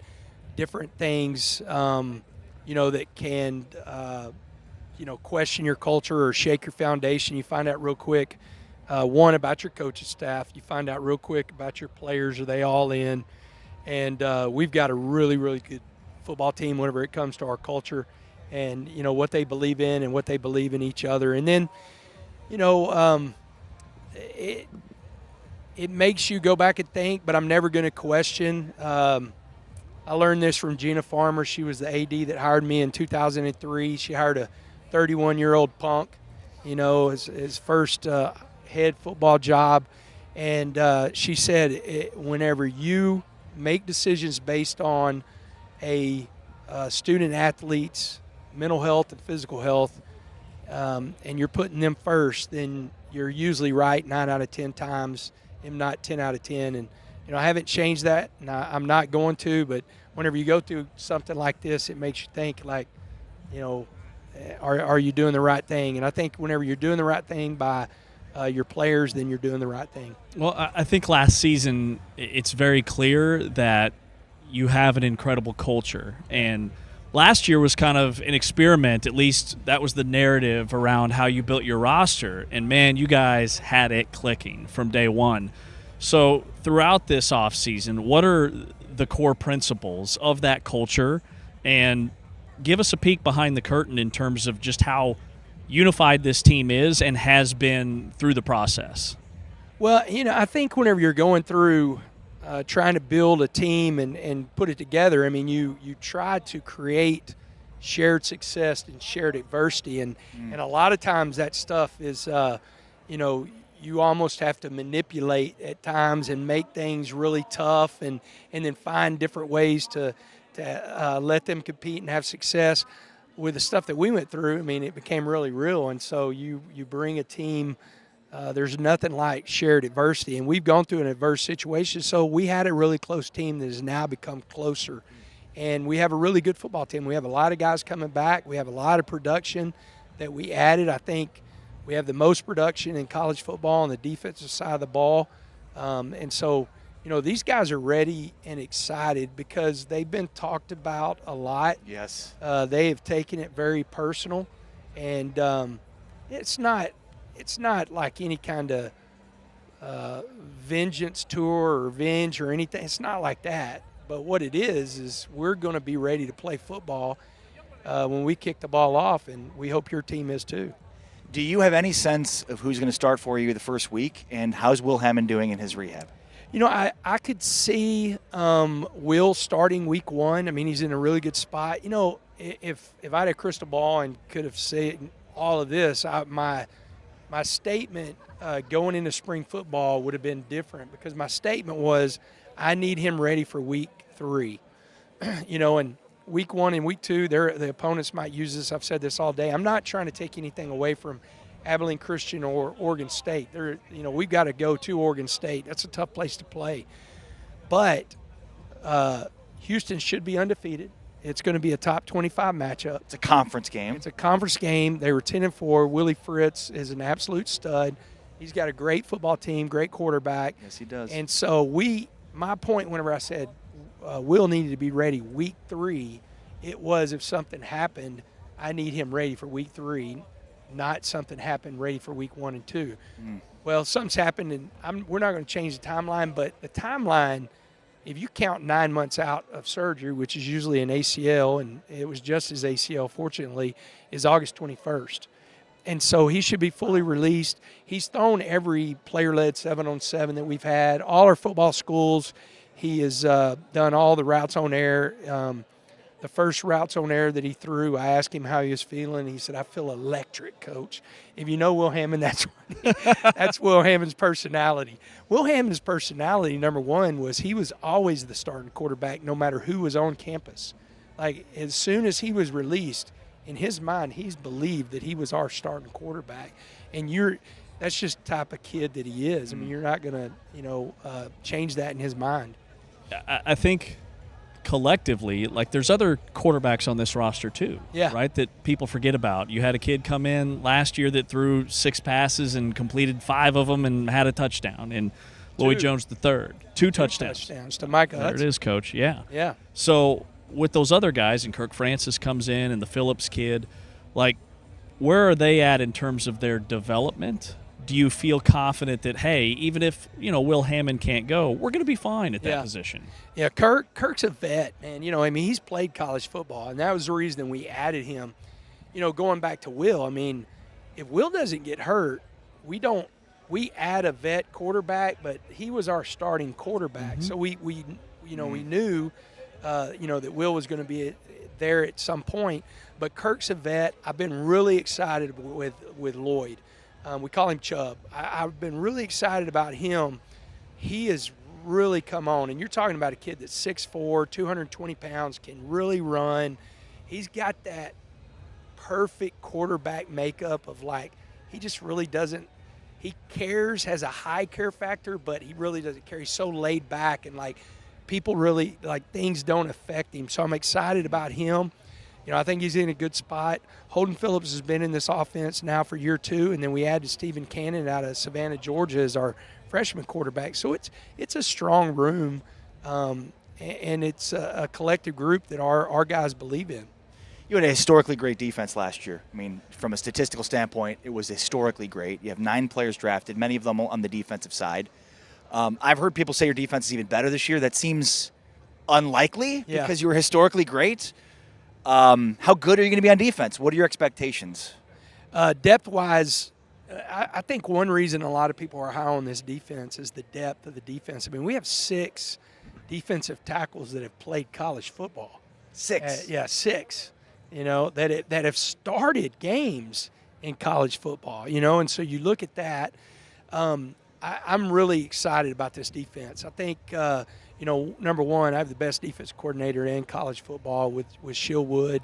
things, that can, question your culture or shake your foundation, you find out real quick, one, about your coaching staff. You find out real quick about your players. Are they all in? And we've got a really, really good football team whenever it comes to our culture and, what they believe in and what they believe in each other. And then, it makes you go back and think, but I'm never going to question. I learned this from Gina Farmer. She was the AD that hired me in 2003. She hired a 31-year-old punk, his first head football job. And she said, whenever you make decisions based on a student-athlete's mental health and physical health, and you're putting them first, then you're usually right 9 out of 10 times, if not 10 out of 10. And, I haven't changed that, and I'm not going to, but whenever you go through something like this, it makes you think like, are you doing the right thing? And I think whenever you're doing the right thing by your players, then you're doing the right thing. Well, I think last season it's very clear that you have an incredible culture. And last year was kind of an experiment. At least that was the narrative around how you built your roster. And, man, you guys had it clicking from day one. So throughout this offseason, what are the core principles of that culture? And give us a peek behind the curtain in terms of just how unified this team is and has been through the process. Well, I think whenever you're going through trying to build a team and put it together, you try to create shared success and shared adversity. And a lot of times that stuff is, you almost have to manipulate at times and make things really tough and then find different ways to let them compete and have success. With the stuff that we went through, it became really real. And so you bring a team, there's nothing like shared adversity. And we've gone through an adverse situation, so we had a really close team that has now become closer. And we have a really good football team. We have a lot of guys coming back. We have a lot of production that we added. I think we have the most production in college football on the defensive side of the ball. And so, these guys are ready and excited because they've been talked about a lot. Yes. They have taken it very personal. And it's not like any kind of vengeance tour or revenge or anything. It's not like that. But what it is we're going to be ready to play football when we kick the ball off, and we hope your team is too. Do you have any sense of who's going to start for you the first week, and how's Will Hammond doing in his rehab? I could see Will starting week 1. He's in a really good spot. If I had a crystal ball and could have seen all of this, my statement going into spring football would have been different, because my statement was I need him ready for week 3. And week 1 and week 2, the opponents might use this. I've said this all day. I'm not trying to take anything away from Abilene Christian or Oregon State. We've got to go to Oregon State. That's a tough place to play. But Houston should be undefeated. It's going to be a top 25 matchup. It's a conference game. It's a conference game. They were 10-4. Willie Fritz is an absolute stud. He's got a great football team, great quarterback. Yes, he does. And so my point whenever I said Will needed to be ready week 3, it was if something happened, I need him ready for week 3, not something happened ready for week 1 and 2. Well, something's happened, and we're not going to change the timeline, but the timeline, if you count 9 months out of surgery, which is usually an ACL, and it was just his ACL, fortunately, is August 21st. And so he should be fully released. He's thrown every player-led 7-on-7 that we've had, all our football schools. He has done all the routes on air. The first routes on air that he threw, I asked him how he was feeling. He said, "I feel electric, Coach." If you know Will Hammond, that's Will Hammond's personality. Will Hammond's personality, number one, was he was always the starting quarterback no matter who was on campus. Like, as soon as he was released, in his mind, he's believed that he was our starting quarterback. And that's just the type of kid that he is. I mean, you're not going to, change that in his mind. I think collectively, like, there's other quarterbacks on this roster too, right, that people forget about. You had a kid come in last year that threw 6 passes and completed 5 of them and had a touchdown, and Lloyd Jones III, 2 touchdowns to Micah There Hudson. it is, Coach. Yeah. So with those other guys, and Kirk Francis comes in and the Phillips kid, like, where are they at in terms of their development? Do you feel confident that, hey, even if, Will Hammond can't go, we're going to be fine at that position? Yeah, Kirk's a vet, man. He's played college football, and that was the reason we added him. Going back to Will, I mean, if Will doesn't get hurt, we add a vet quarterback, but he was our starting quarterback. So we knew, that Will was going to be there at some point. But Kirk's a vet. I've been really excited with Lloyd. We call him Chubb. I've been really excited about him. He has really come on. And you're talking about a kid that's 6'4", 220 pounds, can really run. He's got that perfect quarterback makeup of, like, he just really doesn't – he cares, has a high care factor, but he really doesn't care. He's so laid back, and, like, people really – like, things don't affect him. So I'm excited about him. I think he's in a good spot. Holden Phillips has been in this offense now for year 2, and then we added Stephen Cannon out of Savannah, Georgia, as our freshman quarterback. So it's a strong room, and it's a collective group that our guys believe in. You had a historically great defense last year. I mean, from a statistical standpoint, it was historically great. You have 9 players drafted, many of them on the defensive side. I've heard people say your defense is even better this year. That seems unlikely because you were historically great. How good are you going to be on defense? What are your expectations? Depth-wise, I think one reason a lot of people are high on this defense is the depth of the defense. I mean, we have 6 defensive tackles that have played college football. 6? 6. That have started games in college football, and so you look at that. I'm really excited about this defense. I think number one, I have the best defense coordinator in college football with Shill Wood.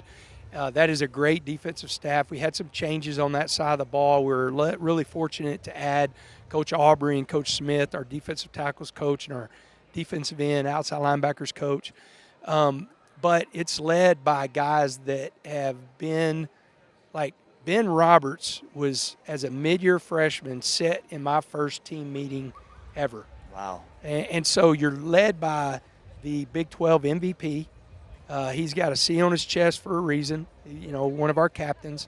That is a great defensive staff. We had some changes on that side of the ball. We were really fortunate to add Coach Aubrey and Coach Smith, our defensive tackles coach, and our defensive end, outside linebackers coach. But it's led by guys that have been, like, Ben Roberts was, as a mid-year freshman, set in my first team meeting ever. Wow. And so you're led by the Big 12 MVP. He's got a C on his chest for a reason, one of our captains.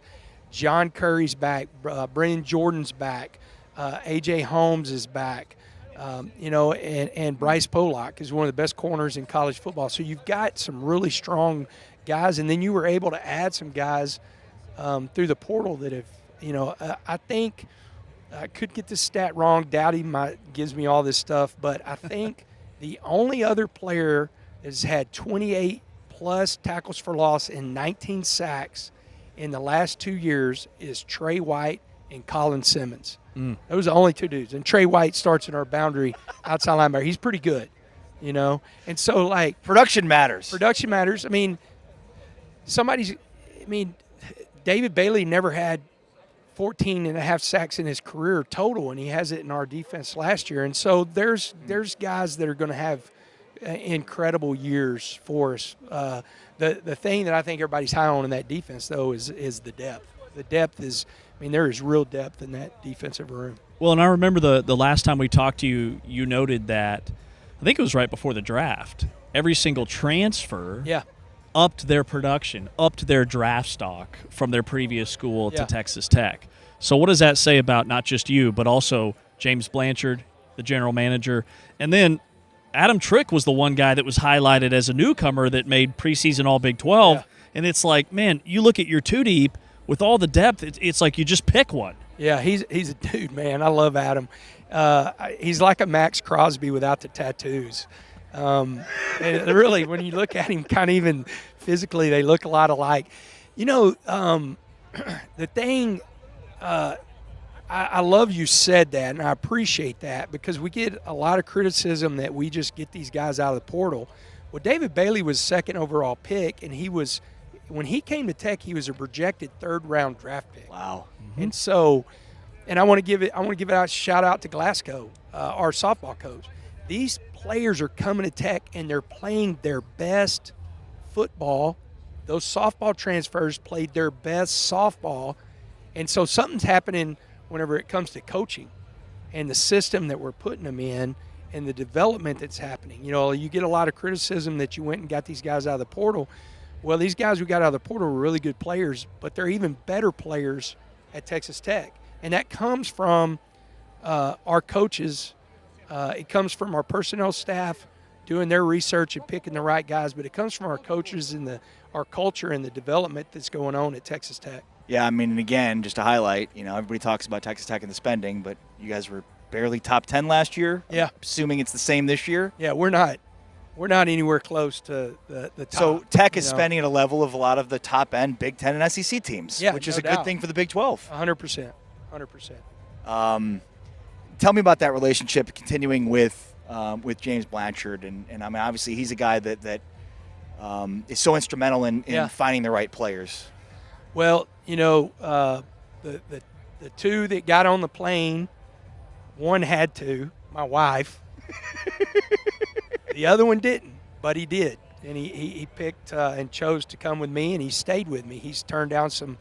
John Curry's back. Brennan Jordan's back. A.J. Holmes is back. And Bryce Pollock is one of the best corners in college football. So you've got some really strong guys, and then you were able to add some guys through the portal that have, I think – I could get this stat wrong. Dowdy gives me all this stuff, but I think the only other player that has had 28-plus tackles for loss and 19 sacks in the last 2 years is Trey White and Colin Simmons. Those are the only 2 dudes. And Trey White starts in our boundary outside linebacker. He's pretty good, And so, like, production matters. Production matters. I mean, David Bailey never had 14 and a half sacks in his career total, and he has it in our defense last year. And so there's guys that are going to have incredible years for us. The thing that I think everybody's high on in that defense, though, is the depth. The depth is, there is real depth in that defensive room. Well, and I remember the last time we talked to you, you noted that, I think it was right before the draft, every single transfer Yeah. upped their production, upped their draft stock from their previous school Yeah. to Texas Tech. So what does that say about not just you, but also James Blanchard, the general manager, and then Adam Trick was the one guy that was highlighted as a newcomer that made preseason All Big 12, Yeah. and it's like, man, you look at your two deep with all the depth, it's like you just pick one. Yeah, he's a dude, man. I love Adam. He's like a Max Crosby without the tattoos. And really, when you look at him, kind of even physically, they look a lot alike. You know, the thing, I love you said that, and I appreciate that, because we get a lot of criticism that we just get these guys out of the portal. Well, David Bailey was second overall pick, and when he came to Tech, he was a projected third-round draft pick. Wow. And so, and I want to give it a shout out to Glasgow, our softball coach. These players are coming to Tech and they're playing their best football. Those softball transfers played their best softball, and so something's happening whenever it comes to coaching and the system that we're putting them in and the development that's happening. You know, you get a lot of criticism that you went and got these guys out of the portal. Well, these guys we got out of the portal were really good players, but they're even better players at Texas Tech. And that comes from our coaches. It comes from our personnel staff doing their research and picking the right guys, but it comes from our coaches and our culture and the development that's going on at Texas Tech. Yeah, I mean, and again, just to highlight, you know, everybody talks about Texas Tech and the spending, but you guys were barely top 10 last year. Yeah. I'm assuming it's the same this year. Yeah, we're not anywhere close to the top. So Tech is spending at a level of a lot of the top end Big Ten and SEC teams, Yeah, which is no a good doubt. thing for the Big 12. 100%. Tell me about that relationship continuing with James Blanchard, and I mean, obviously he's a guy that is so instrumental in Yeah. finding the right players. Well, you know, the two that got on the plane, one had to, my wife. The other one didn't, but he did. And he picked and chose to come with me, and he stayed with me. He's turned down some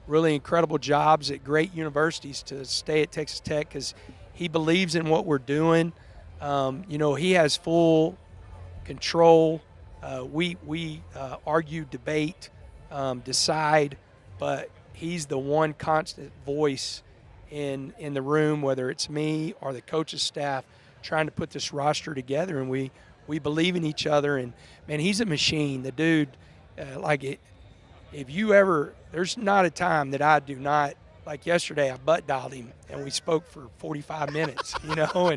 really incredible jobs at great universities to stay at Texas Tech because he believes in what we're doing. You know, he has full control. We argue, debate, decide, but he's the one constant voice in the room, whether it's me or the coach's staff, trying to put this roster together, and we believe in each other. And man, he's a machine. The dude, if you ever, there's not a time that I do not, like yesterday, I butt dialed him and we spoke for 45 minutes, you know,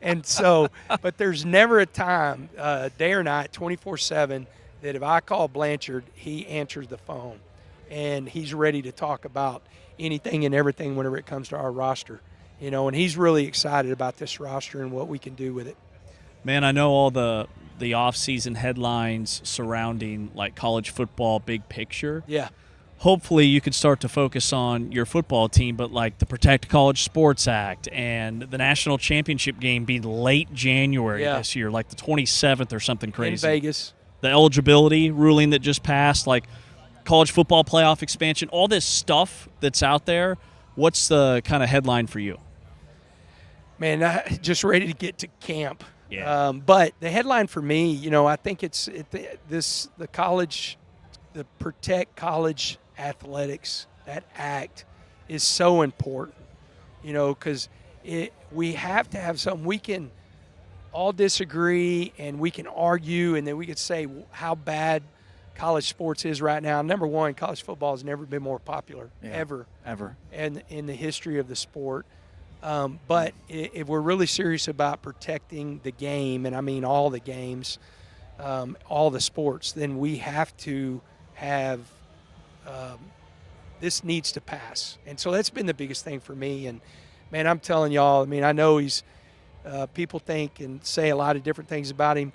and so, but there's never a time, day or night, 24/7, that if I call Blanchard, he answers the phone and he's ready to talk about anything and everything whenever it comes to our roster, you know, and he's really excited about this roster and what we can do with it. Man, I know all the off-season headlines surrounding like college football big picture. Yeah. Hopefully you can start to focus on your football team, but like the Protect College Sports Act and the national championship game being late January this year, like the 27th or something crazy. In Vegas. The eligibility ruling that just passed, like college football playoff expansion, all this stuff that's out there. What's the kind of headline for you? Man, just ready to get to camp. Yeah. But the headline for me, you know, I think the Protect College Athletics, that act is so important, you know, because we have to have something we can all disagree and we can argue, and then we could say how bad college sports is right now. Number one, college football has never been more popular, ever. And in the history of the sport. But if we're really serious about protecting the game, and I mean all the games, all the sports, then we have to have this needs to pass. And so that's been the biggest thing for me. And, man, I'm telling y'all, I mean, I know he's people think and say a lot of different things about him.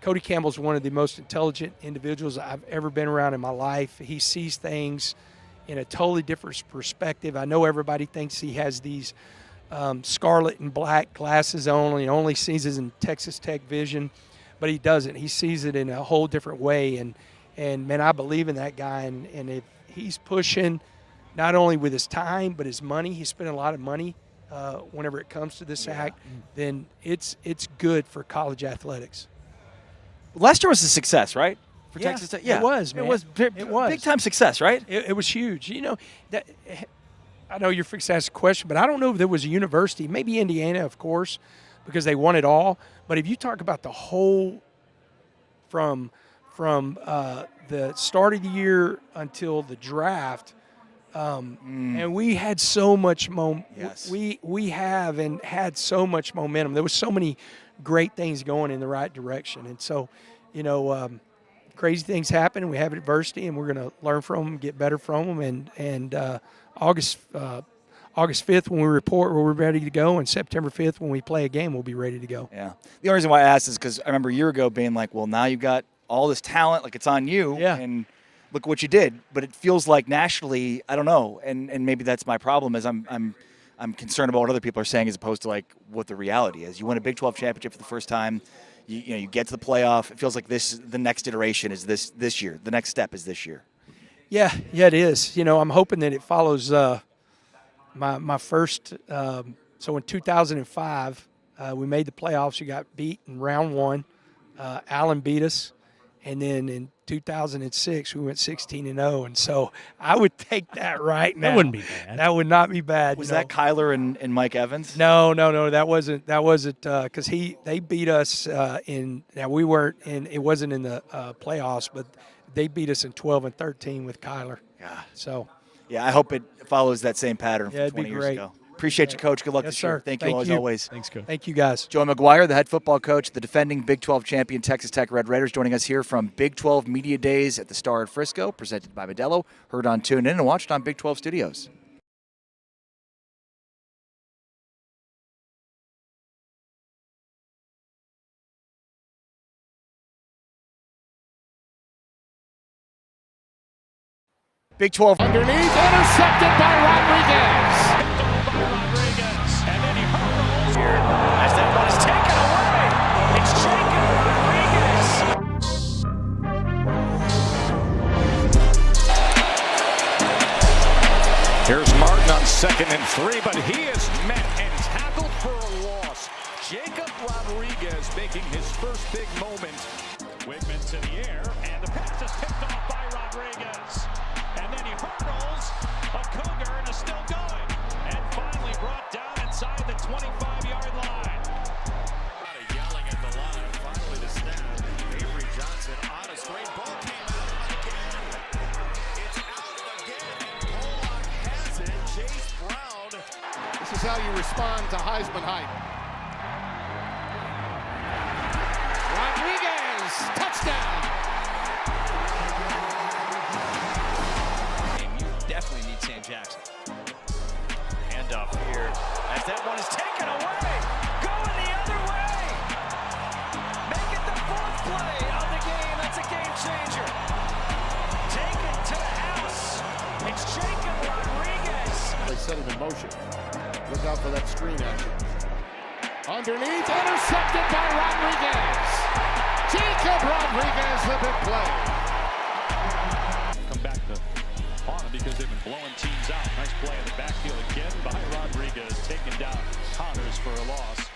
Cody Campbell's one of the most intelligent individuals I've ever been around in my life. He sees things in a totally different perspective. I know everybody thinks he has these scarlet and black glasses on and only sees it in Texas Tech vision, but he doesn't. He sees it in a whole different way. And man, I believe in that guy. And if he's pushing not only with his time but his money, he's spending a lot of money whenever it comes to this act, then it's good for college athletics. Leicester was a success, right? For Yeah, Texas Tech? it was, man. It was, It was. big time success, right? It was huge. You know, that I know you're fixed to ask a question, but I don't know if there was a university, maybe Indiana, of course, because they won it all. But if you talk about the whole from the start of the year until the draft, and we had so much Yes. we have and had so much momentum. There was so many great things going in the right direction, and so, you know, crazy things happen. We have adversity, and we're going to learn from them, get better from them, and August 5th when we report, we're ready to go, and September 5th when we play a game, we'll be ready to go. Yeah. The only reason why I asked is because I remember a year ago being like, well, now you've got all this talent, like it's on you. Yeah. And look what you did. But it feels like nationally, I don't know, and maybe that's my problem is I'm concerned about what other people are saying as opposed to like what the reality is. You win a Big 12 championship for the first time. You get to the playoff. It feels like the next iteration is this year. The next step is this year. Yeah, it is. You know, I'm hoping that it follows my first. So in 2005, we made the playoffs. We got beat in round one. Allen beat us, and then in 2006 we went 16-0. And so I would take that right now. That wouldn't be bad. That would not be bad. Was that Kyler and Mike Evans? No. That wasn't because they beat us in. Now we weren't in. It wasn't in the playoffs, but they beat us in 12 and 13 with Kyler. Yeah. So. Yeah, I hope it follows that same pattern Yeah, from it'd be 20 years great. ago. Appreciate you, Coach. Good luck Yes, this year. sir. Thank you as always. Thanks, Coach. Thank you, guys. Joe McGuire, the head football coach, the defending Big 12 champion Texas Tech Red Raiders, joining us here from Big 12 Media Days at the Star in Frisco, presented by Modelo. Heard on TuneIn and watched on Big 12 Studios. Big 12 underneath, intercepted by Rodriguez. And then he hurls. As that one is taken away, it's Jacob Rodriguez. Here's Martin on 2nd and 3, but he is met and tackled for a loss. Jacob Rodriguez making his first big moment. Wigman to the air, and the pass is picked off by Rodriguez. And then he hurdles a Cougar and is still going. And finally brought down inside the 25-yard line. Yelling at the line. Finally the snap. Avery Johnson on a straight ball came out again. It's out again, and Pollock has it. Chase Brown. This is how you respond to Heisman hype. Rodriguez, touchdown. You definitely need Sam Jackson. Handoff here as that one is taken away. Going the other way. Make it the 4th play of the game. That's a game changer. Take it to the house. It's Jacob Rodriguez. They set him in motion. Look out for that screen action. Underneath, intercepted by Rodriguez. Jacob Rodriguez, the big play. Come back to haunt them because they've been blowing teams out. Nice play in the backfield again by Rodriguez, taking down Connors for a loss.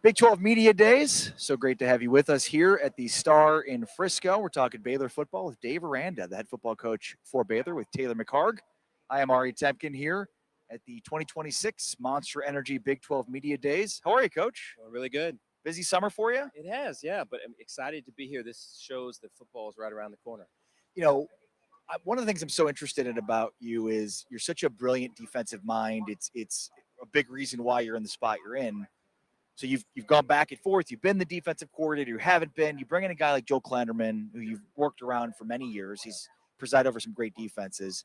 Big 12 Media Days. So great to have you with us here at the Star in Frisco. We're talking Baylor football with Dave Aranda, the head football coach for Baylor, with Taylor McHargue. I am Ari Temkin here at the 2026 Monster Energy Big 12 Media Days. How are you, Coach? Really good. Busy summer for you? It has, yeah, but I'm excited to be here. This shows that football is right around the corner. You know, one of the things I'm so interested in about you is you're such a brilliant defensive mind. It's a big reason why you're in the spot you're in. So you've gone back and forth. You've been the defensive coordinator. You haven't been. You bring in a guy like Joe Klanderman, who you've worked around for many years. He's presided over some great defenses.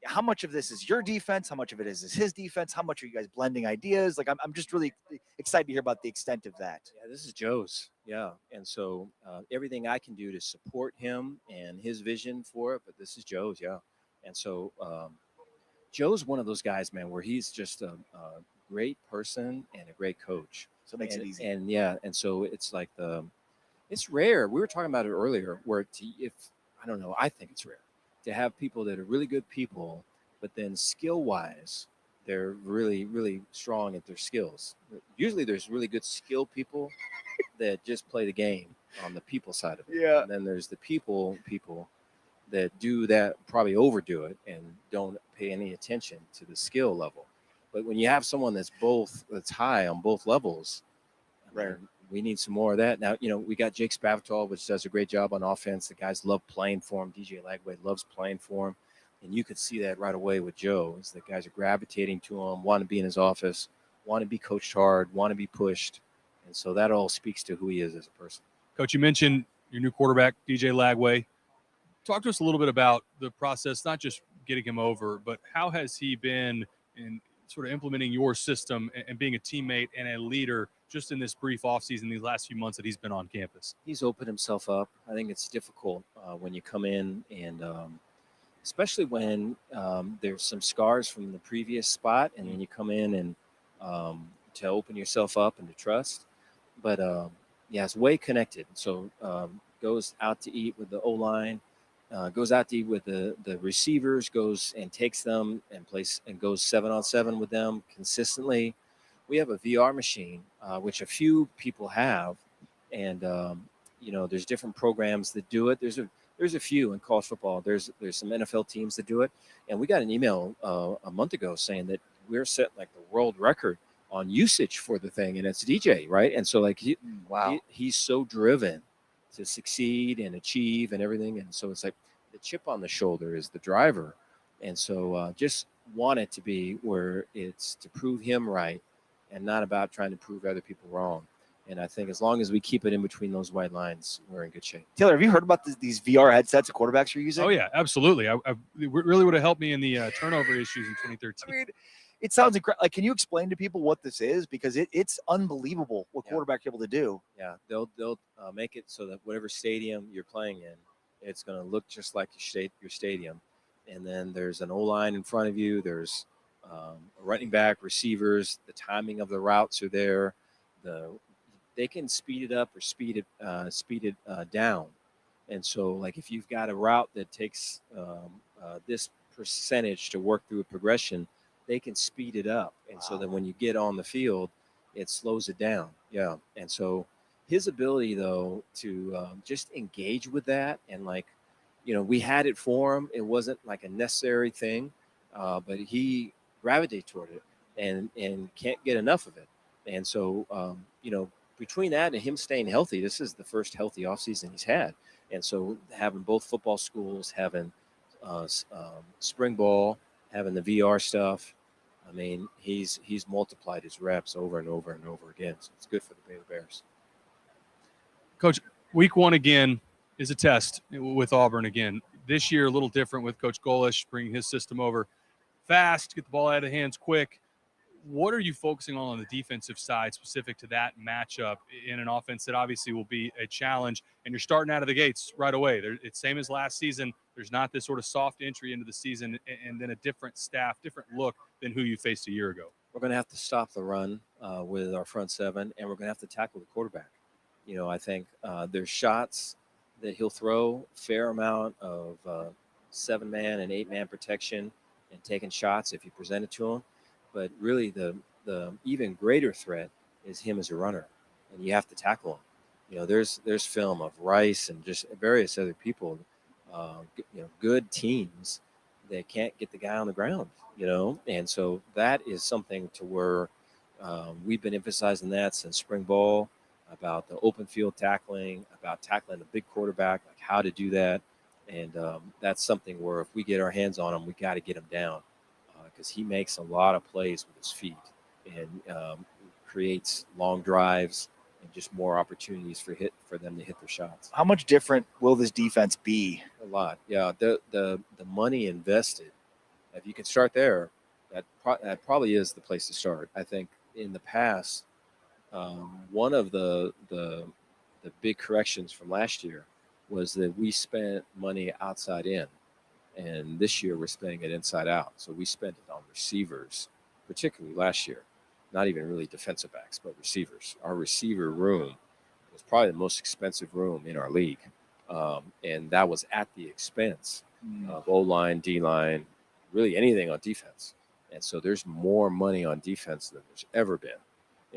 How much of this is your defense? How much of it is his defense? How much are you guys blending ideas? Like, I'm just really excited to hear about the extent of that. Yeah, this is Joe's. Yeah, and so everything I can do to support him and his vision for it, but this is Joe's. Yeah, and so Joe's one of those guys, man, where he's just a great person and a great coach. So it makes it easy. And yeah, and so it's like it's rare. We were talking about it earlier, where I don't know, I think it's rare to have people that are really good people, but then skill-wise, they're really, really strong at their skills. Usually there's really good skilled people that just play the game on the people side of it. Yeah. And then there's the people that do that, probably overdo it and don't pay any attention to the skill level. But when you have someone that's high on both levels, rare. We need some more of that. Now, we got Jake Spavital, which does a great job on offense. The guys love playing for him. DJ Lagway loves playing for him. And you could see that right away with Joe, is that guys are gravitating to him, want to be in his office, want to be coached hard, want to be pushed. And so that all speaks to who he is as a person. Coach, you mentioned your new quarterback, DJ Lagway. Talk to us a little bit about the process, not just getting him over, but how has he been in sort of implementing your system and being a teammate and a leader just in this brief offseason, these last few months that he's been on campus? He's opened himself up. I think it's difficult when you come in and especially when there's some scars from the previous spot, and then you come in and to open yourself up and to trust. But yeah, it's way connected. So goes out to eat with the O-line, goes out to eat with the receivers, goes and takes them and goes 7-on-7 with them consistently. We have a VR machine, which a few people have, and there's different programs that do it. There's a few in college football. There's some NFL teams that do it, and we got an email a month ago saying that we're setting like the world record on usage for the thing, and it's DJ, right? And so like he's so driven to succeed and achieve and everything, and so it's like the chip on the shoulder is the driver, and so just want it to be where it's to prove him right and not about trying to prove other people wrong. And I think as long as we keep it in between those white lines, we're in good shape. Taylor, have you heard about these VR headsets the quarterbacks are using? Oh, yeah, absolutely. It really would have helped me in the turnover issues in 2013. I mean, it sounds incredible. Like, can you explain to people what this is? Because it's unbelievable what quarterbacks are able to do. Yeah, they'll make it so that whatever stadium you're playing in, it's going to look just like your stadium. And then there's an O-line in front of you. There's a running back, receivers. The timing of the routes are there. They can speed it up or speed it down. And so, like, if you've got a route that takes this percentage to work through a progression, they can speed it up. And so that when you get on the field, it slows it down. Yeah. And so his ability, though, to just engage with that and, like, we had it for him. It wasn't like a necessary thing, but he gravitated toward it and can't get enough of it. And so, between that and him staying healthy, this is the first healthy offseason he's had. And so having both football schools, having spring ball, having the VR stuff, I mean, he's multiplied his reps over and over and over again. So it's good for the Baylor Bears. Coach, week one again is a test with Auburn again. This year, a little different with Coach Golish bringing his system over fast, get the ball out of hands quick. What are you focusing on the defensive side specific to that matchup in an offense that obviously will be a challenge? And you're starting out of the gates right away. It's same as last season. There's not this sort of soft entry into the season and then a different staff, different look than who you faced a year ago. We're going to have to stop the run with our front seven, and we're going to have to tackle the quarterback. I think there's shots that he'll throw, fair amount of 7-man and 8-man protection and taking shots if you present it to him. But really the even greater threat is him as a runner. and you have to tackle them. You know, there's film of Rice and just various other people, good teams that can't get the guy on the ground, and so that is something to where we've been emphasizing that since spring ball, about the open field tackling, about tackling a big quarterback, like how to do that. And that's something where if we get our hands on him, we got to get him down, because he makes a lot of plays with his feet and creates long drives and just more opportunities for them to hit their shots. How much different will this defense be? A lot, yeah. The money invested, if you can start there, that probably is the place to start. I think in the past, one of the big corrections from last year was that we spent money outside in, and this year we're spending it inside out. So we spent it on receivers, particularly last year. Not even really defensive backs, but receivers. Our receiver room was probably the most expensive room in our league, and that was at the expense of O-line, D-line, really anything on defense. And so there's more money on defense than there's ever been.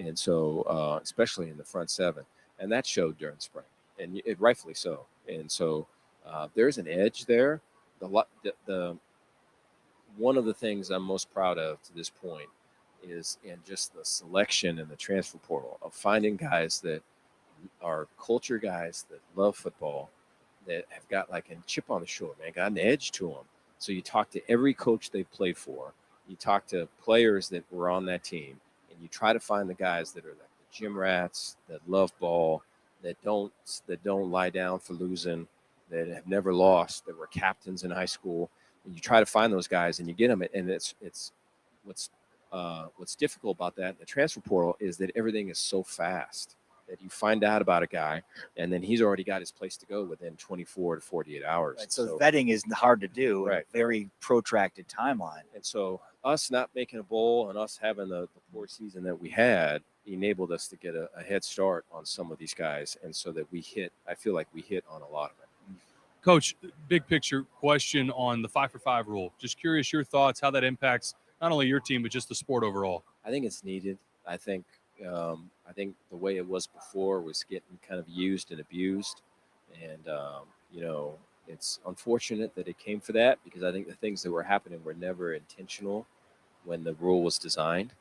And so, especially in the front seven, and that showed during spring, and it rightfully so. And so, there's an edge there. The one of the things I'm most proud of to this point is in just the selection in the transfer portal of finding guys that are culture guys that love football, that have got like a chip on the shoulder, man, got an edge to them. So you talk to every coach they played for, you talk to players that were on that team, and you try to find the guys that are like the gym rats, that love ball, that don't lie down for losing, that have never lost, that were captains in high school. And you try to find those guys, and you get them. And it's what's difficult about that in the transfer portal is that everything is so fast that you find out about a guy, and then he's already got his place to go within 24 to 48 hours. Right, so vetting is hard to do. Right. Very protracted timeline. And so us not making a bowl and us having the poor season that we had enabled us to get a head start on some of these guys, and so that I feel like we hit on a lot of it. Coach, big picture question on the 5-for-5 rule. Just curious your thoughts, how that impacts not only your team, but just the sport overall. I think it's needed. I think the way it was before was getting kind of used and abused. And, it's unfortunate that it came for that, because I think the things that were happening were never intentional when the rule was designed.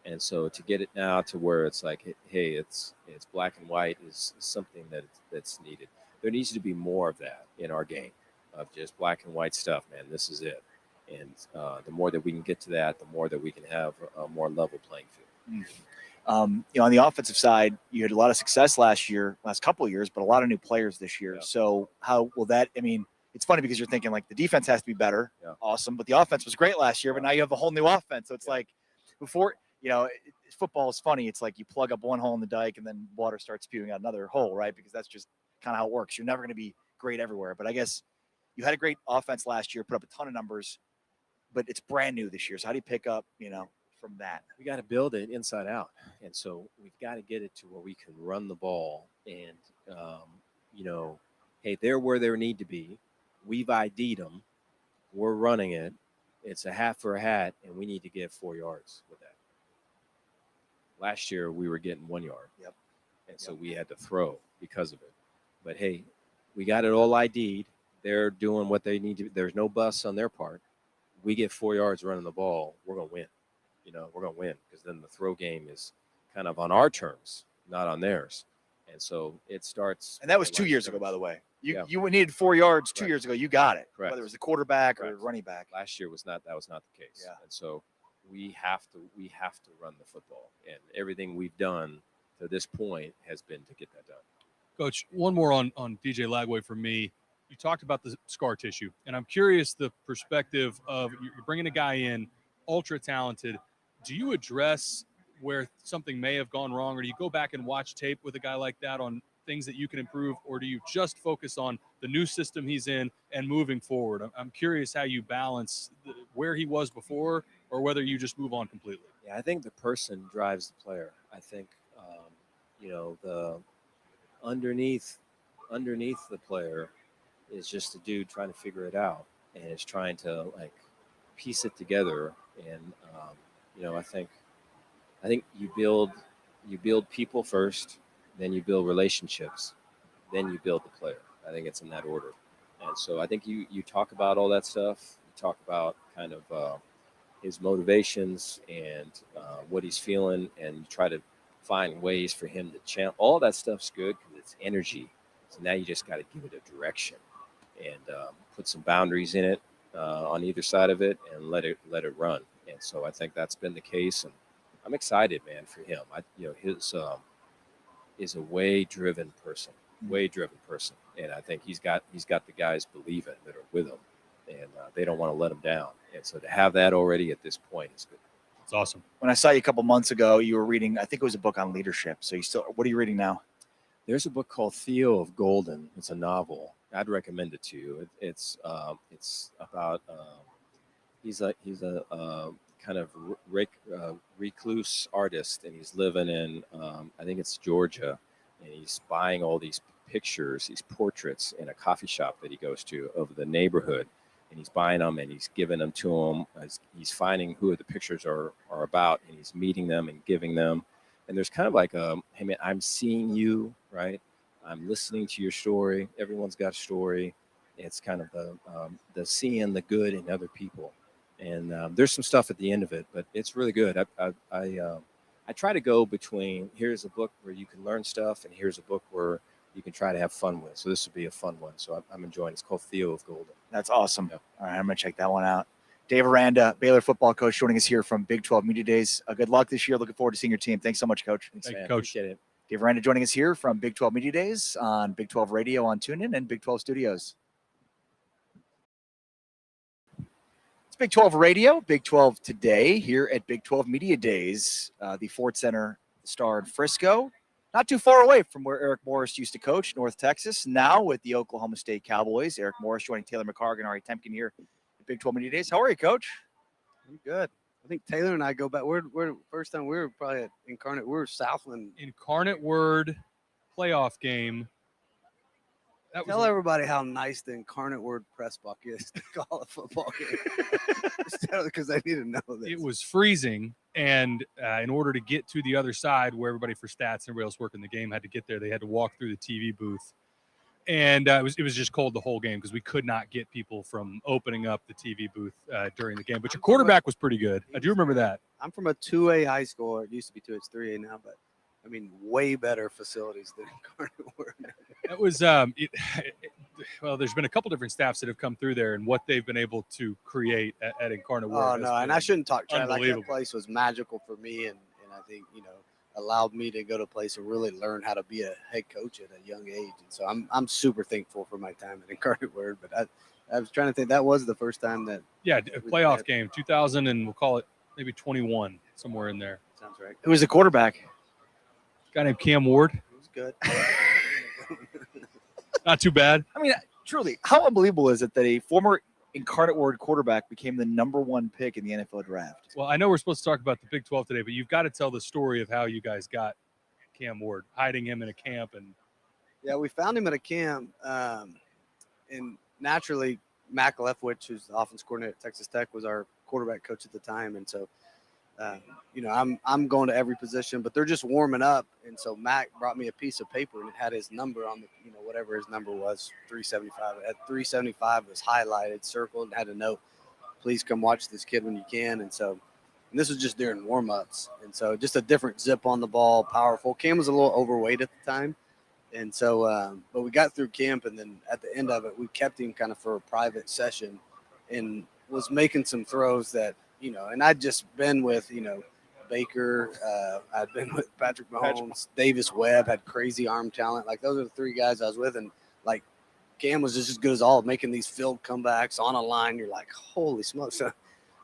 And so to get it now to where it's like, hey, it's black and white is something that's needed. There needs to be more of that in our game, of just black and white stuff, man. This is it. And the more that we can get to that, the more that we can have a more level playing field. On the offensive side, you had a lot of success last couple of years, but a lot of new players this year. Yeah. So how will that, it's funny because you're thinking like the defense has to be better. Yeah. Awesome. But the offense was great last year, but now you have a whole new offense. So it's like before, football is funny. It's like you plug up one hole in the dike and then water starts spewing out another hole, right? Because that's just kind of how it works. You're never going to be great everywhere. But I guess you had a great offense last year, put up a ton of numbers, but it's brand new this year. So how do you pick up, from that? We got to build it inside out. And so we've got to get it to where we can run the ball and, hey, they're where they need to be. We've ID'd them. We're running it. It's a hat for a hat, and we need to get 4 yards with that. Last year, we were getting 1 yard. Yep. And so we had to throw because of it. But, hey, we got it all ID'd. They're doing what they need to. There's no busts on their part. We get 4 yards running the ball, we're going to win. We're going to win, because then the throw game is kind of on our terms, not on theirs. And so it starts. And that was 2 years ago, by the way. You needed 4 yards 2 years ago. You got it. Correct. Whether it was the quarterback or running back. Last year that was not the case. Yeah. And so we have to run the football, and everything we've done to this point has been to get that done. Coach, one more on DJ Lagway for me. You talked about the scar tissue, and I'm curious the perspective of you're bringing a guy in, ultra talented. Do you address where something may have gone wrong, or do you go back and watch tape with a guy like that on things that you can improve, or do you just focus on the new system he's in and moving forward? I'm curious how you balance where he was before, or whether you just move on completely. Yeah, I think the person drives the player. I think, the underneath the player is just a dude trying to figure it out, and is trying to piece it together. And I think you build people first, then you build relationships, then you build the player. I think it's in that order. And so I think you talk about all that stuff. You talk about kind of his motivations and what he's feeling, and you try to find ways for him to channel. All that stuff's good because it's energy. So now you just got to give it a direction and put some boundaries in it on either side of it and let it run. And so I think that's been the case, and I'm excited, man, for him. His is a way driven person, and I think he's got the guys believing that are with him, and they don't want to let him down. And so to have that already at this point is good. It's awesome. When I saw you a couple months ago, you were reading, I think it was a book on leadership. So what are you reading now? There's a book called Theo of Golden. It's a novel. I'd recommend it to you. It's about he's a kind of recluse artist, and he's living in I think it's Georgia, and he's buying all these pictures, these portraits in a coffee shop that he goes to of the neighborhood, and he's buying them and he's giving them to him. He's finding who the pictures are about, and he's meeting them and giving them. And there's kind of like hey man, I'm seeing you, right? I'm listening to your story. Everyone's got a story. It's kind of the seeing the good in other people. And there's some stuff at the end of it, but it's really good. I try to go between, here's a book where you can learn stuff, and here's a book where you can try to have fun with. So this would be a fun one. So I'm enjoying it. It's called Theo of Golden. That's awesome. Yeah. All right, I'm going to check that one out. Dave Aranda, Baylor football coach, joining us here from Big 12 Media Days. Good luck this year. Looking forward to seeing your team. Thanks so much, Coach. Thanks, man. Coach. Appreciate it. Dave Aranda joining us here from Big 12 Media Days on Big 12 Radio on TuneIn and Big 12 Studios. It's Big 12 Radio, Big 12 Today here at Big 12 Media Days, the Ford Center Star in Frisco. Not too far away from where Eric Morris used to coach, North Texas. Now with the Oklahoma State Cowboys. Eric Morris joining Taylor McCargan, Ari Temkin here at Big 12 Media Days. How are you, Coach? I'm good. I think Taylor and I go back. We're first time we were probably at Incarnate. We were Southland. Incarnate Word playoff game. Tell everybody how nice the Incarnate Word press box is to call a football game. Because they need to know this. It was freezing, and in order to get to the other side where everybody for stats and everybody else working the game had to get there, they had to walk through the TV booth. And it was just cold the whole game because we could not get people from opening up the TV booth during the game. But your quarterback was pretty good. I do remember that. I'm from a 2A high school. It used to be 2A. It's 3A now, but I mean, way better facilities than Incarnate Word. That was well, there's been a couple different staffs that have come through there, and what they've been able to create at Incarnate Word. Oh no, and I shouldn't talk trash. Like Unbelievable. that place was magical for me, and I think allowed me to go to a place and really learn how to be a head coach at a young age. And so I'm super thankful for my time at Incarnate Word. But I was trying to think, that was the first time that a playoff game, 2000, and we'll call it maybe 21, somewhere in there. Sounds right. Who was the quarterback? A guy named Cam Ward. It was good. Not too bad. I mean, truly, how unbelievable is it that a former Incarnate Word quarterback became the #1 pick in the NFL draft? Well, I know we're supposed to talk about the Big 12 today, but you've got to tell the story of how you guys got Cam Ward, hiding him in a camp. And yeah, we found him at a camp, and naturally, Mac Leftwich, who's the offense coordinator at Texas Tech, was our quarterback coach at the time. And so, I'm going to every position, but they're just warming up. And so Mac brought me a piece of paper, and it had his number on the, whatever his number was, 375. At 375, it was highlighted, circled, and had a note, please come watch this kid when you can. And so, and this was just during warm-ups. And so just a different zip on the ball, powerful. Cam was a little overweight at the time. And so, but we got through camp, and then at the end of it, we kept him kind of for a private session and was making some throws that, and I'd just been with, Baker, I'd been with Patrick Mahomes, Davis Webb had crazy arm talent. Like, those are the three guys I was with. And like, Cam was just as good as all, making these field comebacks on a line. You're like, holy smokes. So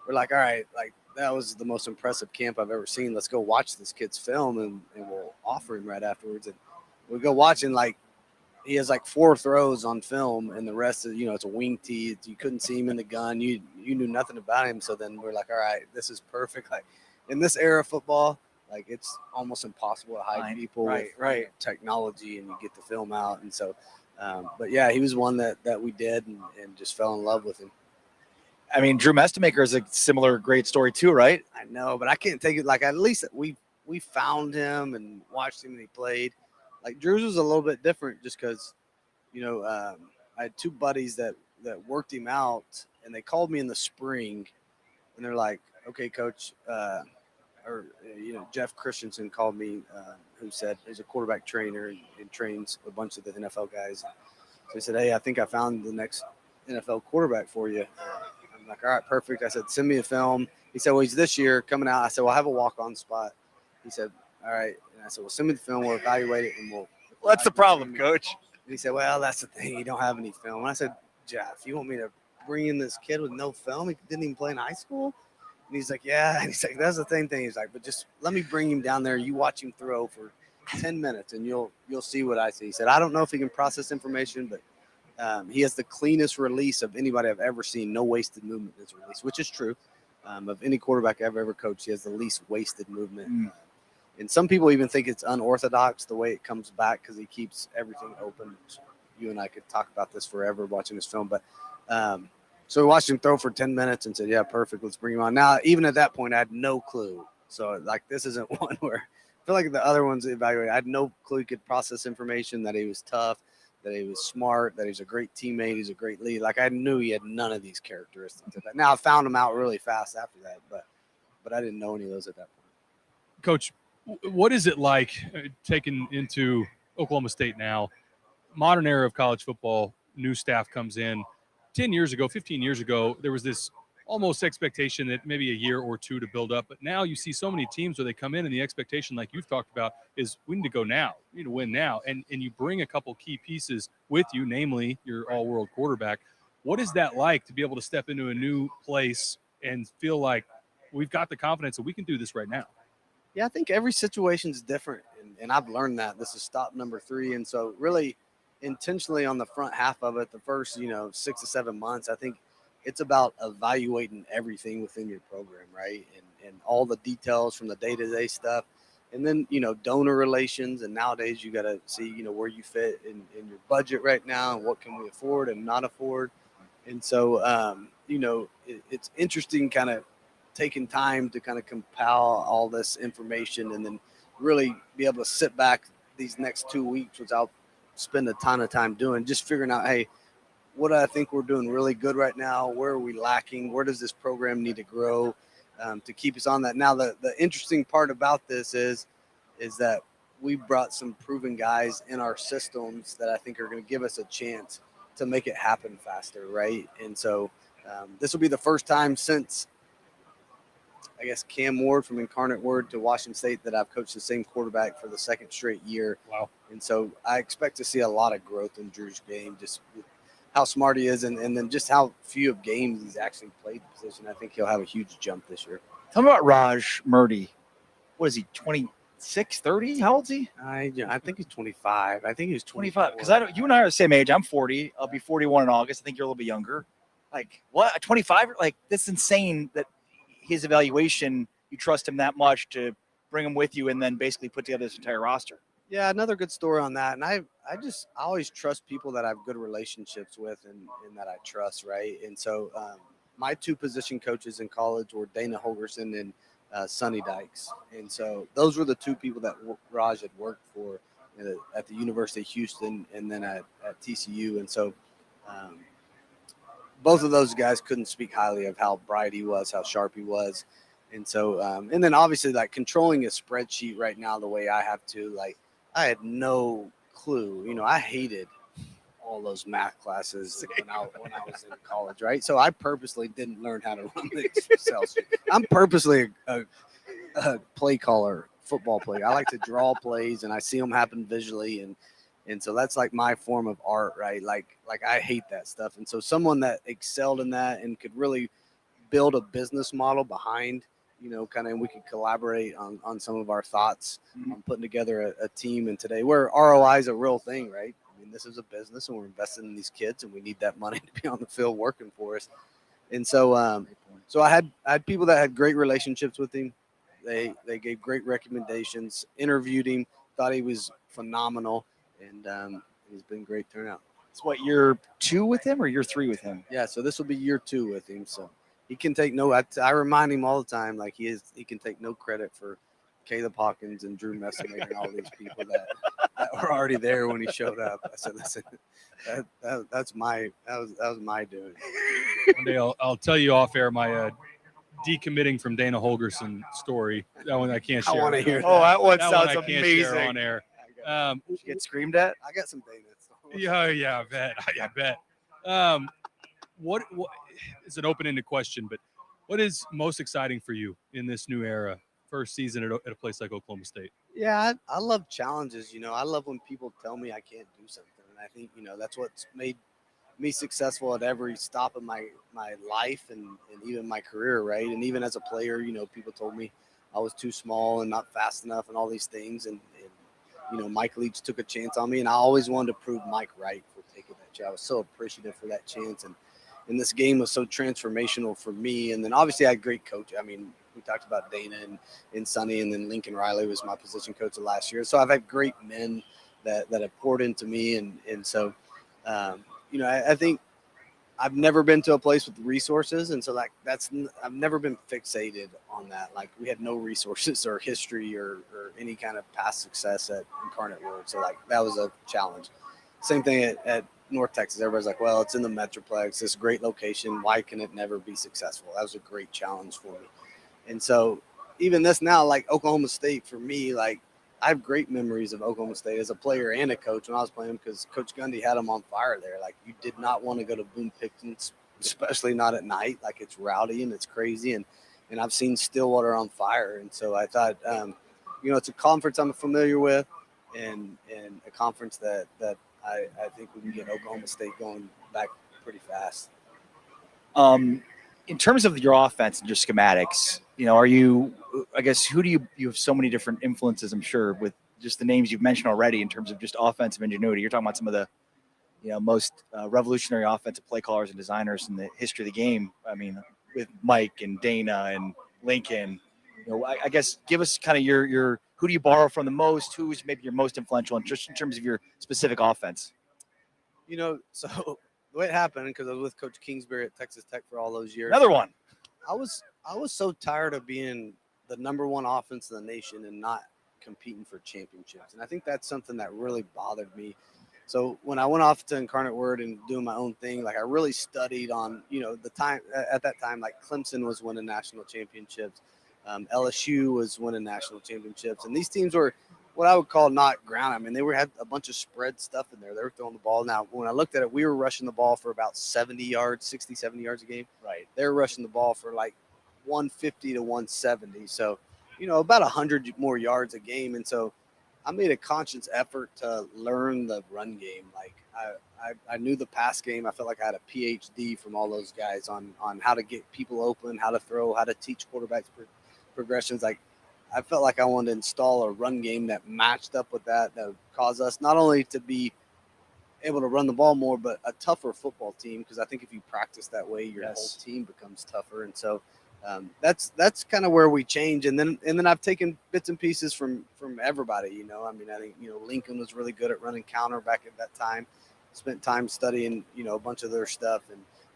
we're like, all right, like, that was the most impressive camp I've ever seen. Let's go watch this kid's film, and we'll offer him right afterwards. And we go watching, like, he has like 4 throws on film, and the rest is, it's a wing tee. You couldn't see him in the gun. You knew nothing about him. So then we're like, all right, this is perfect. Like, in this era of football, like, it's almost impossible to hide people with technology, and you get the film out. And so, but yeah, he was one that we did and just fell in love with him. I mean, Drew Mestemaker is a similar great story too, right? I know, but I can't take it. Like, at least we found him and watched him and he played. Like Drew's was a little bit different just because, I had two buddies that worked him out, and they called me in the spring, and they're like, "Okay, coach," Jeff Christensen called me, who said he's a quarterback trainer and trains a bunch of the NFL guys. So he said, "Hey, I think I found the next NFL quarterback for you." I'm like, "All right, perfect." I said, "Send me a film." He said, "Well, he's this year coming out." I said, "Well, I have a walk-on spot." He said, "All right." And I said, "Well, send me the film. We'll evaluate it, and we'll." Well, that's the problem, Coach. And he said, "Well, that's the thing. You don't have any film." And I said, "Jeff, you want me to bring in this kid with no film? He didn't even play in high school?" And he's like, "Yeah." And he's like, "That's the same thing." He's like, "But just let me bring him down there. You watch him throw for 10 minutes, and you'll see what I see." He said, "I don't know if he can process information, but he has the cleanest release of anybody I've ever seen. No wasted movement in his release," which is true. Of any quarterback I've ever coached, he has the least wasted movement. And some people even think it's unorthodox the way it comes back because he keeps everything open. You and I could talk about this forever watching this film. But so we watched him throw for 10 minutes and said, "Yeah, perfect. Let's bring him on." Now, even at that point, I had no clue. So, like, this isn't one where I feel like the other ones evaluated. I had no clue he could process information, that he was tough, that he was smart, that he's a great teammate, he's a great lead. Like, I knew he had none of these characteristics. Now, I found him out really fast after that, but I didn't know any of those at that point. Coach, what is it like taking into Oklahoma State now? Modern era of college football, new staff comes in. 10 years ago, 15 years ago, there was this almost expectation that maybe a year or two to build up. But now you see so many teams where they come in and the expectation, like you've talked about, is we need to go now. We need to win now. And you bring a couple key pieces with you, namely your all-world quarterback. What is that like to be able to step into a new place and feel like we've got the confidence that we can do this right now? Yeah, I think every situation is different, and I've learned that. This is stop number 3, and so really intentionally on the front half of it, the first 6 to 7 months, I think it's about evaluating everything within your program, right, and all the details from the day-to-day stuff, and then donor relations, and nowadays you got to see where you fit in your budget right now, and what can we afford and not afford, and so it's interesting kind of taking time to kind of compile all this information and then really be able to sit back these next 2 weeks, which I'll spend a ton of time doing, just figuring out, hey, what do I think we're doing really good right now? Where are we lacking? Where does this program need to grow to keep us on that? Now, the interesting part about this is that we brought some proven guys in our systems that I think are going to give us a chance to make it happen faster, right? And so this will be the first time since I guess Cam Ward from Incarnate Word to Washington State that I've coached the same quarterback for the second straight year. Wow. And so I expect to see a lot of growth in Drew's game, just with how smart he is and then just how few of games he's actually played the position. I think he'll have a huge jump this year. Tell me about Raj Murdy. What is he, 26, 30? How old is he? I think he's 25. I think he's 25. Because you and I are the same age. I'm 40. I'll be 41 in August. I think you're a little bit younger. Like, what? 25? Like, that's insane that his evaluation, you trust him that much to bring him with you and then basically put together this entire roster. Yeah, another good story on that. And I always trust people that I have good relationships with and that I trust, right? And so my 2 position coaches in college were Dana Holgerson and Sonny Dykes. And so those were the 2 people that Raj had worked for at the University of Houston and then at TCU. And so both of those guys couldn't speak highly of how bright he was, how sharp he was. And so, and then obviously like controlling a spreadsheet right now, the way I have to, like, I had no clue, I hated all those math classes when I was in college. Right. So I purposely didn't learn how to run the Excel sheet. I'm purposely a play caller, football player. I like to draw plays and I see them happen visually. And so that's like my form of art, right? Like I hate that stuff. And so someone that excelled in that and could really build a business model behind, kind of, and we could collaborate on some of our thoughts on putting together a team. And today where ROI is a real thing, right? I mean, this is a business and we're investing in these kids and we need that money to be on the field working for us. And so, so I had people that had great relationships with him. They gave great recommendations, interviewed him, thought he was phenomenal. And he's been great turnout. It's what, year 2 with him or year 3 with him? Yeah, so this will be year 2 with him. So he can take no. I remind him all the time, like he can take no credit for Caleb Hawkins and Drew Messemaker and all these people that were already there when he showed up. I said, listen, that was my doing. One day I'll tell you off air my decommitting from Dana Holgerson story. That one I can't I share. want to hear that. Oh, that one That sounds I can't amazing. share on air. Did you get screamed at? I got some Dana. Yeah, I bet. I bet. What is an open-ended question, but what is most exciting for you in this new era? First season at a place like Oklahoma State. Yeah, I love challenges. I love when people tell me I can't do something. And I think, that's what's made me successful at every stop of my life and even my career, right? And even as a player, people told me I was too small and not fast enough and all these things. And Mike Leach took a chance on me, and I always wanted to prove Mike right for taking that chance. I was so appreciative for that chance. And this game was so transformational for me. And then obviously I had great coach. I mean, we talked about Dana and Sonny, and then Lincoln Riley was my position coach of last year. So I've had great men that have poured into me. And so, I think I've never been to a place with resources. And so I've never been fixated on that. Like, we had no resources or history or any kind of past success at Incarnate Word. So that was a challenge. Same thing at North Texas. Everybody's like, well, it's in the Metroplex, this great location. Why can it never be successful? That was a great challenge for me. And so even this now, like Oklahoma State, for me, I have great memories of Oklahoma State as a player and a coach when I was playing, because Coach Gundy had them on fire there. Like, you did not want to go to Boone Pickens, especially not at night. Like, it's rowdy and it's crazy. And I've seen Stillwater on fire. And so I thought, it's a conference I'm familiar with, and a conference that I think we can get Oklahoma State going back pretty fast. In terms of your offense and your schematics, are you, I guess, who do you have so many different influences, I'm sure, with just the names you've mentioned already in terms of just offensive ingenuity. You're talking about some of the, most revolutionary offensive play callers and designers in the history of the game. I mean, with Mike and Dana and Lincoln, I guess give us kind of your who do you borrow from the most? Who's maybe your most influential, just in terms of your specific offense? So the way it happened, because I was with Coach Kingsbury at Texas Tech for all those years. Another one. I was so tired of being the number one offense in the nation and not competing for championships. And I think that's something that really bothered me. So when I went off to Incarnate Word and doing my own thing, I really studied on, the time at that time, like Clemson was winning national championships. LSU was winning national championships. And these teams were what I would call not ground. I mean, they had a bunch of spread stuff in there. They were throwing the ball. Now, when I looked at it, we were rushing the ball for about 70 yards a game. Right. They were rushing the ball for 150 to 170. So, about 100 more yards a game. And so I made a conscious effort to learn the run game. I knew the pass game. I felt like I had a PhD from all those guys on how to get people open, how to throw, how to teach quarterbacks progressions. I felt like I wanted to install a run game that matched up with that would cause us not only to be able to run the ball more, but a tougher football team. Because I think if you practice that way, your whole team becomes tougher. And so that's kind of where we change. And then I've taken bits and pieces from everybody. I think Lincoln was really good at running counter back at that time. Spent time studying a bunch of their stuff,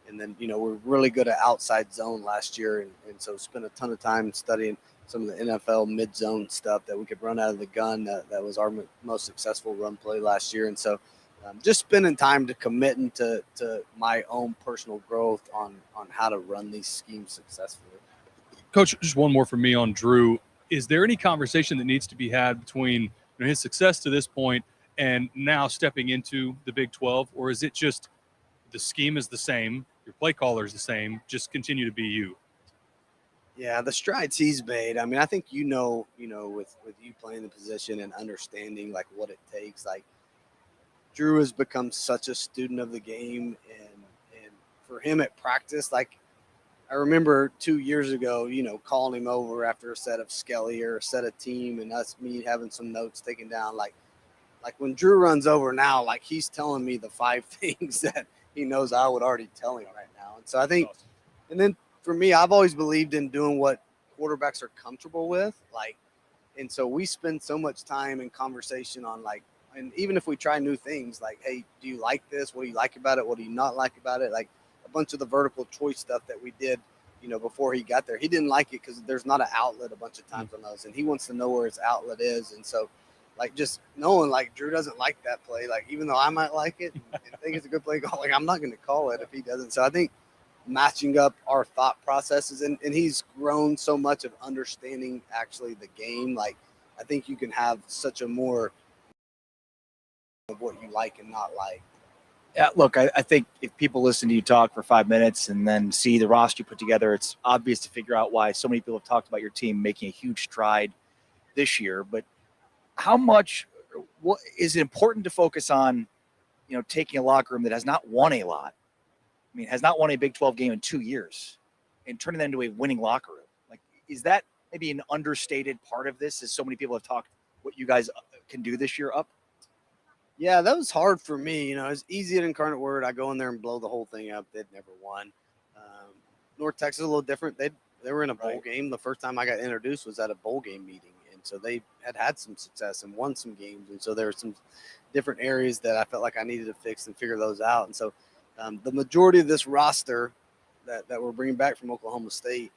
and then we're really good at outside zone last year, and so spent a ton of time studying some of the NFL mid-zone stuff that we could run out of the gun. That was our most successful run play last year. And so just spending time to committing to my own personal growth on how to run these schemes successfully. Coach, just one more for me on Drew. Is there any conversation that needs to be had between his success to this point and now stepping into the Big 12? Or is it just the scheme is the same, your play caller is the same, just continue to be you? Yeah, the strides he's made. I mean, I think with you playing the position and understanding what it takes. Drew has become such a student of the game, and for him at practice, I remember 2 years ago, calling him over after a set of Skelly or a set of team, and me having some notes taken down. Like when Drew runs over now, he's telling me the 5 things that he knows I would already tell him right now. And so I think, and then for me, I've always believed in doing what quarterbacks are comfortable with. And so we spend so much time in conversation on and even if we try new things, hey, do you like this? What do you like about it? What do you not like about it? A bunch of the vertical choice stuff that we did before he got there. He didn't like it because there's not an outlet a bunch of times on those, and he wants to know where his outlet is. And so, like, just knowing, like, Drew doesn't like that play, like, even though I might like it and think it's a good play call, like, I'm not going to call it if he doesn't. So I think matching up our thought processes, and he's grown so much of understanding actually the game. Like, I think you can have such a more of what you like and not like. Yeah, look, I think if people listen to you talk for 5 minutes and then see the roster you put together, it's obvious to figure out why so many people have talked about your team making a huge stride this year. But how much what is it important to focus on, taking a locker room that has not won a lot? I mean, has not won a Big 12 game in 2 years and turning that into a winning locker room. Like, is that maybe an understated part of this, as so many people have talked what you guys can do this year up? Yeah, that was hard for me. It's easy at Incarnate Word. I go in there and blow the whole thing up. They'd never won. North Texas is a little different. They were in a bowl game. The first time I got introduced was at a bowl game meeting. And so they had some success and won some games. And so there were some different areas that I felt like I needed to fix and figure those out. And so the majority of this roster that we're bringing back from Oklahoma State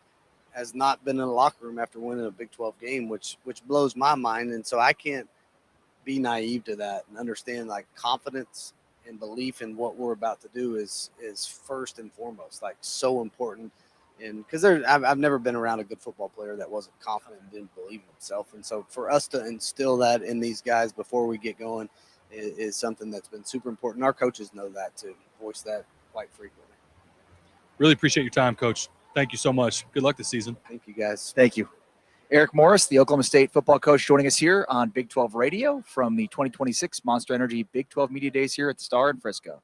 has not been in a locker room after winning a Big 12 game, which blows my mind. And so I can't be naive to that and understand, like, confidence and belief in what we're about to do is first and foremost, like, so important. And because I've never been around a good football player that wasn't confident and didn't believe in himself. And so for us to instill that in these guys before we get going is something that's been super important. Our coaches know that too, voice that quite frequently. Really appreciate your time, Coach. Thank you so much. Good luck this season. Thank you, guys. Thank you. Eric Morris, the Oklahoma State football coach, joining us here on Big 12 Radio from the 2026 Monster Energy Big 12 Media Days here at the Star in Frisco.